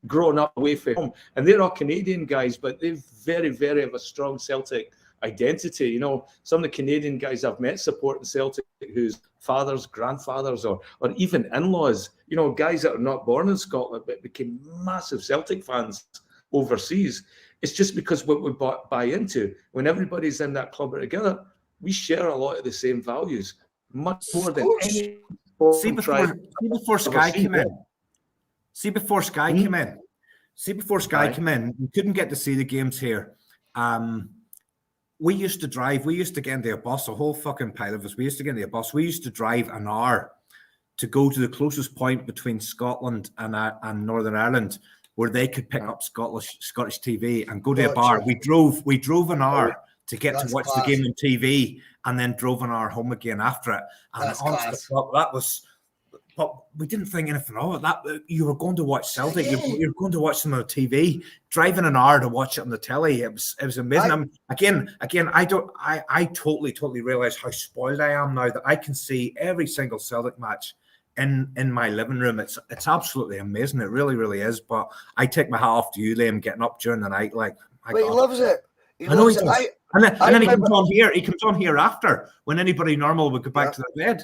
growing up away from home, and they're all Canadian guys, but they very, very have a strong Celtic identity. Some of the Canadian guys I've met supporting Celtic, whose fathers, grandfathers, or even in-laws, guys that are not born in Scotland but became massive Celtic fans overseas. It's just because what we buy into when everybody's in that club together, we share a lot of the same values, much more than any. Before Sky came in, we couldn't get to see the games here. We used to drive. We used to get into a bus, a whole fucking pile of us. We used to get into a bus. We used to drive an hour to go to the closest point between Scotland and Northern Ireland where they could pick up Scottish TV and go to a bar. We drove an hour to get to watch the game on TV and then drove an hour home again after it. And that was... But we didn't think anything of it. That you were going to watch Celtic, you're going to watch them on TV. Driving an hour to watch it on the telly, it was amazing. I totally realize how spoiled I am now that I can see every single Celtic match in my living room. It's absolutely amazing. It really, really is. But I take my hat off to you, Liam, getting up during the night. Like, he loves it. I know he does. And then he comes on here. He comes on here after when anybody normal would go back to their bed.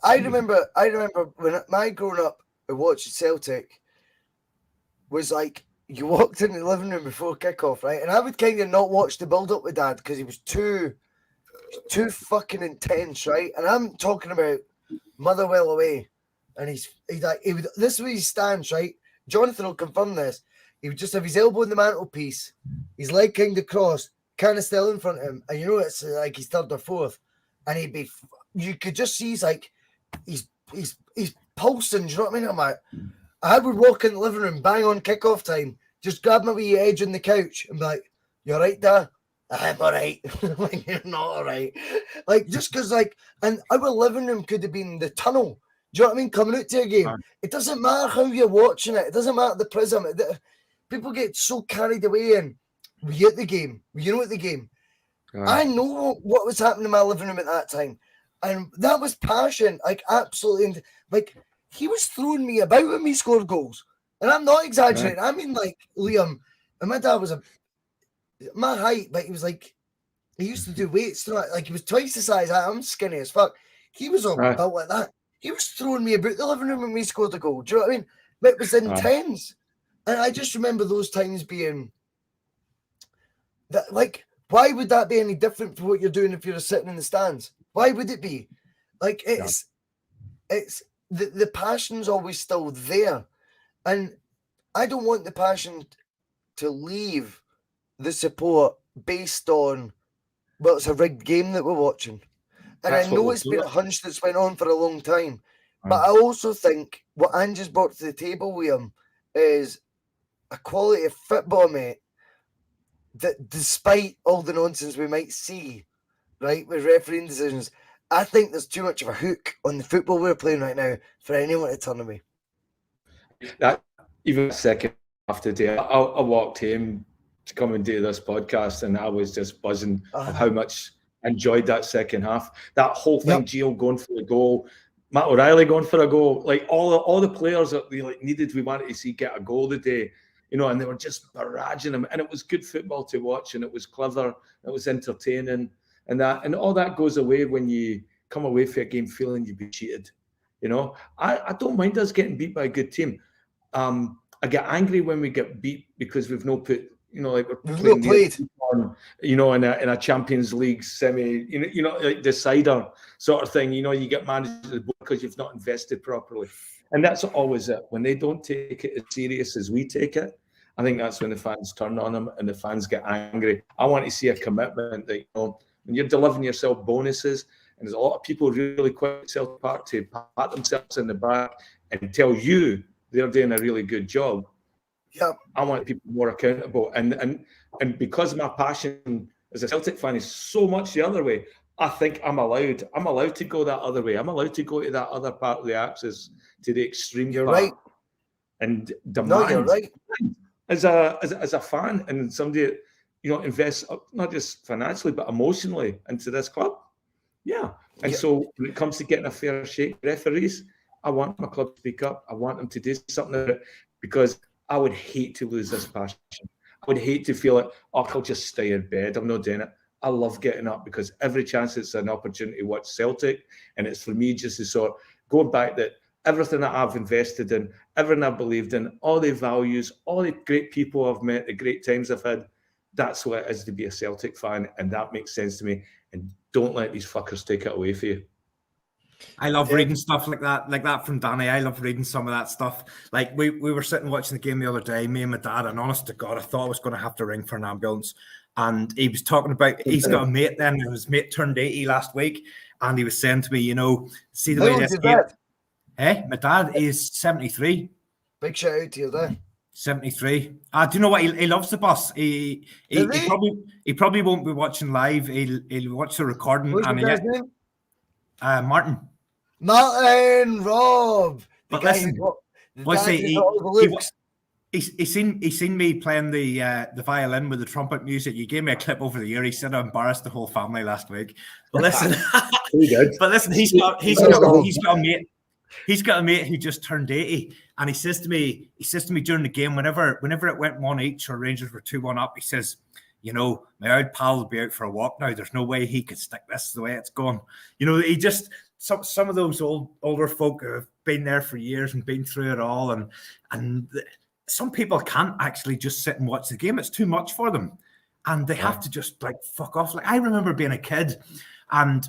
I remember when my growing up and watching Celtic was like you walked in the living room before kickoff, right? And I would kind of not watch the build up with Dad because he was too too fucking intense, right? And I'm talking about Motherwell away, and he's like, this is where he stands, right? Jonathan will confirm this. He would just have his elbow in the mantelpiece, his leg kind of crossed, kind of still in front of him, and you know it's like he's third or fourth, and you could just see he's pulsing. Do you know what I mean? I'm like, I would walk in the living room, bang on kickoff time, just grab my wee edge on the couch, and be like, "You all right, Dad?" I'm all right. Like, you're not all right. Like, just because, like, and our living room could have been the tunnel. Do you know what I mean? Coming out to a game. It doesn't matter how you're watching it. It doesn't matter the prism. People get so carried away and were you at the game? Were you know at the game? I know what was happening in my living room at that time. And that was passion. Like, absolutely. Like, he was throwing me about when we scored goals. And I'm not exaggerating. I mean, like, Liam, and my dad was my height, but he was like, he used to do weights. So like, he was twice the size. I'm skinny as fuck. He was all built like that. He was throwing me about the living room when we scored the goal. Do you know what I mean? It was intense. And I just remember those times being that, like, why would that be any different from what you're doing if you're sitting in the stands? Why would it be? Like, it's the passion's always still there. And I don't want the passion to leave the support based on, well, it's a rigged game that we're watching. And I know it's been a hunch that's went on for a long time. But I also think what Ange's brought to the table, Liam, is a quality of football, mate, that despite all the nonsense we might see, right, with refereeing decisions, I think there's too much of a hook on the football we're playing right now for anyone to turn away. That even second half today, I walked home to come and do this podcast, and I was just buzzing of how much I enjoyed that second half. That whole thing, Gio going for the goal, Matt O'Reilly going for a goal, like all the players that we needed, we wanted to see get a goal today, you know, and they were just barraging them, and it was good football to watch, and it was clever, it was entertaining, and all that goes away when you come away from a game feeling you've been cheated. You know, I don't mind us getting beat by a good team. I get angry when we get beat because we've not put, you know, like we're playing on, you know, in a Champions League semi, you know, like decider sort of thing. You know, you get managed because you've not invested properly, and that's always it. When they don't take it as serious as we take it, I think that's when the fans turn on them and the fans get angry. I want to see a commitment that, you know, when you're delivering yourself bonuses, and there's a lot of people really quick at Celtic Park to pat themselves in the back and tell you they're doing a really good job. Yeah, I want people more accountable, and because my passion as a Celtic fan is so much the other way, I think I'm allowed to go that other way. I'm allowed to go to that other part of the axis, to the extreme. You're part, right. And demand. No, you're right. As a fan and somebody that, you know, invests not just financially but emotionally into this club. Yeah. And so when it comes to getting a fair shake, referees, I want my club to speak up. I want them to do something about it, because I would hate to lose this passion. I would hate to feel like, oh, I'll just stay in bed. I'm not doing it. I love getting up, because every chance it's an opportunity to watch Celtic, and it's for me just to sort of go back that everything that I've invested in, everything I've believed in, all the values, all the great people I've met, the great times I've had, that's what it is to be a Celtic fan, and that makes sense to me. And don't let these fuckers take it away from you. I love reading stuff like that from Danny. I love reading some of that stuff. Like we were sitting watching the game the other day, me and my dad, and honest to God, I thought I was going to have to ring for an ambulance. And he was talking about, he's got a mate then, and his mate turned 80 last week, and he was saying to me, you know, see the way this game. Hey, my dad is 73. Big shout out to you there. 73. Do you know what? He loves the bus. He probably won't be watching live. He'll watch the recording. What's your guy's name? Martin. Martin Rob. But listen, he's seen me playing the violin with the trumpet music. You gave me a clip over the year. He said I embarrassed the whole family last week. But listen, he's got a mate. He's got a mate who just turned 80, and he says to me during the game, whenever it went 1 each or Rangers were 2-1 up, he says, you know, my old pal will be out for a walk now. There's no way he could stick this the way it's going. You know, he just some of those older folk who have been there for years and been through it all, and some people can't actually just sit and watch the game. It's too much for them, and they have to just like fuck off. Like I remember being a kid, And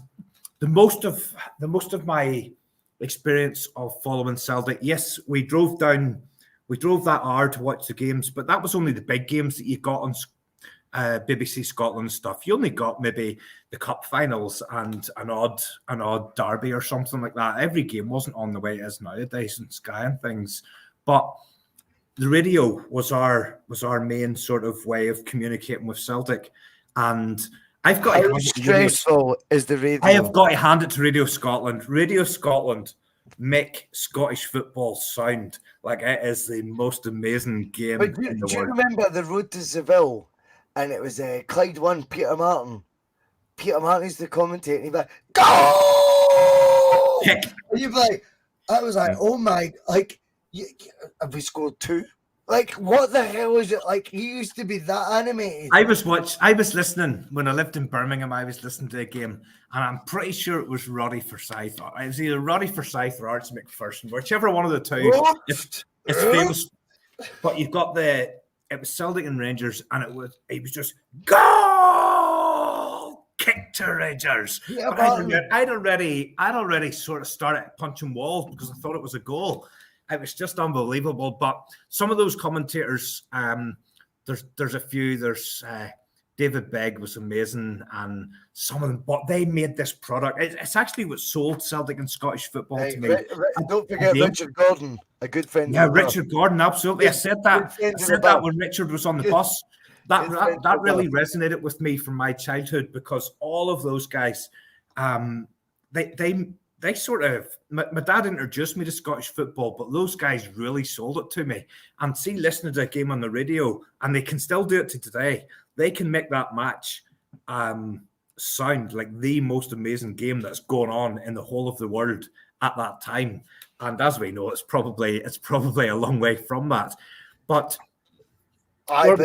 the most of my experience of following Celtic, yes, we drove that hour to watch the games, but that was only the big games that you got on BBC Scotland stuff. You only got maybe the cup finals and an odd derby or something like that. Every game wasn't on the way it is nowadays in Sky and things, but the radio was our main sort of way of communicating with Celtic. And I've got how stressful is the radio? I have got to hand it to Radio Scotland. Radio Scotland make Scottish football sound like it is the most amazing game But in the do you world. remember the road to Seville? And it was Clyde 1, Peter Martin. Peter Martin used to commentate, and he'd be like, "Go!" Kick. And you'd be like, I was like, oh my, like, have we scored 2? Like, what the hell is it? Like, he used to be that animated. I was listening when I lived in Birmingham. I was listening to a game, and I'm pretty sure it was Roddy Forsyth. It was either Roddy Forsyth or Archie McPherson, whichever one of the two. It's famous. But you've got it was Celtic and Rangers, and it was just goal kick to Rangers. Yeah, but I'd already sort of started punching walls because I thought it was a goal. It was just unbelievable. But some of those commentators, there's a few. There's David Begg was amazing, and some of them. But they made this product. It's actually what sold Celtic and Scottish football to me. Don't forget Richard Gordon, a good friend. Yeah, Richard Gordon, absolutely. I said that when Richard was on the bus. That really resonated with me from my childhood because all of those guys, they sort of, my dad introduced me to Scottish football, but those guys really sold it to me. And see, listening to a game on the radio, and they can still do it to today, they can make that match sound like the most amazing game that's going on in the whole of the world at that time. And as we know, it's probably a long way from that. But I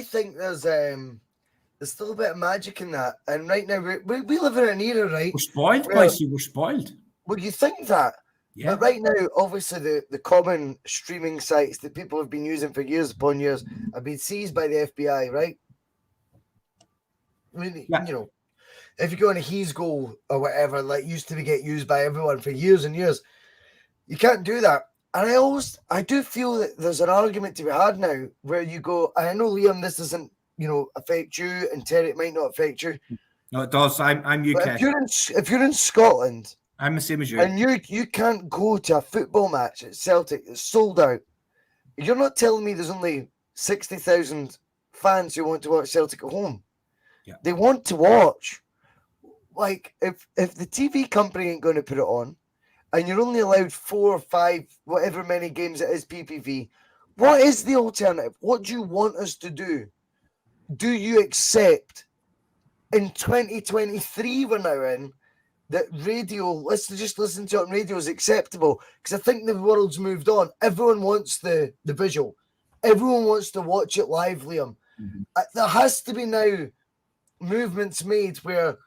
think there's still a bit of magic in that. And right now, we live in an era, right? We're spoiled, Bicey. We're spoiled. Well, you think that. Yeah. But right now, obviously, the common streaming sites that people have been using for years upon years have been seized by the FBI, right? I mean, you know, if you go on a He's Goal or whatever, like used to get used by everyone for years and years, you can't do that. And I do feel that there's an argument to be had now where you go, I know, Liam, this doesn't, affect you, and Terry, it might not affect you. No, it does. I'm UK. But if you're in Scotland, I'm the same as you. And you can't go to a football match at Celtic that's sold out. You're not telling me there's only 60,000 fans who want to watch Celtic at home. Yeah. They want to watch. Like, if the TV company ain't going to put it on, and you're only allowed 4 or 5, whatever many games it is, PPV, what is the alternative? What do you want us to do? Do you accept in 2023 we're now in that radio, let's just listen to it on radio is acceptable? Because I think the world's moved on. Everyone wants the visual. Everyone wants to watch it live, Liam. Mm-hmm. There has to be now movements made where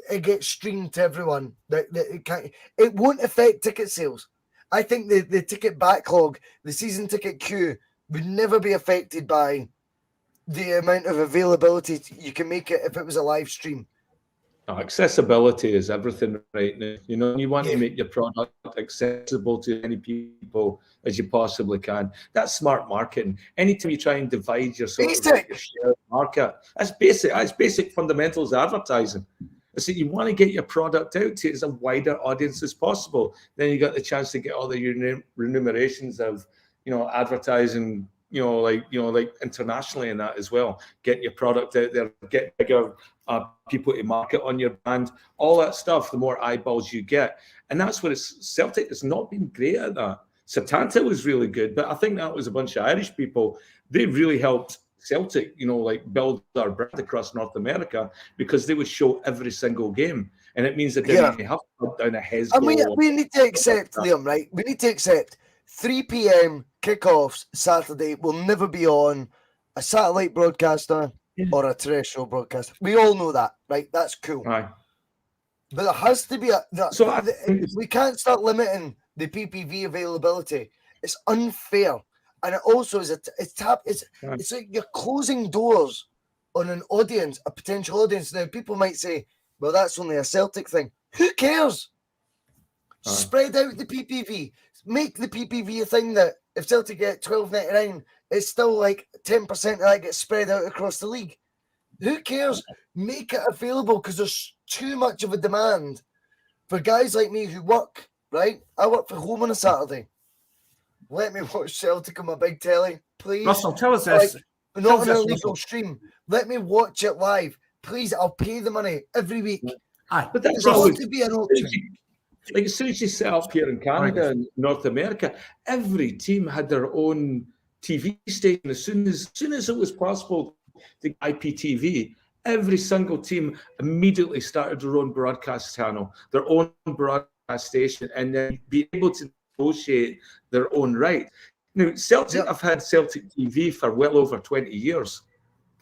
it gets streamed to everyone. It won't affect ticket sales. I think the ticket backlog, the season ticket queue would never be affected by the amount of availability you can make it if it was a live stream. Accessibility is everything right now. You want to make your product accessible to as many people as you possibly can. That's smart marketing. Anytime you try and divide your sort of your share market, that's basic. That's basic fundamentals of advertising. So you want to get your product out to as a wider audience as possible. Then you got the chance to get all the remunerations of, advertising, like internationally and that as well. Get your product out there, get bigger people to market on your brand, all that stuff. The more eyeballs you get, and that's what Celtic has not been great at that. Setanta was really good, but I think that was a bunch of Irish people. They really helped Celtic, build our brand across North America because they would show every single game, and it means that they have to put down a heads. I mean, we need to accept, Liam, right? We need to accept 3 p.m. kickoffs Saturday will never be on a satellite broadcaster or a terrestrial broadcaster. We all know that, right? That's cool. Right. But there has to be we can't start limiting the PPV availability. It's unfair. And it also is it's like you're closing doors on an audience, a potential audience. Now, people might say, well, that's only a Celtic thing. Who cares? Spread out the PPV. Make the PPV a thing that if Celtic get $12.99, it's still like 10% of that gets spread out across the league. Who cares? Make it available because there's too much of a demand for guys like me who work, right? I work from home on a Saturday. Let me watch Celtic on my big telly, please. Russell, tell us this. Not on a legal stream. Let me watch it live. Please, I'll pay the money every week. Aye. But that's There always ought to be an option. like as soon as you set up here in Canada and North America, every team had their own TV station. As soon as it was possible to get IPTV, every single team immediately started their own broadcast channel, their own broadcast station, and then be able to negotiate their own right. Now, Celtic, I've had Celtic TV for well over 20 years,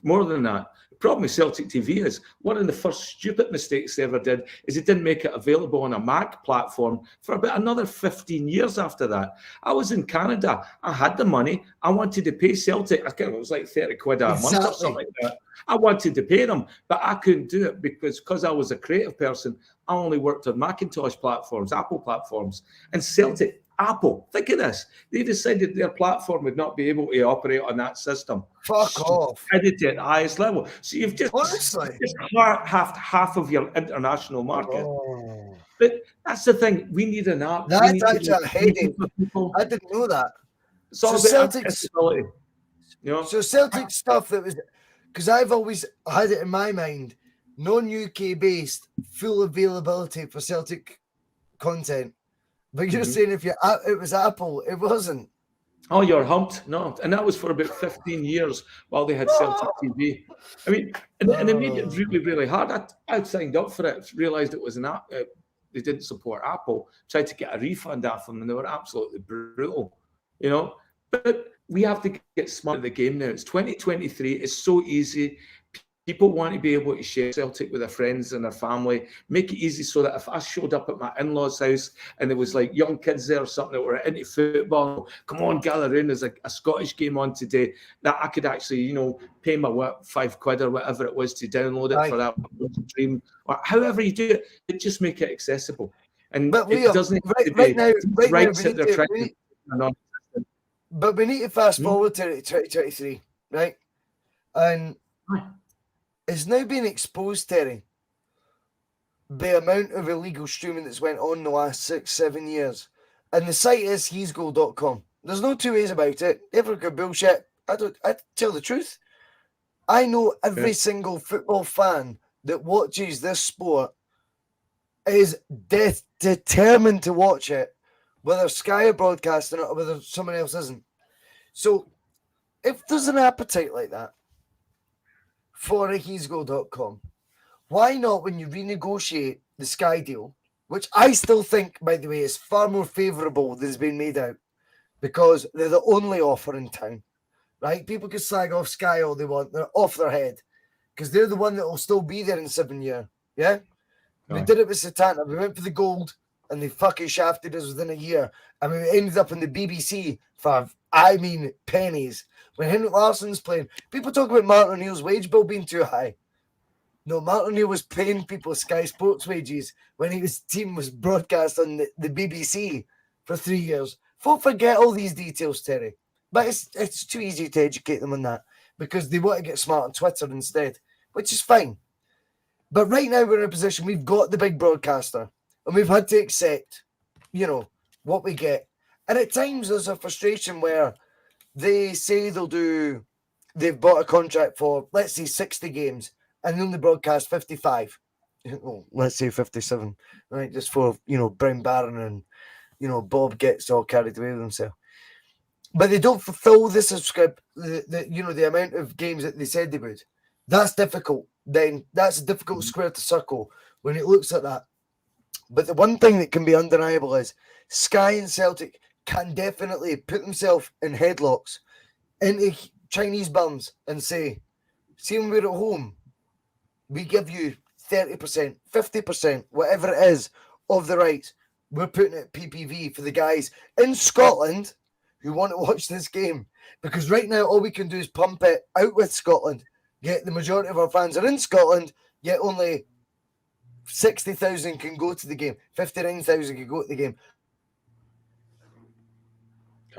more than that. The problem with Celtic TV is one of the first stupid mistakes they ever did is it didn't make it available on a Mac platform for about another 15 years after that. I was in Canada. I had the money. I wanted to pay Celtic. I think it was like 30 quid a month or something like that. I wanted to pay them, but I couldn't do it because I was a creative person. I only worked on Macintosh platforms, Apple platforms, and Celtic. Apple, think of this. They decided their platform would not be able to operate on that system. Fuck off. Stupidity at the highest level. So you've just half of your international market. Oh. But that's the thing. We need an app. That's actually a headache. I didn't know that. It's all So about accessibility. You know? So Celtic stuff that was, because I've always had it in my mind, non-UK based, full availability for Celtic content. But you're saying if it was Apple, it wasn't. Oh, you're humped. No. And that was for about 15 years while they had Celtic TV. I mean, and they made it really, really hard. I signed up for it, realised it was an app. They didn't support Apple, tried to get a refund off them, and they were absolutely brutal, you know. But we have to get smart at the game now. It's 2023. It's so easy. People want to be able to share Celtic with their friends and their family. Make it easy so that if I showed up at my in-laws' house and there was like young kids there or something that were into football, come on, gather in. There's a Scottish game on today. That I could actually, you know, pay my £5 or whatever it was to download it for that stream or however you do it. Just make it accessible. And but it doesn't have to be rights that they're trying to. But we need to fast forward to 2023, right? And it's now being exposed, Terry, the amount of illegal streaming that's went on the last 6-7 years. And the site is he'sgoal.com. There's no two ways about it. Ever good bullshit. I tell the truth. I know every single football fan that watches this sport is determined to watch it, whether Sky are broadcasting it or whether someone else isn't. So if there's an appetite like that for a he'sgoal.com, why not, when you renegotiate the Sky deal, which I still think, by the way, is far more favourable than has been made out, because they're the only offer in town, right? People can slag off Sky all they want. They're off their head because they're the one that will still be there in 7 years. Yeah? We did it with Satanta. We went for the gold and they fucking shafted us within a year. And we ended up in the BBC for, pennies. When Henrik Larsson's playing, people talk about Martin O'Neill's wage bill being too high. No, Martin O'Neill was paying people Sky Sports wages when his team was broadcast on the BBC for 3 years. Folk forget all these details, Terry. But it's too easy to educate them on that because they want to get smart on Twitter instead, which is fine. But right now we're in a position, we've got the big broadcaster and we've had to accept, what we get. And at times there's a frustration where they say they've bought a contract for, let's say, 60 games and only broadcast 55. Well, let's say 57, right? Just for, Brown Barron and, Bob gets all carried away with himself. But they don't fulfill the subscribe, the amount of games that they said they would. That's difficult. Then that's a difficult square to circle when it looks at that. But the one thing that can be undeniable is Sky and Celtic can definitely put themselves in headlocks into Chinese bums and say, see, when we're at home, we give you 30%, 50%, whatever it is, of the rights. We're putting it PPV for the guys in Scotland who want to watch this game. Because right now, all we can do is pump it out with Scotland. Yet the majority of our fans are in Scotland, yet only 60,000 can go to the game. 59,000 can go to the game.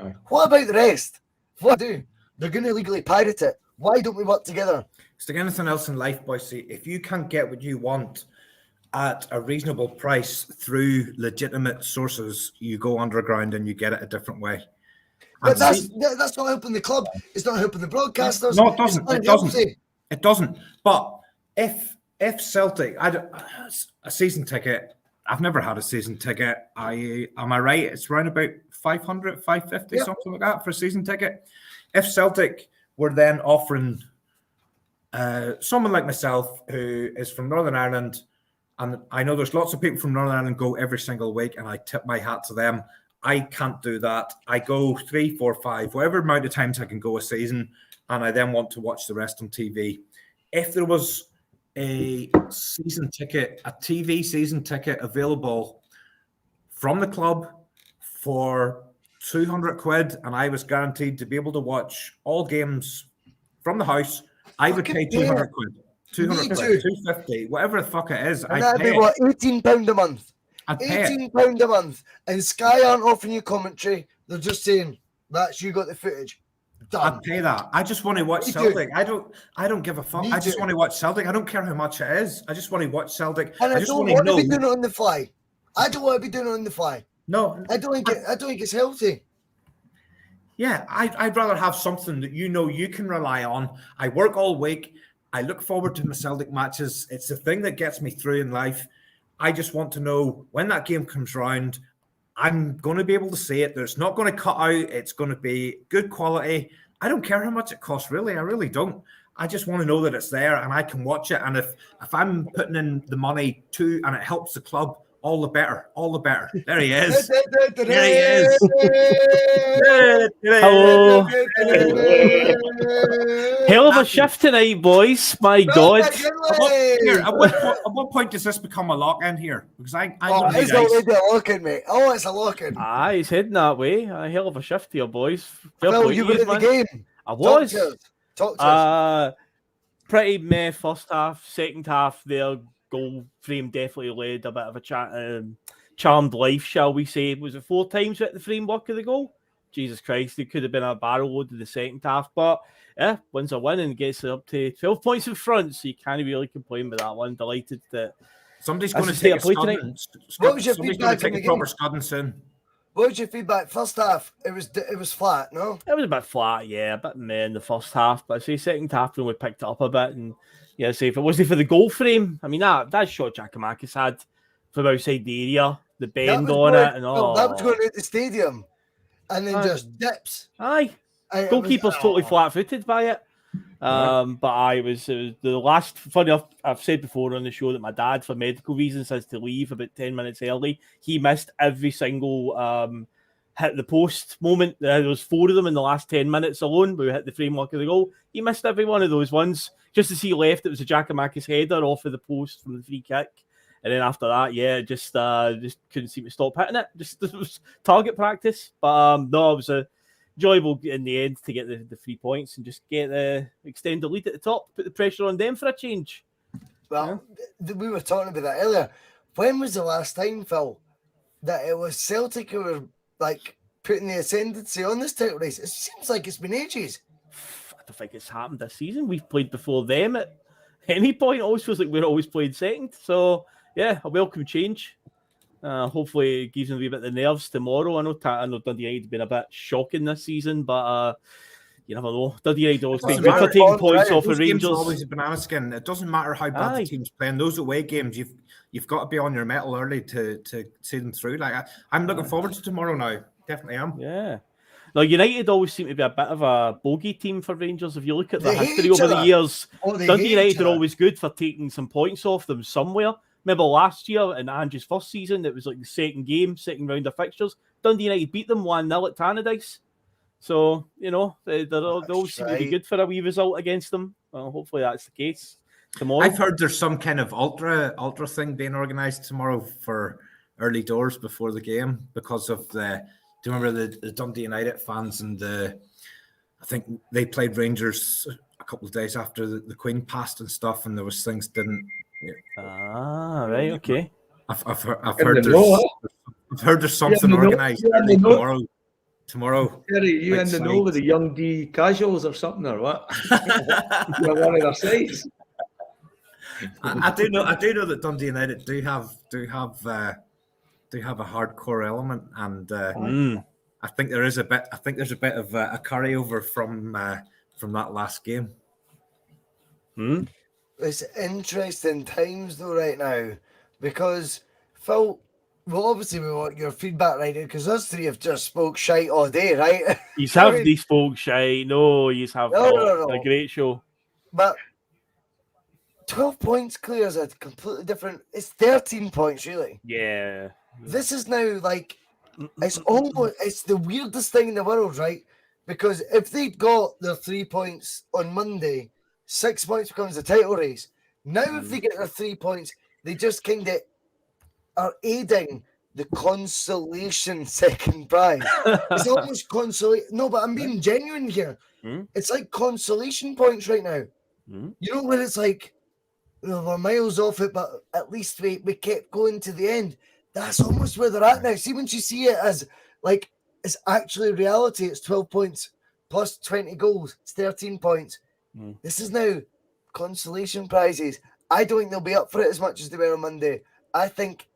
Aye. What about the rest? What do? They're going to legally pirate it. Why don't we work together? It's like anything else in life, boys. See, if you can't get what you want at a reasonable price through legitimate sources, you go underground and you get it a different way. But that's not helping the club. It's not helping the broadcasters. No, it doesn't. It's It doesn't. It doesn't. But if Celtic, a season ticket, I've never had a season ticket. Am I right? It's around about 500, 550, something like that for a season ticket. If Celtic were then offering someone like myself who is from Northern Ireland, and I know there's lots of people from Northern Ireland go every single week, and I tip my hat to them. I can't do that. I go 3, 4, 5, whatever amount of times I can go a season, and I then want to watch the rest on TV. If there was a season ticket, a TV season ticket available from the club for 200 quid, and I was guaranteed to be able to watch all games from the house, I would pay 200 quid. 200 quid, 250, whatever the fuck it is. And that'd be what, £18 a month? I'd pay £18 a month. And Sky aren't offering you commentary. They're just saying, that's you got the footage. Done. I'd pay that. I just want to watch Celtic. I don't give a fuck. I just want to watch Celtic. I don't care how much it is. I just want to watch Celtic. And I just don't want to be doing it on the fly. I don't want to be doing it on the fly. No. I don't think it's healthy. Yeah, I'd rather have something that you know you can rely on. I work all week. I look forward to my Celtic matches. It's the thing that gets me through in life. I just want to know when that game comes round, I'm going to be able to see it. There's not going to cut out. It's going to be good quality. I don't care how much it costs, really. I really don't. I just want to know that it's there and I can watch it. And if I'm putting in the money too and it helps the club, all the better. All the better. There he is. There he is. Hello. Hell of a shift tonight, boys. My God. At what point does this become a lock-in here? Because it's already a lock-in, mate. Oh, it's a lock-in. He's heading that way. A hell of a shift here, boys. Phil, you were in the game. I was. Talk to us. Pretty meh first half. Second half, their goal frame definitely led a bit of a charmed life, shall we say. Was it 4 times at the framework of the goal? Jesus Christ, it could have been a barrel load in the second half. But yeah, wins a win and gets it up to 12 points in front. So you can't really complain with that one. Delighted that somebody's going to take a scudding. What was your feedback in the proper scudding soon? What was your feedback? First half, it was flat, no? It was a bit flat, yeah, a bit meh in the first half. But I say second half when we picked it up a bit, and yeah, say if it wasn't for the goal frame, I mean that shot Giakoumakis had from outside the area, the bend on it, and all. That was going at the stadium, and then just dips. Aye, goalkeeper's totally flat-footed by it. But it was the last. Funny enough, I've said before on the show that my dad, for medical reasons, has to leave about 10 minutes early. He missed every single hit the post moment. There was 4 of them in the last 10 minutes alone. We hit the framework of the goal. He missed every one of those ones. Just as he left, it was a Giakoumakis header off of the post from the free kick. And then after that, yeah, just couldn't seem to stop hitting it. Just it was target practice. But no, it was enjoyable in the end to get the 3 points and just extend the lead at the top, put the pressure on them for a change. Well, we were talking about that earlier. When was the last time, Phil, that it was Celtic who were like putting the ascendancy on this title race? It seems like it's been ages. I don't think it's happened this season. We've played before them at any point. It always feels like we're always playing second. So yeah, a welcome change. Hopefully it gives them a wee bit of the nerves tomorrow. I know Dundee United have been a bit shocking this season, but you never know. Dundee United always take 13 points off of Rangers. Always a banana skin. It doesn't matter how bad the team's playing. Those away games, you've got to be on your mettle early to see them through. Like I'm looking forward to tomorrow now. Definitely am. Yeah. Now, United always seem to be a bit of a bogey team for Rangers. If you look at the history over the years, Dundee United are always good for taking some points off them somewhere. Remember last year in Ange's first season, it was like the second round of fixtures. Dundee United beat them 1-0 at Tannadice. So, you know, they always seem to be good for a wee result against them. Well, hopefully that's the case tomorrow. I've heard there's some kind of ultra thing being organised tomorrow for early doors before the game because of the... Do you remember the Dundee United fans and I think they played Rangers a couple of days after the Queen passed and stuff, and there was things didn't Ah, right, okay. I've heard In the know, I've heard there's something in the know, organised you're in the know. tomorrow. Tomorrow, Terry, you big in the side. know with the young D casuals or something, or what? You're one of their sites. I do know that Dundee United do have a hardcore element, and I think there is a bit. I think there's a bit of a carryover from that last game. It's interesting times though right now, because Phil, well, obviously we want your feedback right now, because us three have just spoke shite all day, right? You have these folks shite. No, you have No. a great show. But 12 points clear is a completely different. It's 13 points, really. Yeah. This is now like it's the weirdest thing in the world, right? Because if they'd got their 3 points on Monday, 6 points becomes the title race. Now, if they get their 3 points, they just kind of are aiding the consolation second prize. It's almost consolation. No, but I'm being genuine here. It's like consolation points right now. You know, when it's like, we're miles off it, but at least we kept going to the end. That's almost where they're at now. See, once you see it as like it's actually reality, it's 12 points plus 20 goals, it's 13 points. This is now consolation prizes. I don't think they'll be up for it as much as they were on Monday. I think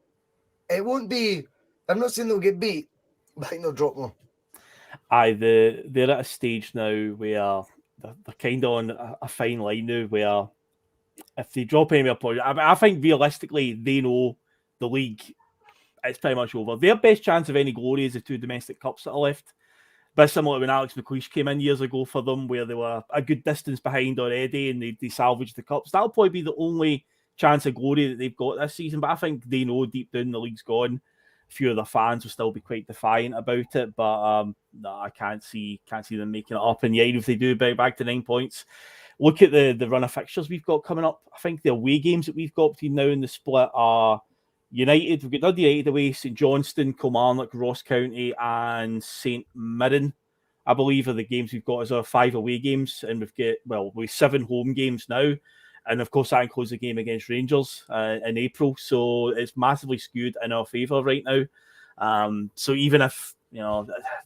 it won't be. I'm not saying they'll get beat, but I think they'll drop more. They're at a stage now where they're kind of on a fine line now where if they drop any more points, I think realistically they know the league it's pretty much over. Their best chance of any glory is the 2 domestic cups that are left. But similar when Alex McLeish came in years ago for them, where they were a good distance behind already and they salvaged the cups. That'll probably be the only chance of glory that they've got this season. But I think they know deep down the league's gone. A few of their fans will still be quite defiant about it, but no, I can't see them making it up. And yeah, even if they do back to 9 points, look at the run of fixtures we've got coming up. I think the away games that we've got between now and the split are United. We've got Dundee United away, St Johnstone, Kilmarnock, Ross County, and St Mirren, I believe, are the games we've got as our 5 away games. And we've 7 home games now. And of course, that includes the game against Rangers in April. So it's massively skewed in our favour right now. So even if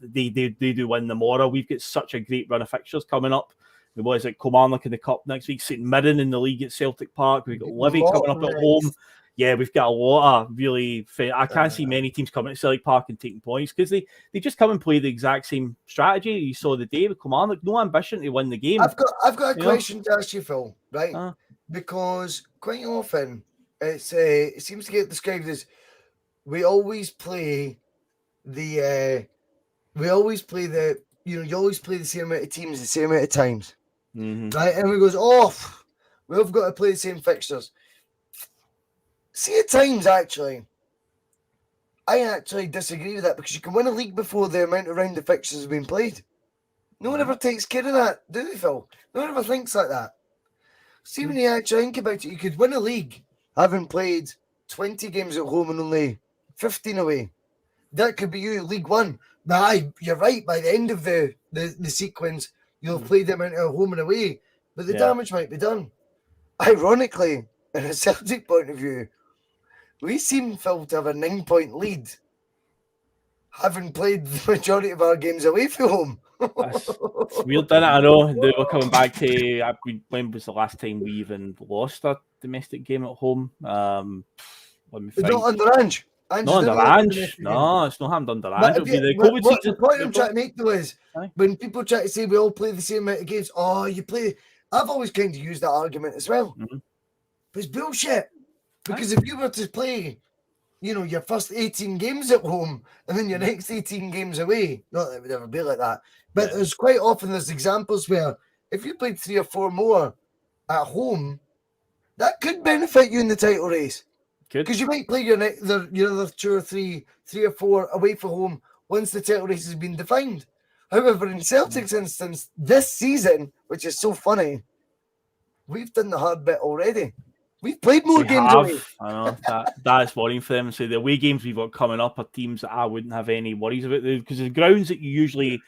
they do win tomorrow, we've got such a great run of fixtures coming up. We was at Kilmarnock in the Cup next week, St Mirren in the league at Celtic Park. We've got Livy coming up at home. Yeah, we've got a lot of really. I can't see many teams coming to Celtic Park and taking points because they just come and play the exact same strategy you saw the day with Kilmarnock. No ambition to win the game. I've got a question to ask you, Phil. Right, because quite often it seems to get described as you always play the same amount of teams the same amount of times, right? And we goes off. We've got to play the same fixtures. See, at times, I actually disagree with that because you can win a league before the amount of round of fixtures have been played. No one ever takes care of that, do they, Phil? No one ever thinks like that. See, when you actually think about it, you could win a league having played 20 games at home and only 15 away. That could be you, League One. But you're right, by the end of the sequence, you'll play the amount of home and away, but the damage might be done. Ironically, in a Celtic point of view, we seem, Phil, to have a 9-point lead, having played the majority of our games away from home. It's weird, isn't it? I know. We're coming back to when was the last time we even lost a domestic game at home? Let me think. Not under Ange. Not under Ange. No, it's not happened under Ange. The point I'm trying to make though is when people try to say we all play the same amount of games, you play. I've always kind of used that argument as well. But it's bullshit. Because if you were to play, your first 18 games at home and then your next 18 games away, not that it would ever be like that, but there's quite often there's examples where if you played 3 or 4 more at home, that could benefit you in the title race. Because you might play your other 2 or 3 or 4 away from home once the title race has been defined. However, in Celtic's instance, this season, which is so funny, we've done the hard bit already. We've played more games away. I know that's worrying for them. So the away games we've got coming up are teams that I wouldn't have any worries about because the grounds that you usually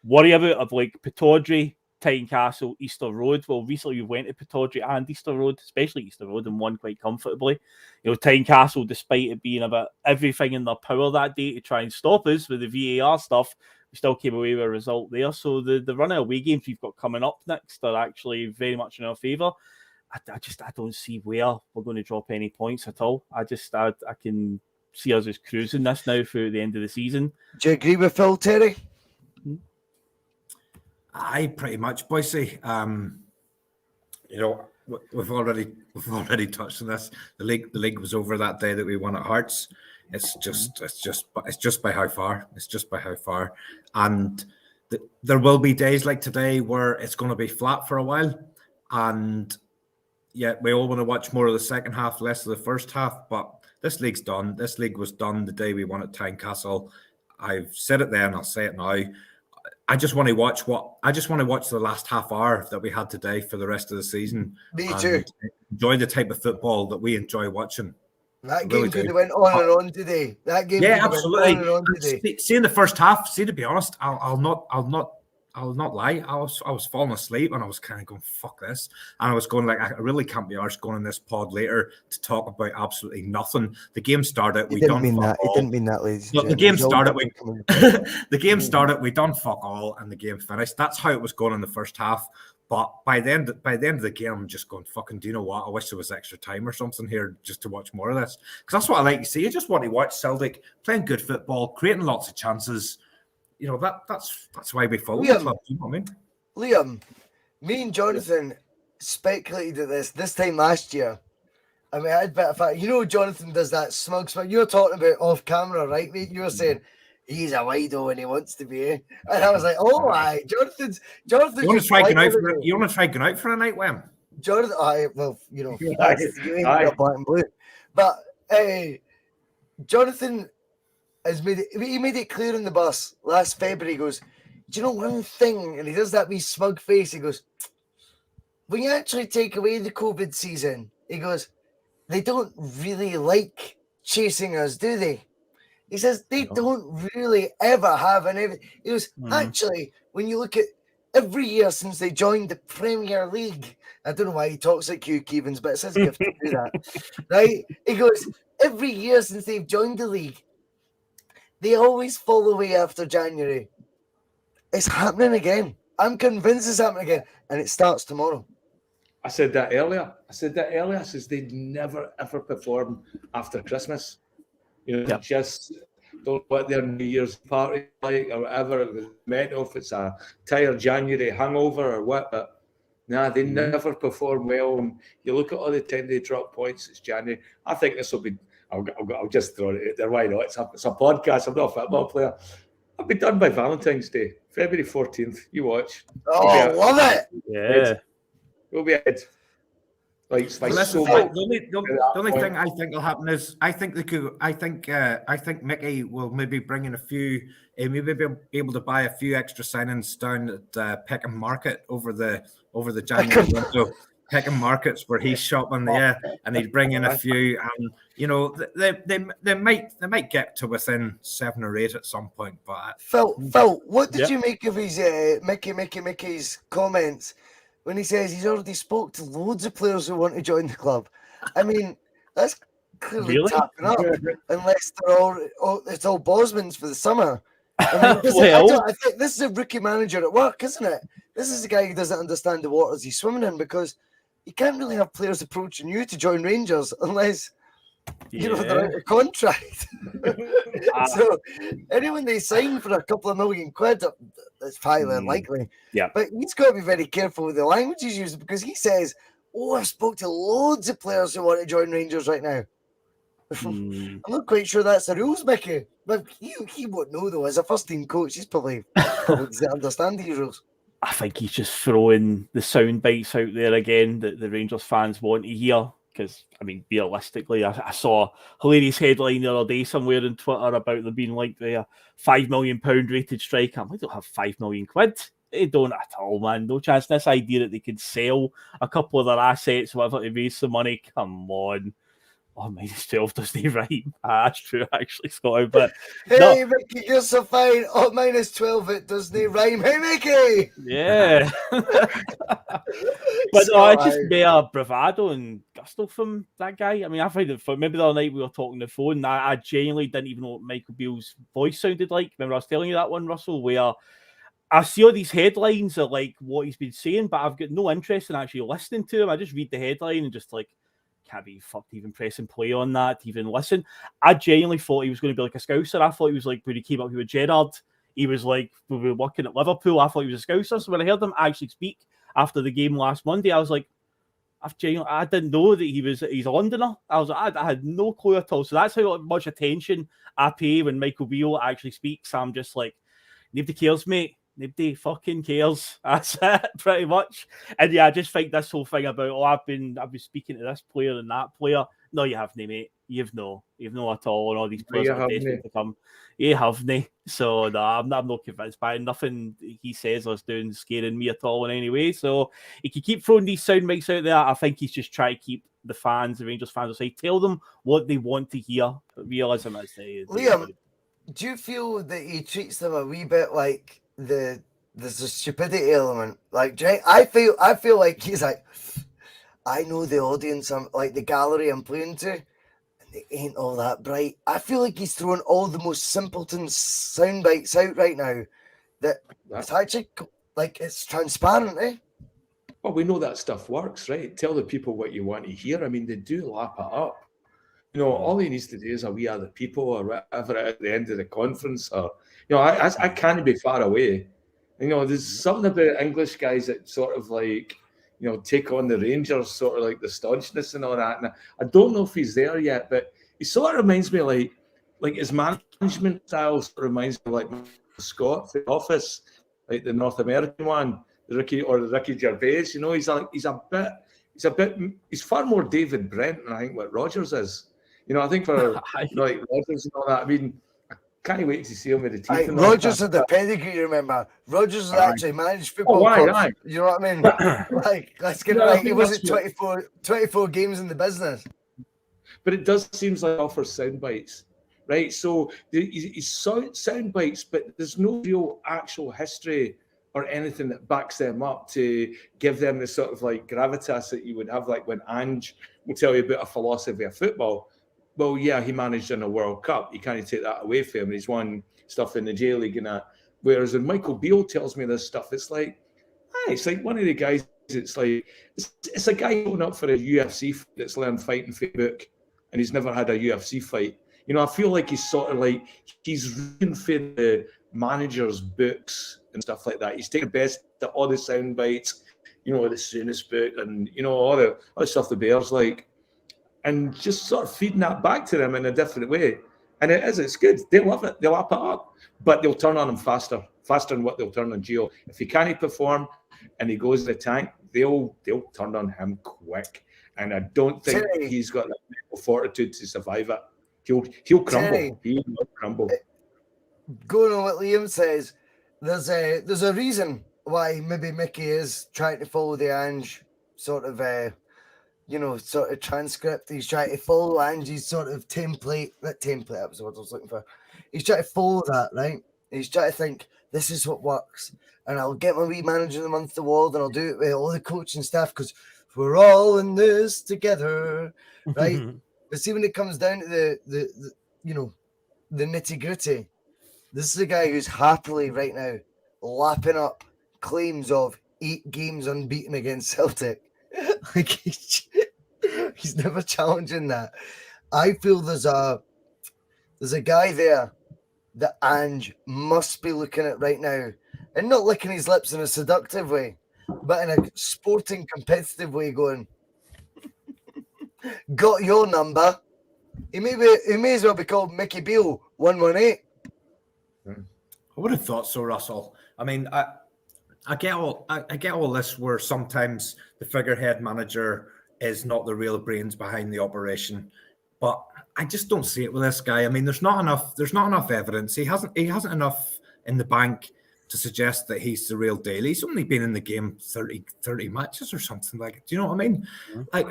worry about are like Pataudry, Tynecastle, Easter Road. Well, recently we went to Pittodrie and Easter Road, especially Easter Road, and won quite comfortably. You know, Tynecastle, despite it being about everything in their power that day to try and stop us with the VAR stuff, we still came away with a result there. So the run of away games we've got coming up next are actually very much in our favour. I don't see where we're going to drop any points at all. I can see us as cruising this now through the end of the season. Do you agree with Phil, Terry? I pretty much, Boise. You know, we've already touched on this. The league was over that day that we won at Hearts. It's just by how far. It's just by how far. And there will be days like today where it's going to be flat for a while, and yet we all want to watch more of the second half, less of the first half. But this league's done. This league was done the day we won at Tynecastle. I've said it then, I'll say it now. I just want to watch the last half hour that we had today for the rest of the season. Me too. Enjoy the type of football that we enjoy watching. That game could have went on and on today. That game, yeah, absolutely. Went on and on today. See, in the first half, to be honest, I'll not lie. I was falling asleep and I was kind of going, fuck this. And I was going like, I really can't be arsed going in this pod later to talk about absolutely nothing. The game started. It didn't mean that, ladies. Look, the game started. The game started. We done fuck all, and the game finished. That's how it was going in the first half. But by the end of the game, I'm just going, fucking, do you know what? I wish there was extra time or something here just to watch more of this. Because that's what I like to see. I just want to watch Celtic playing good football, creating lots of chances. You know, that's why we follow the club. You know what I mean? Liam, me and Jonathan speculated this time last year. I mean, I had a bit of fact. You know, Jonathan does that smug. You were talking about off camera, right, mate? You were saying he's a wido and he wants to be. And I was like, oh my, Jonathan's. You want to try going out for? You want to try going out for a night, Wem? Jonathan, well, you know, you ain't got black and blue, but Jonathan. He made it clear in the bus last February. He goes, do you know one thing? And he does that wee smug face. He goes, when you actually take away the COVID season, he goes, they don't really like chasing us, do they? He says they don't really ever have an. He goes, actually, when you look at every year since they joined the Premier League, I don't know why he talks like Hugh Keevins, but it's his gift to do that, right? He goes, every year since they've joined the league, they always fall away after January. It's happening again. I'm convinced it's happening again. And it starts tomorrow. I said that earlier. I says they'd never, ever perform after Christmas. You know, just don't let their New Year's party like or whatever. It was mental if it's a tired January hangover or what. But nah, they never perform well. And you look at all the 10-day drop points, it's January. I think this will be... I'll just throw it out there. Why not? It's a podcast. I'm not a football player. I'll be done by Valentine's Day, February 14th. You watch. Oh, love it. Yeah. We'll be ahead. Like so much. The only thing I think will happen is I think Mickey will maybe bring in a few. Maybe be able to buy a few extra signings down at Peckham Market over the January window. Peckham Markets where he's shopping there, and he'd bring in a few, and you know they might get to within 7 or 8 at some point. But Phil, what did you make of his Mickey's comments when he says he's already spoke to loads of players who want to join the club? I mean, that's clearly tapping up, unless they're all it's all Bosmans for the summer. I mean, I think this is a rookie manager at work, isn't it? This is a guy who doesn't understand the waters he's swimming in, because you can't really have players approaching you to join Rangers unless you know they're out of contract. So anyone they sign for a couple of $1 million, that's highly unlikely. Yeah, but he's got to be very careful with the language he's using, because he says, "Oh, I spoke to loads of players who want to join Rangers right now." I'm not quite sure that's the rules, Mickey. But he won't know though. As a first team coach, he's probably doesn't understand these rules. I think he's just throwing the sound bites out there again that the Rangers fans want to hear. Because, I mean, realistically, I saw a hilarious headline the other day somewhere on Twitter about there being like a £5 million rated striker. I don't have £5 million. They don't at all, man. No chance. This idea that they could sell a couple of their assets, whatever, to raise some money. Come on. Oh, -12 doesn't rhyme. That's true, actually, Scott. But Hey, no, Mickey, you're so fine. Oh, -12, it doesn't rhyme. Hey, Mickey! yeah. But no, it's just mere bravado and gusto from that guy. I mean, I find it fun. Maybe the other night we were talking on the phone, I genuinely didn't even know what Michael Beale's voice sounded like. Remember I was telling you that one, Russell, where I see all these headlines of like what he's been saying, but I've got no interest in actually listening to him. I just read the headline and just like, can't be fucked even pressing play on that to even listen. I genuinely thought he was going to be like a Scouser. I thought he was like when he came up here with Gerrard, he was like, we were working at Liverpool. I thought he was a Scouser. So when I heard him actually speak after the game last Monday, I was like, I didn't know that he's a Londoner. I had no clue at all. So that's how much attention I pay when Michael Beale actually speaks. I'm just like, nobody cares, mate. Nobody fucking cares. That's it, pretty much. And yeah, I just think this whole thing about I've been speaking to this player and that player. No, you haven't, mate. You've no at all, and all these players are desperate to come. You haven't. So no, I'm not convinced by it. Nothing he says or is doing scaring me at all in any way. So he can keep throwing these sound bites out there. I think he's just trying to keep the fans, the Rangers fans, will say, tell them what they want to hear. But realism is Liam, do you feel that he treats them a wee bit like there's a stupidity element? Like, I feel like he's like, I know the audience, I'm like the gallery I'm playing to, and they ain't all that bright. I feel like he's throwing all the most simpleton sound bites out right now. That it's actually like it's transparent, eh? Well, we know that stuff works, right? Tell the people what you want to hear. I mean, they do lap it up. You know, all he needs to do is a wee other people or whatever at the end of the conference. Or, you know, I can't be far away. You know, there's something about English guys that sort of like, you know, take on the Rangers, sort of like the staunchness and all that. And I don't know if he's there yet, but he sort of reminds me like his management style sort of reminds me of like Scott, The Office, like the North American one, the Ricky Gervais. You know, he's far more David Brent than I think what Rodgers is. You know, I think for you know, like Rodgers and all that. I mean, I can't wait to see him with the teeth. Rodgers had the pedigree, remember? Rodgers had actually managed football clubs. You know what I mean? Like, let's get it right. He wasn't 24 games in the business. But it does seem like he offers sound bites, right? So he's sound bites, but there's no real actual history or anything that backs them up to give them the sort of like gravitas that you would have, like when Ange will tell you about a philosophy of football. Well, yeah, he managed in a World Cup. You can't take that away from him. He's won stuff in the J League and that. Whereas when Michael Beale tells me this stuff, it's like one of the guys. It's like it's a guy going up for a UFC fight that's learned fighting for a book, and he's never had a UFC fight. You know, I feel like he's sort of like he's reading for the manager's books and stuff like that. He's taking the best of all the sound bites, you know, the soonest book and you know all the stuff the Bears like. And just sort of feeding that back to them in a different way. And it's good. They love it. They'll lap it up. But they'll turn on him faster than what they'll turn on Gio. If he can't perform and he goes to the tank, they'll turn on him quick. And I don't think he's got that mental fortitude to survive it. He'll crumble. He will crumble. Going on what Liam says, there's a reason why maybe Mickey is trying to follow the Ange sort of sort of transcript. He's trying to follow Angie's sort of template. That template, that was what I was looking for. He's trying to follow that, right? He's trying to think, this is what works. And I'll get my wee manager of the month award and I'll do it with all the coaching staff because we're all in this together, right? But see, when it comes down to the nitty gritty, this is a guy who's happily right now lapping up claims of 8 games unbeaten against Celtic. Like he's never challenging that. I feel there's a guy there that Ange must be looking at right now, and not licking his lips in a seductive way, but in a sporting competitive way, going, got your number. He may as well be called Mickey Beale 118. I would have thought so, Russell. I mean, I get all this where sometimes the figurehead manager is not the real brains behind the operation, but I just don't see it with this guy. I mean, there's not enough evidence. He hasn't enough in the bank to suggest that he's the real deal. He's only been in the game 30 matches or something like it. Do you know what I mean? Like,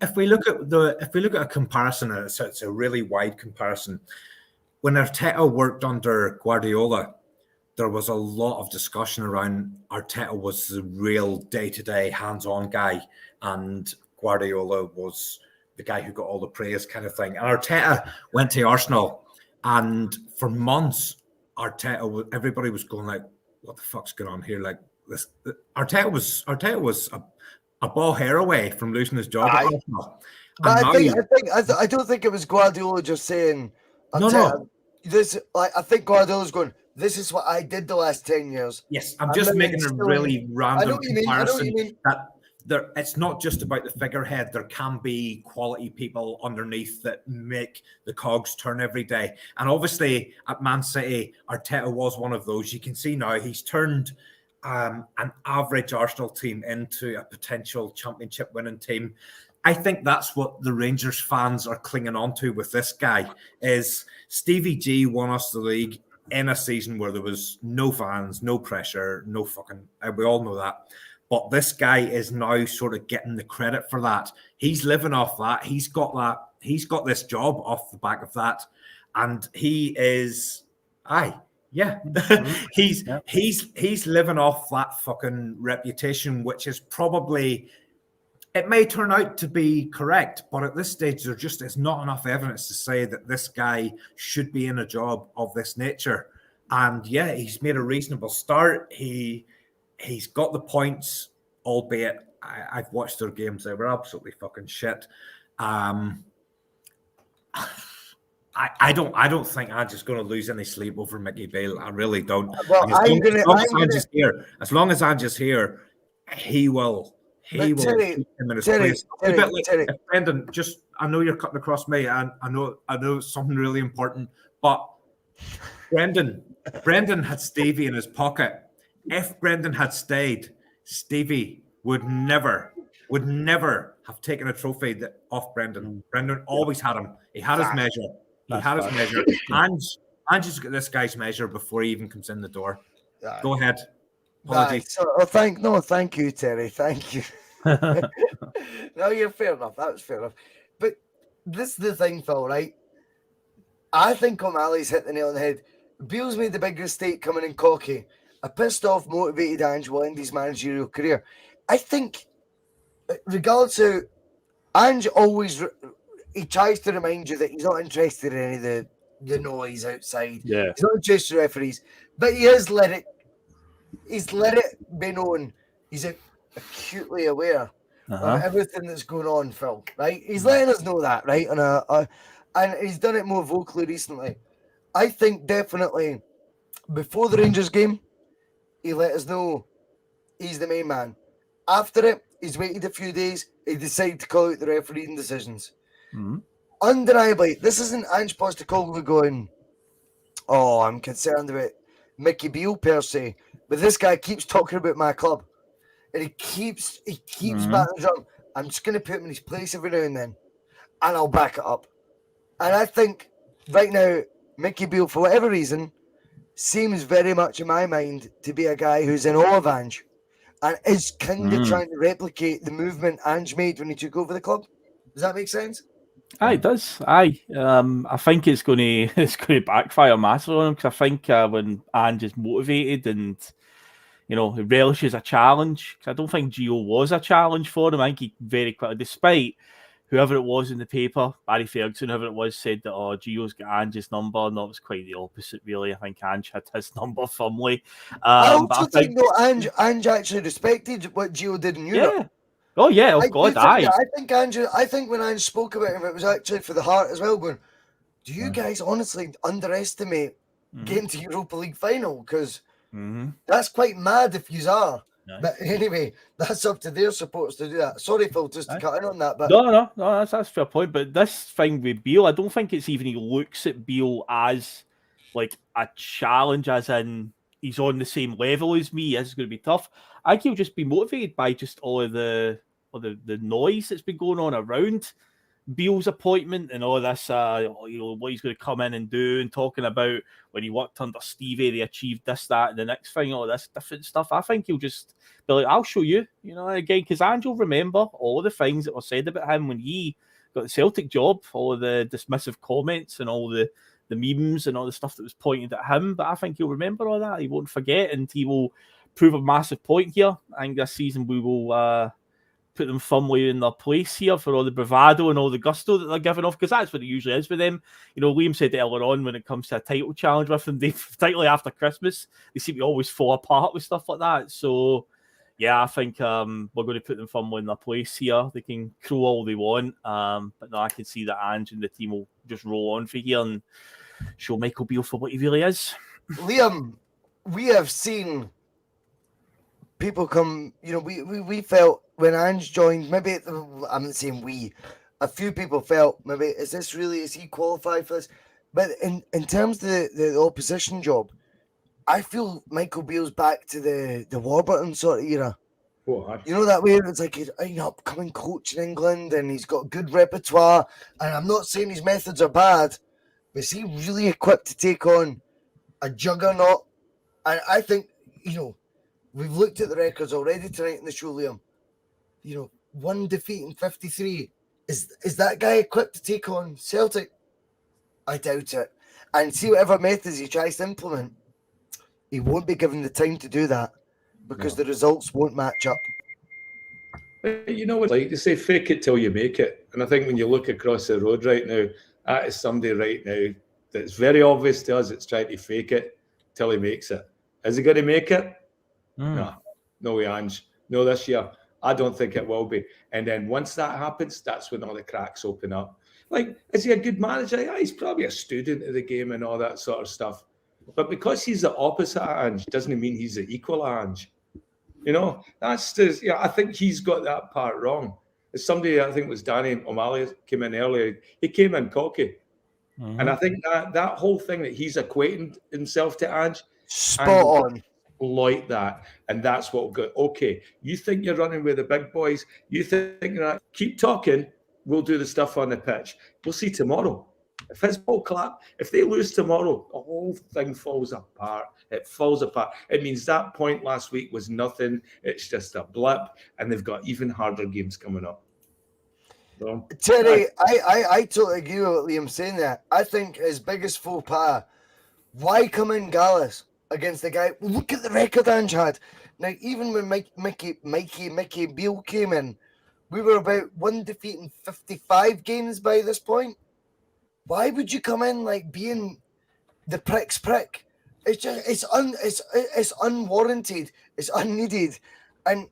if we look at a comparison, and it's a really wide comparison. When Arteta worked under Guardiola, there was a lot of discussion around Arteta was the real day-to-day hands-on guy, and Guardiola was the guy who got all the praise, kind of thing. And Arteta went to Arsenal, and for months, everybody was going like, "What the fuck's going on here?" Like this, Arteta was a ball hair away from losing his job at Arsenal. But I don't think it was Guardiola just saying, No. This, like, I think Guardiola's going, this is what I did the last 10 years. Yes, I'm just making a really random comparison. It's not just about the figurehead. There can be quality people underneath that make the cogs turn every day. And obviously at Man City, Arteta was one of those. You can see now he's turned an average Arsenal team into a potential championship winning team. I think that's what the Rangers fans are clinging on to with this guy is Stevie G won us the league in a season where there was no fans, no pressure, no fucking, we all know that. But this guy is now sort of getting the credit for that. He's living off that. He's got this job off the back of that. And he is, he's living off that fucking reputation, which is probably, it may turn out to be correct, but at this stage, there just is not enough evidence to say that this guy should be in a job of this nature. And yeah, he's made a reasonable start. He's got the points, albeit I've watched their games. They were absolutely fucking shit. I don't think I'm just going to lose any sleep over Mickey Bale. I really don't. Well, as long as Ange's here, he will. He will keep him in his place. Brendan, I know you're cutting across me, and I know it's something really important, but Brendan had Stevie in his pocket. If Brendan had stayed, Stevie would never have taken a trophy off Brendan. Brendan always had him. He had his measure. Ange's got this guy's measure before he even comes in the door. Go ahead. Apologies. Thank you, Terry. Thank you. No, you're fair enough. That was fair enough. But this is the thing, Phil, right? I think O'Malley's hit the nail on the head. Beale's made the big mistake coming in cocky. A pissed off, motivated Ange will end his managerial career. I think, regardless of Ange always, he tries to remind you that he's not interested in any of the noise outside. Yeah. He's not interested in referees, but he has let it be known he's acutely aware of everything that's going on, Phil, right? He's letting us know that, right? And he's done it more vocally recently. I think definitely before the Rangers game, he let us know he's the main man. After it, he's waited a few days. He decided to call out the refereeing decisions. Mm-hmm. Undeniably, this isn't Ange Postecoglou going, "Oh, I'm concerned about Mickey Beale per se," but this guy keeps talking about my club, and he keeps batting the drum. I'm just going to put him in his place every now and then, and I'll back it up. And I think right now, Mickey Beale, for whatever reason, seems very much in my mind to be a guy who's in awe of Ange and is kind of trying to replicate the movement Ange made when he took over the club. Does that make sense? Aye, it does. Aye. I think it's going to backfire massively on him, because I think when Ange is motivated and he relishes a challenge, because I don't think Gio was a challenge for him. I think he very quickly, despite whoever it was in the paper, Barry Ferguson, whoever it was, said that, Gio's got Ange's number. No, it was quite the opposite, really. I think Ange had his number firmly. I also think Ange actually respected what Gio did in Europe. Yeah. Oh, yeah, of God, aye. I think when Ange spoke about him, it was actually for the heart as well, going, do you guys honestly underestimate getting to Europa League final? Because that's quite mad if you are. Nice. But anyway, that's up to their supporters to do that. Sorry, Phil, just to cut in on that. But No, that's a fair point. But this thing with Beale, I don't think it's even he looks at Beale as like a challenge, as in he's on the same level as me. This is going to be tough. I think he'll just be motivated by just all of the noise that's been going on around Beale's appointment and all this, what he's going to come in and do, and talking about when he worked under Stevie, they achieved this, that, and the next thing, all this different stuff. I think he'll just be like, I'll show you, again, because Ange will remember all the things that were said about him when he got the Celtic job, all the dismissive comments and all the memes and all the stuff that was pointed at him. But I think he'll remember all that. He won't forget, and he will prove a massive point here. I think this season we will put them firmly in their place here for all the bravado and all the gusto that they're giving off, because that's what it usually is with them. Liam said earlier on, when it comes to a title challenge with them, particularly after Christmas, they seem to always fall apart with stuff like that. So, yeah, I think we're going to put them firmly in their place here. They can crow all they want, but no, I can see that Ange and the team will just roll on for here and show Michael Beale for what he really is. Liam, we have seen people come, we felt when Ange joined, maybe, I'm not saying we, a few people felt, maybe, is he qualified for this? But in terms of the opposition job, I feel Michael Beale's back to the Warburton sort of era. What? That way it's like he's an upcoming coach in England and he's got good repertoire. And I'm not saying his methods are bad, but is he really equipped to take on a juggernaut? And I think, we've looked at the records already tonight in the show, Liam. 1 defeat in 53. Is that guy equipped to take on Celtic? I doubt it. And see whatever methods he tries to implement, he won't be given the time to do that because the results won't match up. You know what, like they say, fake it till you make it. And I think when you look across the road right now, that is somebody right now that's very obvious to us it's trying to fake it till he makes it. Is he going to make it? No way, Ange. No, this year. I don't think it will be. And then once that happens, that's when all the cracks open up. Like, is he a good manager? Yeah, he's probably a student of the game and all that sort of stuff. But because he's the opposite of Ange, doesn't mean he's the equal of Ange. That's just, I think he's got that part wrong. As somebody, I think it was Danny O'Malley, came in earlier, he came in cocky. Mm-hmm. And I think that whole thing that he's equating himself to Ange, spot on. Like that, and that's what we'll go. Okay, you think you're running with the big boys? You think you're keep talking? We'll do the stuff on the pitch. We'll see tomorrow. If his ball clap, if they lose tomorrow, the whole thing falls apart. It falls apart. It means that point last week was nothing. It's just a blip, and they've got even harder games coming up. So, Terry, I totally agree with what Liam's saying there. I think his biggest faux pas. Why come in Gallus against the guy? Look at the record Ange had. Now, even when Mickey Beale came in, we were about 1 defeat in 55 games by this point. Why would you come in like being the prick's prick? It's just it's unwarranted. It's unneeded, and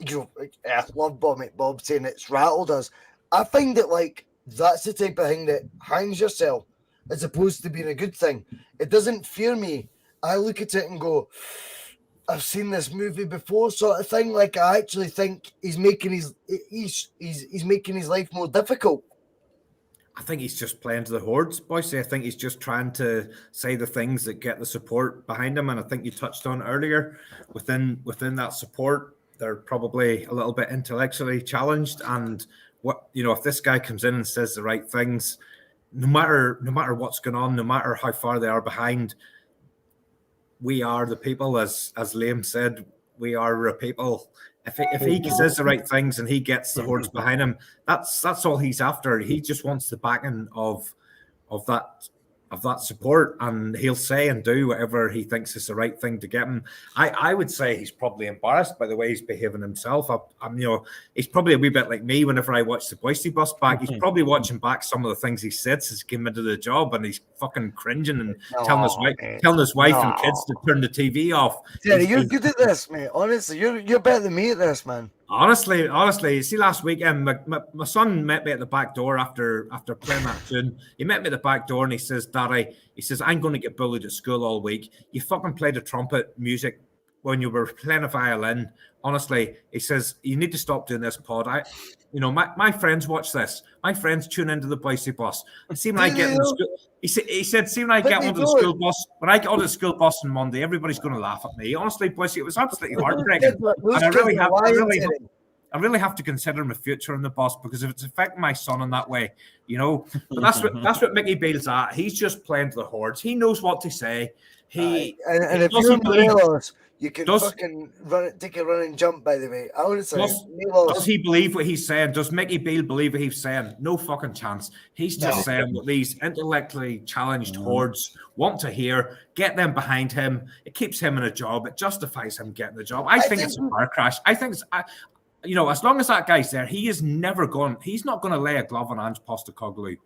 I love Bob saying it's rattled us. I find it like that's the type of thing that hangs yourself as opposed to being a good thing. It doesn't fear me. I look at it and go, I've seen this movie before, sort of thing. Like I actually think he's making his life more difficult. I think he's just playing to the hordes, Boyce. I think he's just trying to say the things that get the support behind him. And I think you touched on earlier, within that support, they're probably a little bit intellectually challenged. And if this guy comes in and says the right things, no matter what's going on, no matter how far they are behind, we are the people, as Liam said, we are a people. If he says the right things and he gets the hordes behind him, that's all he's after. He just wants the backing of that support, and he'll say and do whatever he thinks is the right thing to get him. I would say he's probably embarrassed by the way he's behaving himself. He's probably a wee bit like me whenever I watch the Boise bus back. He's probably watching back some of the things he said since he came into the job, and he's fucking cringing and telling his wife and kids to turn the TV off. Yeah, you're good at this, mate. Honestly, you're better than me at this, man. Honestly, see, last weekend, my son met me at the back door after playing that tune. He met me at the back door and he says, Daddy, I'm going to get bullied at school all week. You fucking played the trumpet music when you were playing a violin. Honestly, he says, you need to stop doing this, pod. My friends watch this. My friends tune into the Boise bus. And see, when I get on the school, he said, see, when I get onto the school bus, when I get onto the school bus on I really have to consider my future on the bus, because if it's affecting my son in that way, you know. But that's what Mickey Beale's at. He's just playing to the hordes. He knows what to say. And if you're Morelos, you can fucking take a run and jump, by the way. Honestly, does he believe what he's saying? Does Mickey Beale believe what he's saying? No fucking chance. He's just saying what these intellectually challenged hordes want to hear. Get them behind him. It keeps him in a job. It justifies him getting the job. I think it's a car crash. I think it's, you know, as long as that guy's there, he's not going to lay a glove on Ange Postecoglou.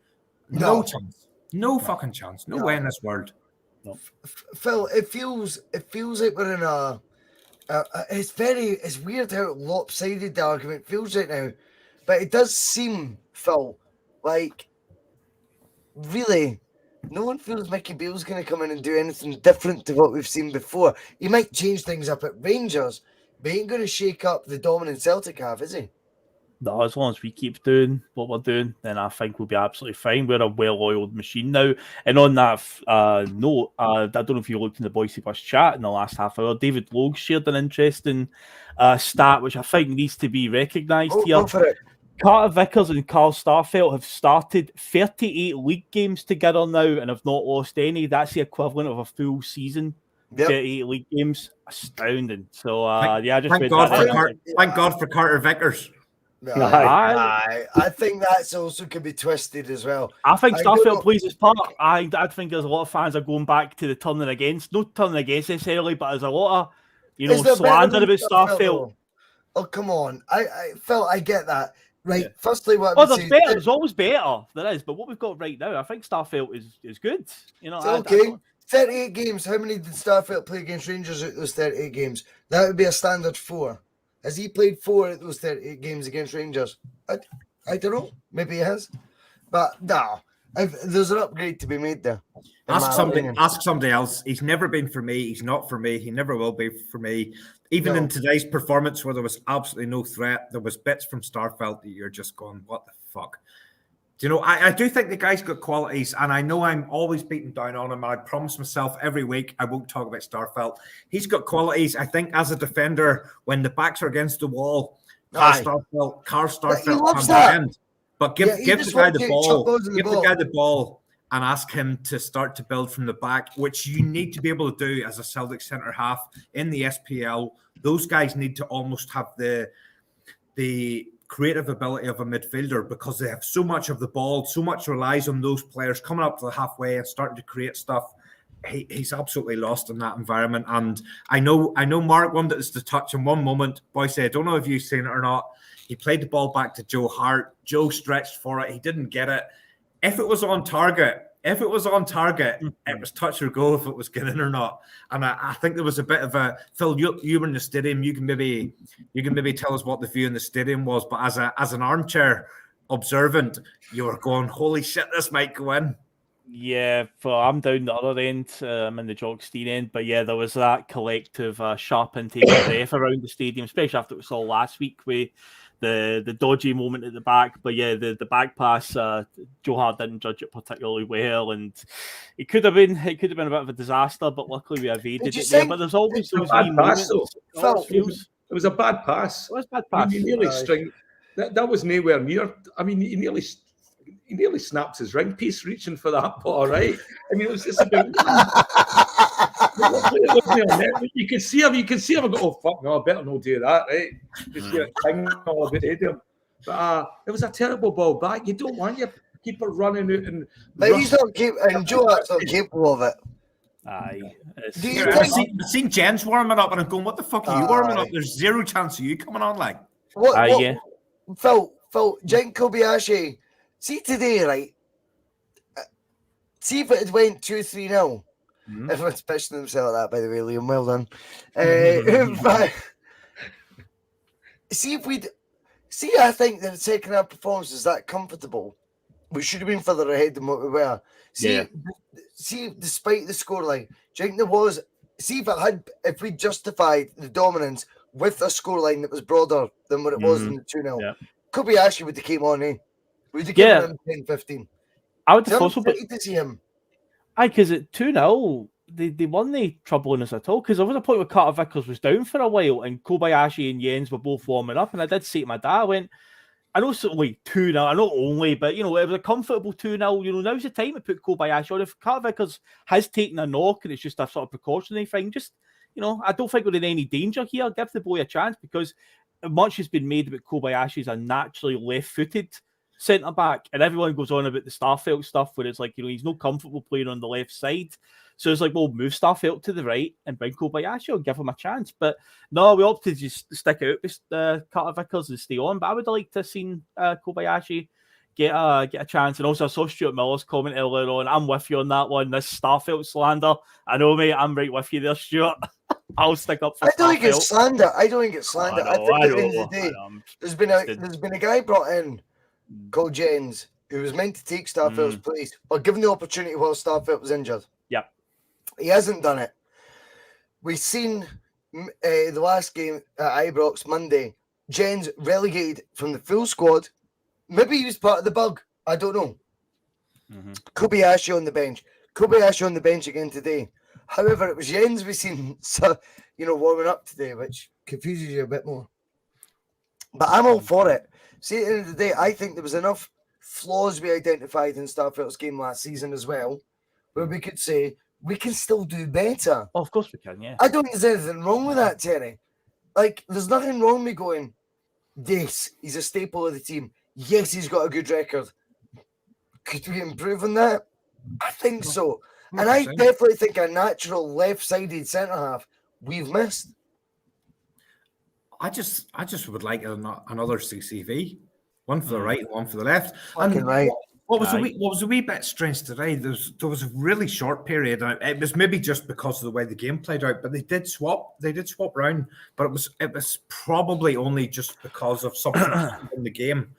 No chance. No fucking chance. No way in this world. No. Phil, it feels like we're in a it's weird how lopsided the argument feels right now, but it does seem, Phil, like really no one feels Mickey Beale's going to come in and do anything different to what we've seen before. He might change things up at Rangers, but he ain't going to shake up the dominant Celtic have, is he? No, as long as we keep doing what we're doing, then I think we'll be absolutely fine. We're a well-oiled machine now. And on that note, I don't know if you looked in the Boise Bus chat in the last half hour, David Logue shared an interesting stat, which I think needs to be recognised here. Go for it. Carter Vickers and Carl Starfelt have started 38 league games together now and have not lost any. That's the equivalent of a full season. 38 league games. Astounding. So, thank God for Carter Vickers. I think that's also can be twisted as well. I think Starfelt plays his part. I think there's a lot of fans are going back to the turning against, not turning against necessarily, but there's a lot of slander about Starfelt. Oh, come on. Phil, I get that. Right. Yeah. Firstly, there's always better. There is, but what we've got right now, I think Starfelt is good. You know, okay. 38 games. How many did Starfelt play against Rangers out those 38 games? That would be a standard 4. Has he played 4 of those 38 games against Rangers? I don't know. Maybe he has. But no, there's an upgrade to be made there. Ask somebody else. He's never been for me. He's not for me. He never will be for me. Even in today's performance where there was absolutely no threat, there was bits from Starfelt that you're just going, what the fuck? Do you know, I do think the guy's got qualities, and I know I'm always beating down on him. I promise myself every week I won't talk about Starfelt. He's got qualities. I think as a defender, when the backs are against the wall, Carl Starfelt comes in. But give the guy the ball. Give the guy the ball and ask him to start to build from the back, which you need to be able to do as a Celtic centre half in the SPL. Those guys need to almost have the creative ability of a midfielder, because they have so much of the ball, so much relies on those players coming up to the halfway and starting to create stuff. He's absolutely lost in that environment. And I know Mark wanted us to touch in one moment. Boise, I don't know if you've seen it or not. He played the ball back to Joe Hart. Joe stretched for it. He didn't get it. If it was on target, it was touch or go if it was getting in or not. And I think there was a bit of a Phil. You were in the stadium. You can maybe tell us what the view in the stadium was. But as an armchair observant, you were going, "Holy shit, this might go in." Yeah, I'm down the other end. I'm in the Jockstein end, but yeah, there was that collective sharp intake of breath around the stadium, especially after we saw last week with the dodgy moment at the back. But yeah, the back pass, Joe Hart didn't judge it particularly well, and it could have been a bit of a disaster. But luckily we evaded it there. But there's always those wee moments. It was a bad pass. It was a bad pass. He nearly that was nowhere near. I mean, he nearly snaps his ring piece reaching for that ball, right? I mean, it was just about. You can see him. I go, oh fuck no! I better not do that, right? Just get it all about him. But it was a terrible ball back. You don't want your keeper running out and. But he's not capable, and Joe Hart's not capable of it. Aye. I've seen Jens warming up, and I'm going, "What the fuck are you warming up? There's zero chance of you coming on, like." Yeah. Phil, Jen Kobayashi. See today, right? See if it had went 2-3-0. Everyone's pitching themselves like that, by the way, Liam. Well done. But I think the second half performance is that comfortable. We should have been further ahead than what we were. See, despite the scoreline, do you think there was? See if we justified the dominance with a scoreline that was broader than what it was in the 2-0. Yeah. Kobayashi would have came on, eh? We'd have given him 10-15. I would have also to see him. Aye, because at 2-0, they weren't they troubling us at all, because there was a point where Carter Vickers was down for a while and Kobayashi and Jens were both warming up, and I did say to my dad, I went, I know it's only 2-0, I know only, but you know, it was a comfortable 2-0. You know, now's the time to put Kobayashi on. If Carter Vickers has taken a knock and it's just a sort of precautionary thing, just, you know, I don't think we're in any danger here. Give the boy a chance, because much has been made about Kobayashi as a naturally left-footed centre back, and everyone goes on about the Starfelt stuff where it's like, you know, he's not comfortable playing on the left side. So it's like, well, move Starfelt to the right and bring Kobayashi or give him a chance. But no, we opted to just stick out with Carter Vickers and stay on. But I would have liked to have seen Kobayashi get a chance. And also, I saw Stuart Miller's comment earlier on. I'm with you on that one. This Starfelt slander. I know, mate. I'm right with you there, Stuart. I'll stick up for I don't think Starfelt. it's slander. I don't think it's slander. I think at the end of the day, know. there's been a guy brought in called Jens who was meant to take Starfelt's place or given the opportunity while Starfelt was injured. Yeah. He hasn't done it. We've seen the last game at Ibrox Monday, Jens relegated from the full squad. Maybe he was part of the bug. I don't know. Kobayashi on the bench. Kobayashi on the bench again today. However, it was Jens we've seen, warming up today, which confuses you a bit more. But I'm all for it. See, at the end of the day, I think there was enough flaws we identified in Starfelt's game last season as well, where we could say, we can still do better. Oh, of course we can, yeah. I don't think there's anything wrong with that, Terry. Like, there's nothing wrong with going, yes, he's a staple of the team. Yes, he's got a good record. Could we improve on that? I think so. 100%. And I definitely think a natural left-sided centre-half we've missed. I just would like another CCV. One for the right and one for the left. Fucking right. What was a wee bit strange today? There was a really short period. It was maybe just because of the way the game played out, but they did swap around. But it was probably only just because of something in the game,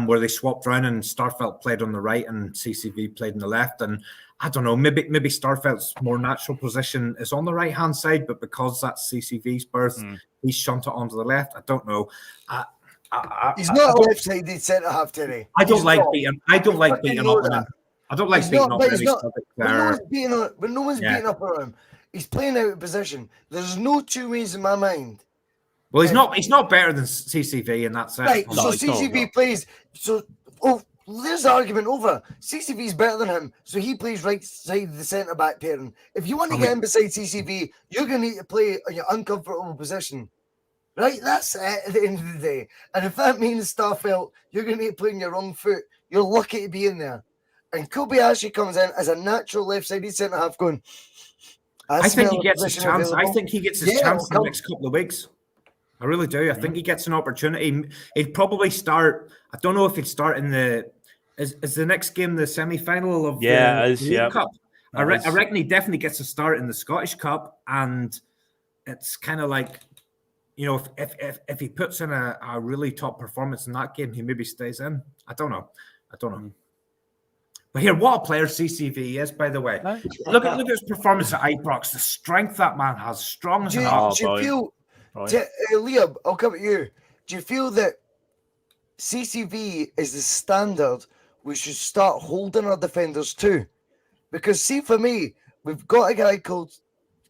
where they swapped around and Starfelt played on the right and CCV played on the left. And I don't know, maybe Starfelt's more natural position is on the right hand side, but because that's CCV's berth, he's shunted onto the left. I don't know. He's not a left-sided centre half today. I don't like beating up on him. I don't like beating up on him. When no one's beating up on him, he's playing out of position. There's no two ways in my mind. Well, he's not better than CCV in that sense. Right, so CCV plays. So, there's the argument over. CCV's better than him, so he plays right side of the centre back pairing. If you want to get him beside CCV, you're going to need to play in your uncomfortable position. Right, that's it at the end of the day. And if that means Starfelt, you're going to need to play on your wrong foot, you're lucky to be in there. And Kobayashi comes in as a natural left-sided centre-half going, I think he gets his chance. I think he gets his chance in the next couple of weeks. I really do. I think he gets an opportunity. He'd probably start, I don't know if he'd start in is the next game the semi-final of the World Cup? I reckon he definitely gets a start in the Scottish Cup, and it's kind of like, you know, if he puts in a really top performance in that game, he maybe stays in. I don't know. But here, what a player CCV is, by the way. Look at his performance at Ibrox. The strength that man has, strong as an arm. Do you feel, Liam, I'll come at you. Do you feel that CCV is the standard we should start holding our defenders to? Because see, for me, we've got a guy called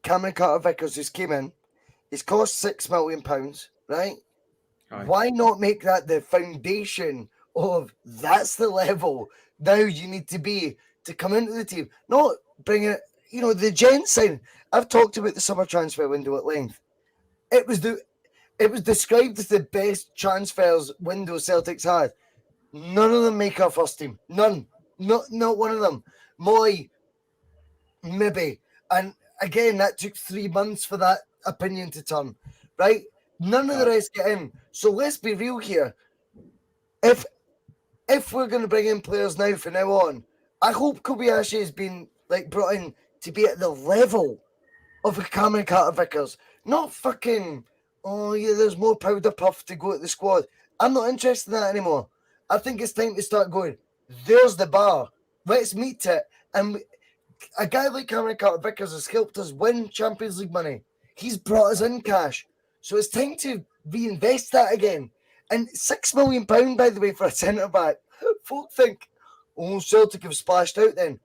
Cameron Carter-Vickers who's came in. It's cost £6 million, right? Why not make that the foundation of that's the level now you need to be to come into the team? Not bring it, the Jens sign. I've talked about the summer transfer window at length. It was described as the best transfers window Celtics had. None of them make our first team. None. Not one of them. Moy, maybe. And again, that took 3 months for that opinion to turn, right? None of the rest get in. So let's be real here. If we're going to bring in players now from now on, I hope Kobayashi has been brought in to be at the level of a Cameron Carter-Vickers. Not fucking, there's more powder puff to go at the squad. I'm not interested in that anymore. I think it's time to start going, there's the bar. Let's meet it. And a guy like Cameron Carter-Vickers has helped us win Champions League money. He's brought us in cash. So it's time to reinvest that again. And £6 million, by the way, for a centre-back. Folk think, Celtic have splashed out then.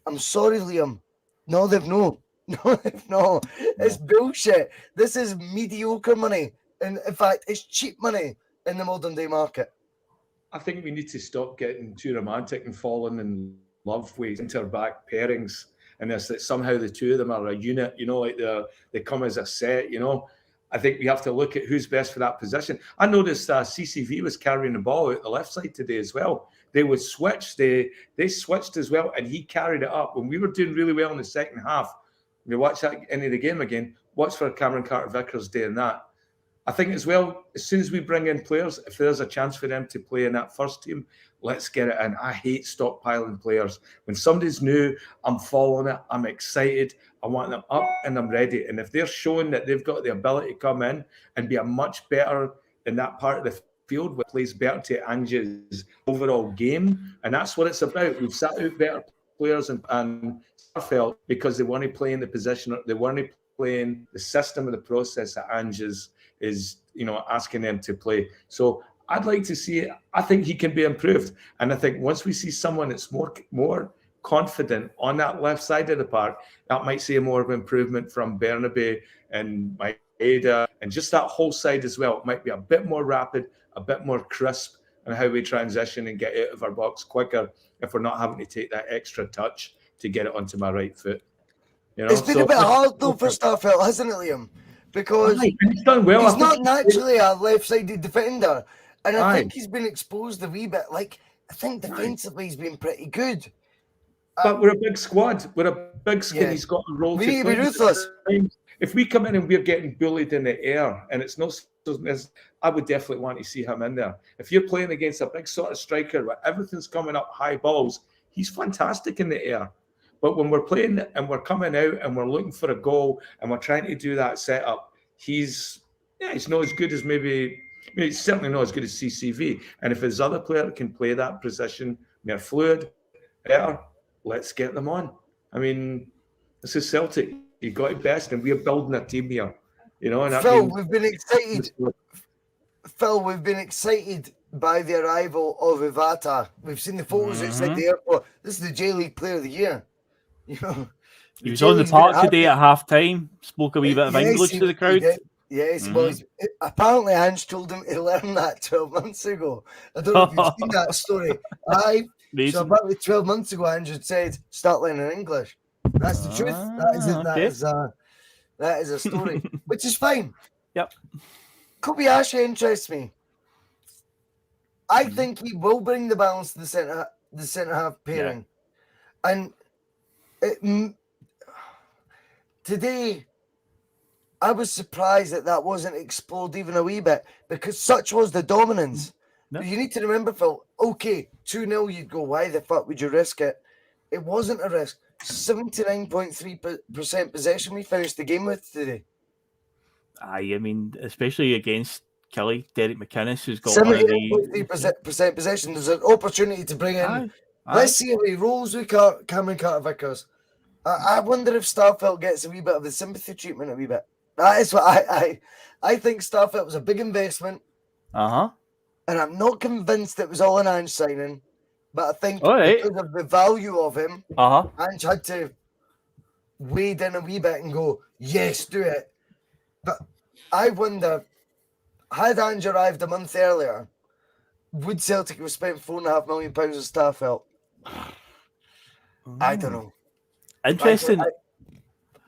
I'm sorry, Liam. No, they've no. No, it's bullshit. This is mediocre money. And in fact, it's cheap money in the modern day market. I think we need to stop getting too romantic and falling in love with centre-back pairings. And there's that somehow the two of them are a unit, like they come as a set, I think we have to look at who's best for that position. I noticed CCV was carrying the ball out the left side today as well. They would switch. They switched as well, and he carried it up. When we were doing really well in the second half, we watch that into the game again. Watch for Cameron Carter-Vickers doing that. I think as well, as soon as we bring in players, if there's a chance for them to play in that first team, let's get it in. I hate stockpiling players. When somebody's new, I'm following it. I'm excited. I want them up and I'm ready. And if they're showing that they've got the ability to come in and be a much better in that part of the field, which plays better to Ange's overall game, and that's what it's about. We've sat out better players and Spfl because they want to play in the position, they want to play in the system of the process that Ange's is asking them to play. So I'd like to see it. I think he can be improved, and I think once we see someone that's more confident on that left side of the park, that might see more of improvement from Bernabe and Maeda and just that whole side as well. It might be a bit more rapid, a bit more crisp on how we transition and get out of our box quicker if we're not having to take that extra touch to get it onto my right foot. It's been a bit hard though for Starfelt, hasn't it, Liam? Because he's done well. He's not naturally a left-sided defender, and I think he's been exposed a wee bit. Like, I think defensively he's been pretty good. But we're a big squad. We're a big squad. Yeah. He's got a role. We need to be ruthless. If we come in and we're getting bullied in the air, and it's no, I would definitely want to see him in there. If you're playing against a big sort of striker where everything's coming up high balls, he's fantastic in the air. But when we're playing and we're coming out and we're looking for a goal and we're trying to do that setup, he's not as good as he's certainly not as good as CCV. And if his other player can play that position, they're fluid, better, let's get them on. I mean, this is Celtic. You got it best, and we're building a team here. And Phil, we've been excited. Phil, we've been excited by the arrival of Ivata. We've seen the photos outside the airport. This is the J-League Player of the Year. He was on the park today at half-time, spoke a wee bit of English to the crowd. Yes, well, apparently Ange told him to learn that 12 months ago. I don't know if you've seen that story. So about 12 months ago, Ange had said, start learning English. That's the truth. That is a story, which is fine. Yep. Kobayashi interests me. I think he will bring the balance to the centre half pairing, and today I was surprised that wasn't explored even a wee bit because such was the dominance. No. You need to remember, Phil. Okay, 2-0, you'd go, why the fuck would you risk it? It wasn't a risk. 79.3% possession we finished the game with today. I mean, especially against Killie, Derek McInnes, who's got 78.3% possession. There's an opportunity to bring in. Let's see how he rolls with Cameron Carter-Vickers. I wonder if Starfelt gets a wee bit of the sympathy treatment a wee bit. That is what I think. Starfelt was a big investment. And I'm not convinced it was all an Ange signing. But I think because of the value of him, Ange had to wade in a wee bit and go, yes, do it. But I wonder, had Ange arrived a month earlier, would Celtic have spent £4.5 million on Starfelt? I don't know. Interesting.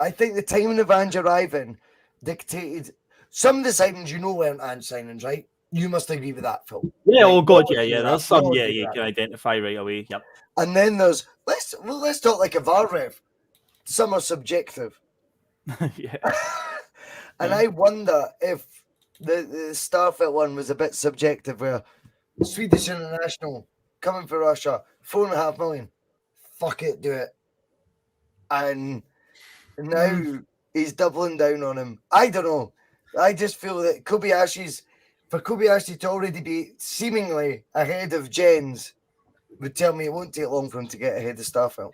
I think the timing of Ange arriving dictated some of the signings, weren't Ange signings, right? You must agree with that, Phil. Yeah, oh God, yeah. There's some, you can identify right away. Yep. And then there's let's talk like a VAR ref. Some are subjective. Yeah. And I wonder if the Starfelt one was a bit subjective, where Swedish international coming for Russia, £4.5 million. Fuck it, do it. And now he's doubling down on him. I don't know. I just feel that for Kobayashi to already be seemingly ahead of Jens would tell me it won't take long for him to get ahead of Starfelt.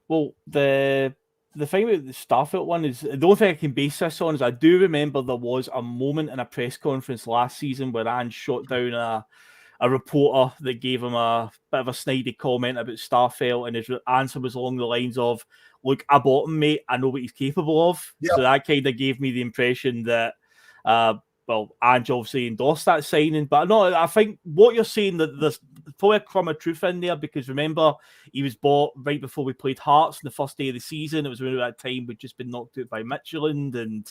Well, the thing about the Starfelt one is, the only thing I can base this on is I do remember there was a moment in a press conference last season where Ange shot down a a reporter that gave him a bit of a snidey comment about Starfelt, and his answer was along the lines of, "Look, I bought him, mate. I know what he's capable of." Yep. So that kind of gave me the impression that, Ange obviously endorsed that signing. But no, I think what you're saying, that there's probably a crumb of truth in there, because remember, he was bought right before we played Hearts on the first day of the season. It was around that time we'd just been knocked out by Midtjylland, and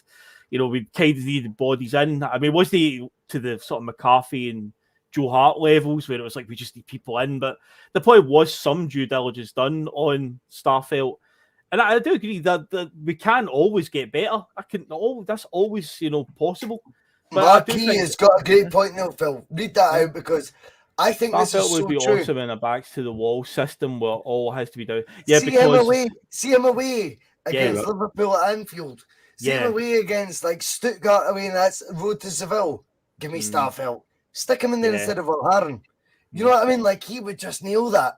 we kind of needed bodies in. I mean, wasn't he to the sort of McCarthy and Joe Hart levels where it was like we just need people in? But there probably was some due diligence done on Starfelt. And I do agree that we can always get better. That's always, possible. But Marquis has got a great point now, Phil. Read that out, because I think this is so would be true. awesome in a backs to the wall system where all has to be done. Yeah, see him away against Liverpool at Anfield. See him away against like Stuttgart away, and that's road to Seville. Give me Starfelt. Stick him in there instead of O'Haran. You know what I mean? Like, he would just nail that.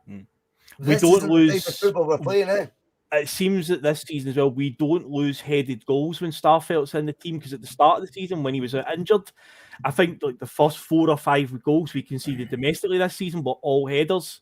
We don't lose the type of football we're playing, eh? It seems that this season as well, we don't lose headed goals when Starfelt's in the team, because at the start of the season, when he was injured, I think like the first 4 or 5 goals we conceded domestically this season were all headers.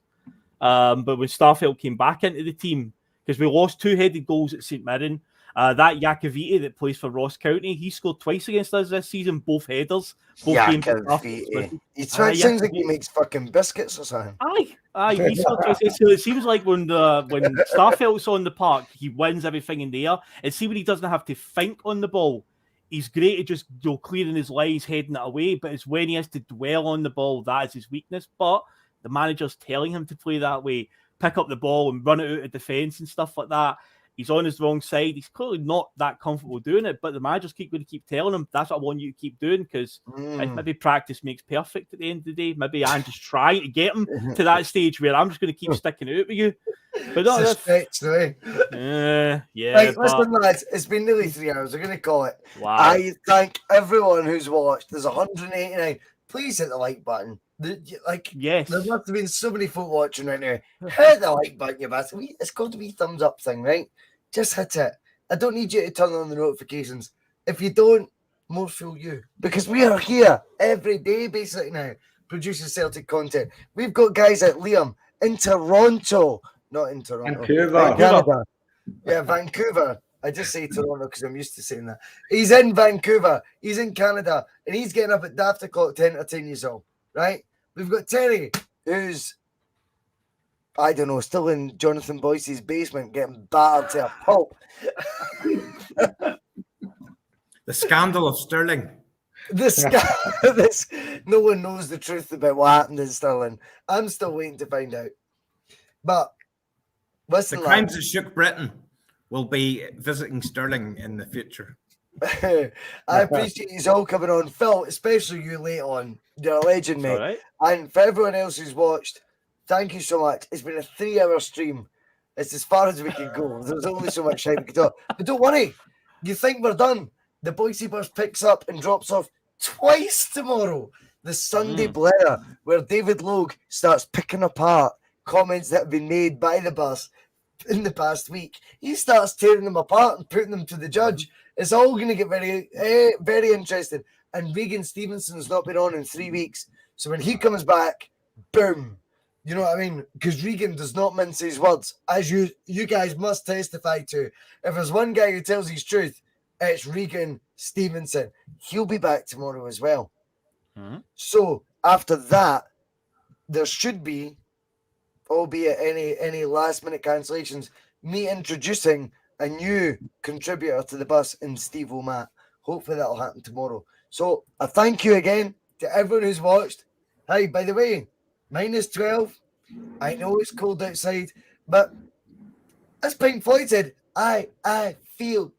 But when Starfelt came back into the team, because we lost 2 headed goals at St Mirren, that Jakaviti that plays for Ross County, he scored twice against us this season, both headers. Jakaviti. It sounds like he makes fucking biscuits or something. Aye. He scored twice. So it seems like when Starfelt's on the park, he wins everything in the air. And see, when he doesn't have to think on the ball, he's great at just clearing his lines, heading it away. But it's when he has to dwell on the ball, that is his weakness. But the manager's telling him to play that way, pick up the ball and run it out of defence and stuff like that. He's on his wrong side. He's clearly not that comfortable doing it, but the manager's going to keep telling him, that's what I want you to keep doing, because maybe practice makes perfect at the end of the day. Maybe I'm just trying to get him to that stage where I'm just going to keep sticking it out with you. But no, it's a stretch, Right, listen, lads, it's been nearly 3 hours. We're going to call it. Wow. I thank everyone who's watched. There's 189. Please hit the like button. Yes. There must have been so many folk watching right now. Hit the like button, you bastard. It's called to be thumbs up thing, right? Just hit it. I don't need you to turn on the notifications. If you don't, more fool you. Because we are here every day, basically, now, producing Celtic content. We've got guys like Liam in Toronto. Not in Toronto. Vancouver. Canada. Yeah, Vancouver. I just say Toronto because I'm used to saying that. He's in Vancouver. He's in Canada. And he's getting up at daft o'clock to entertain you all. Right? We've got Terry, who's, I don't know, still in Jonathan Boyce's basement getting battered to a pulp. The scandal of Sterling. No one knows the truth about what happened in Sterling. I'm still waiting to find out. But listen, the crimes that shook Britain will be visiting Sterling in the future. I appreciate you all coming on, Phil, especially you late on. You're a legend, mate. Right. And for everyone else who's watched, thank you so much. It's been a 3-hour stream. It's as far as we can go. There's only so much time we can talk. But don't worry. You think we're done. The Boise bus picks up and drops off twice tomorrow. The Sunday Blether, where David Logue starts picking apart comments that have been made by the bus in the past week. He starts tearing them apart and putting them to the judge. It's all going to get very, very interesting. And Regan Stevenson's not been on in 3 weeks. So when he comes back, boom. You know what I mean? Because Regan does not mince his words, as you guys must testify to. If there's one guy who tells his truth, it's Regan Stevenson. He'll be back tomorrow as well. Mm-hmm. So after that, there should be, albeit any last-minute cancellations, me introducing a new contributor to the bus in Steve O'Matt. Hopefully that'll happen tomorrow. So I thank you again to everyone who's watched. Hey, by the way, -12. I know it's cold outside, but as Pink Floyd said, I feel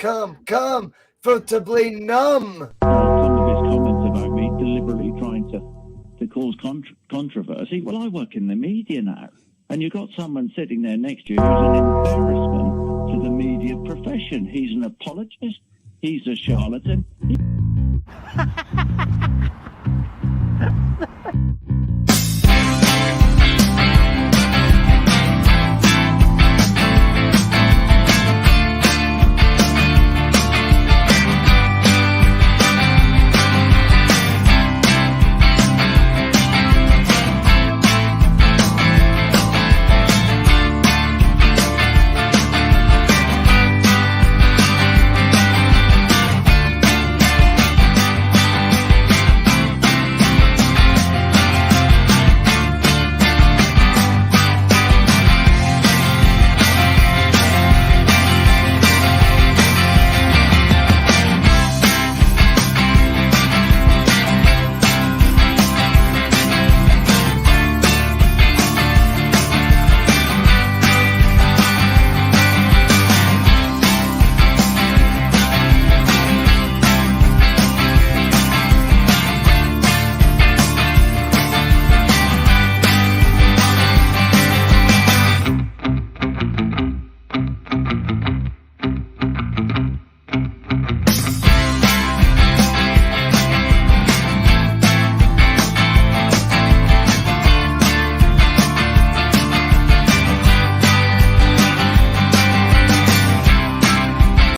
comfortably numb. Some of his comments about me deliberately trying to cause controversy. Well, I work in the media now, and you've got someone sitting there next to you who's an embarrassment to the media profession. He's an apologist. He's a charlatan.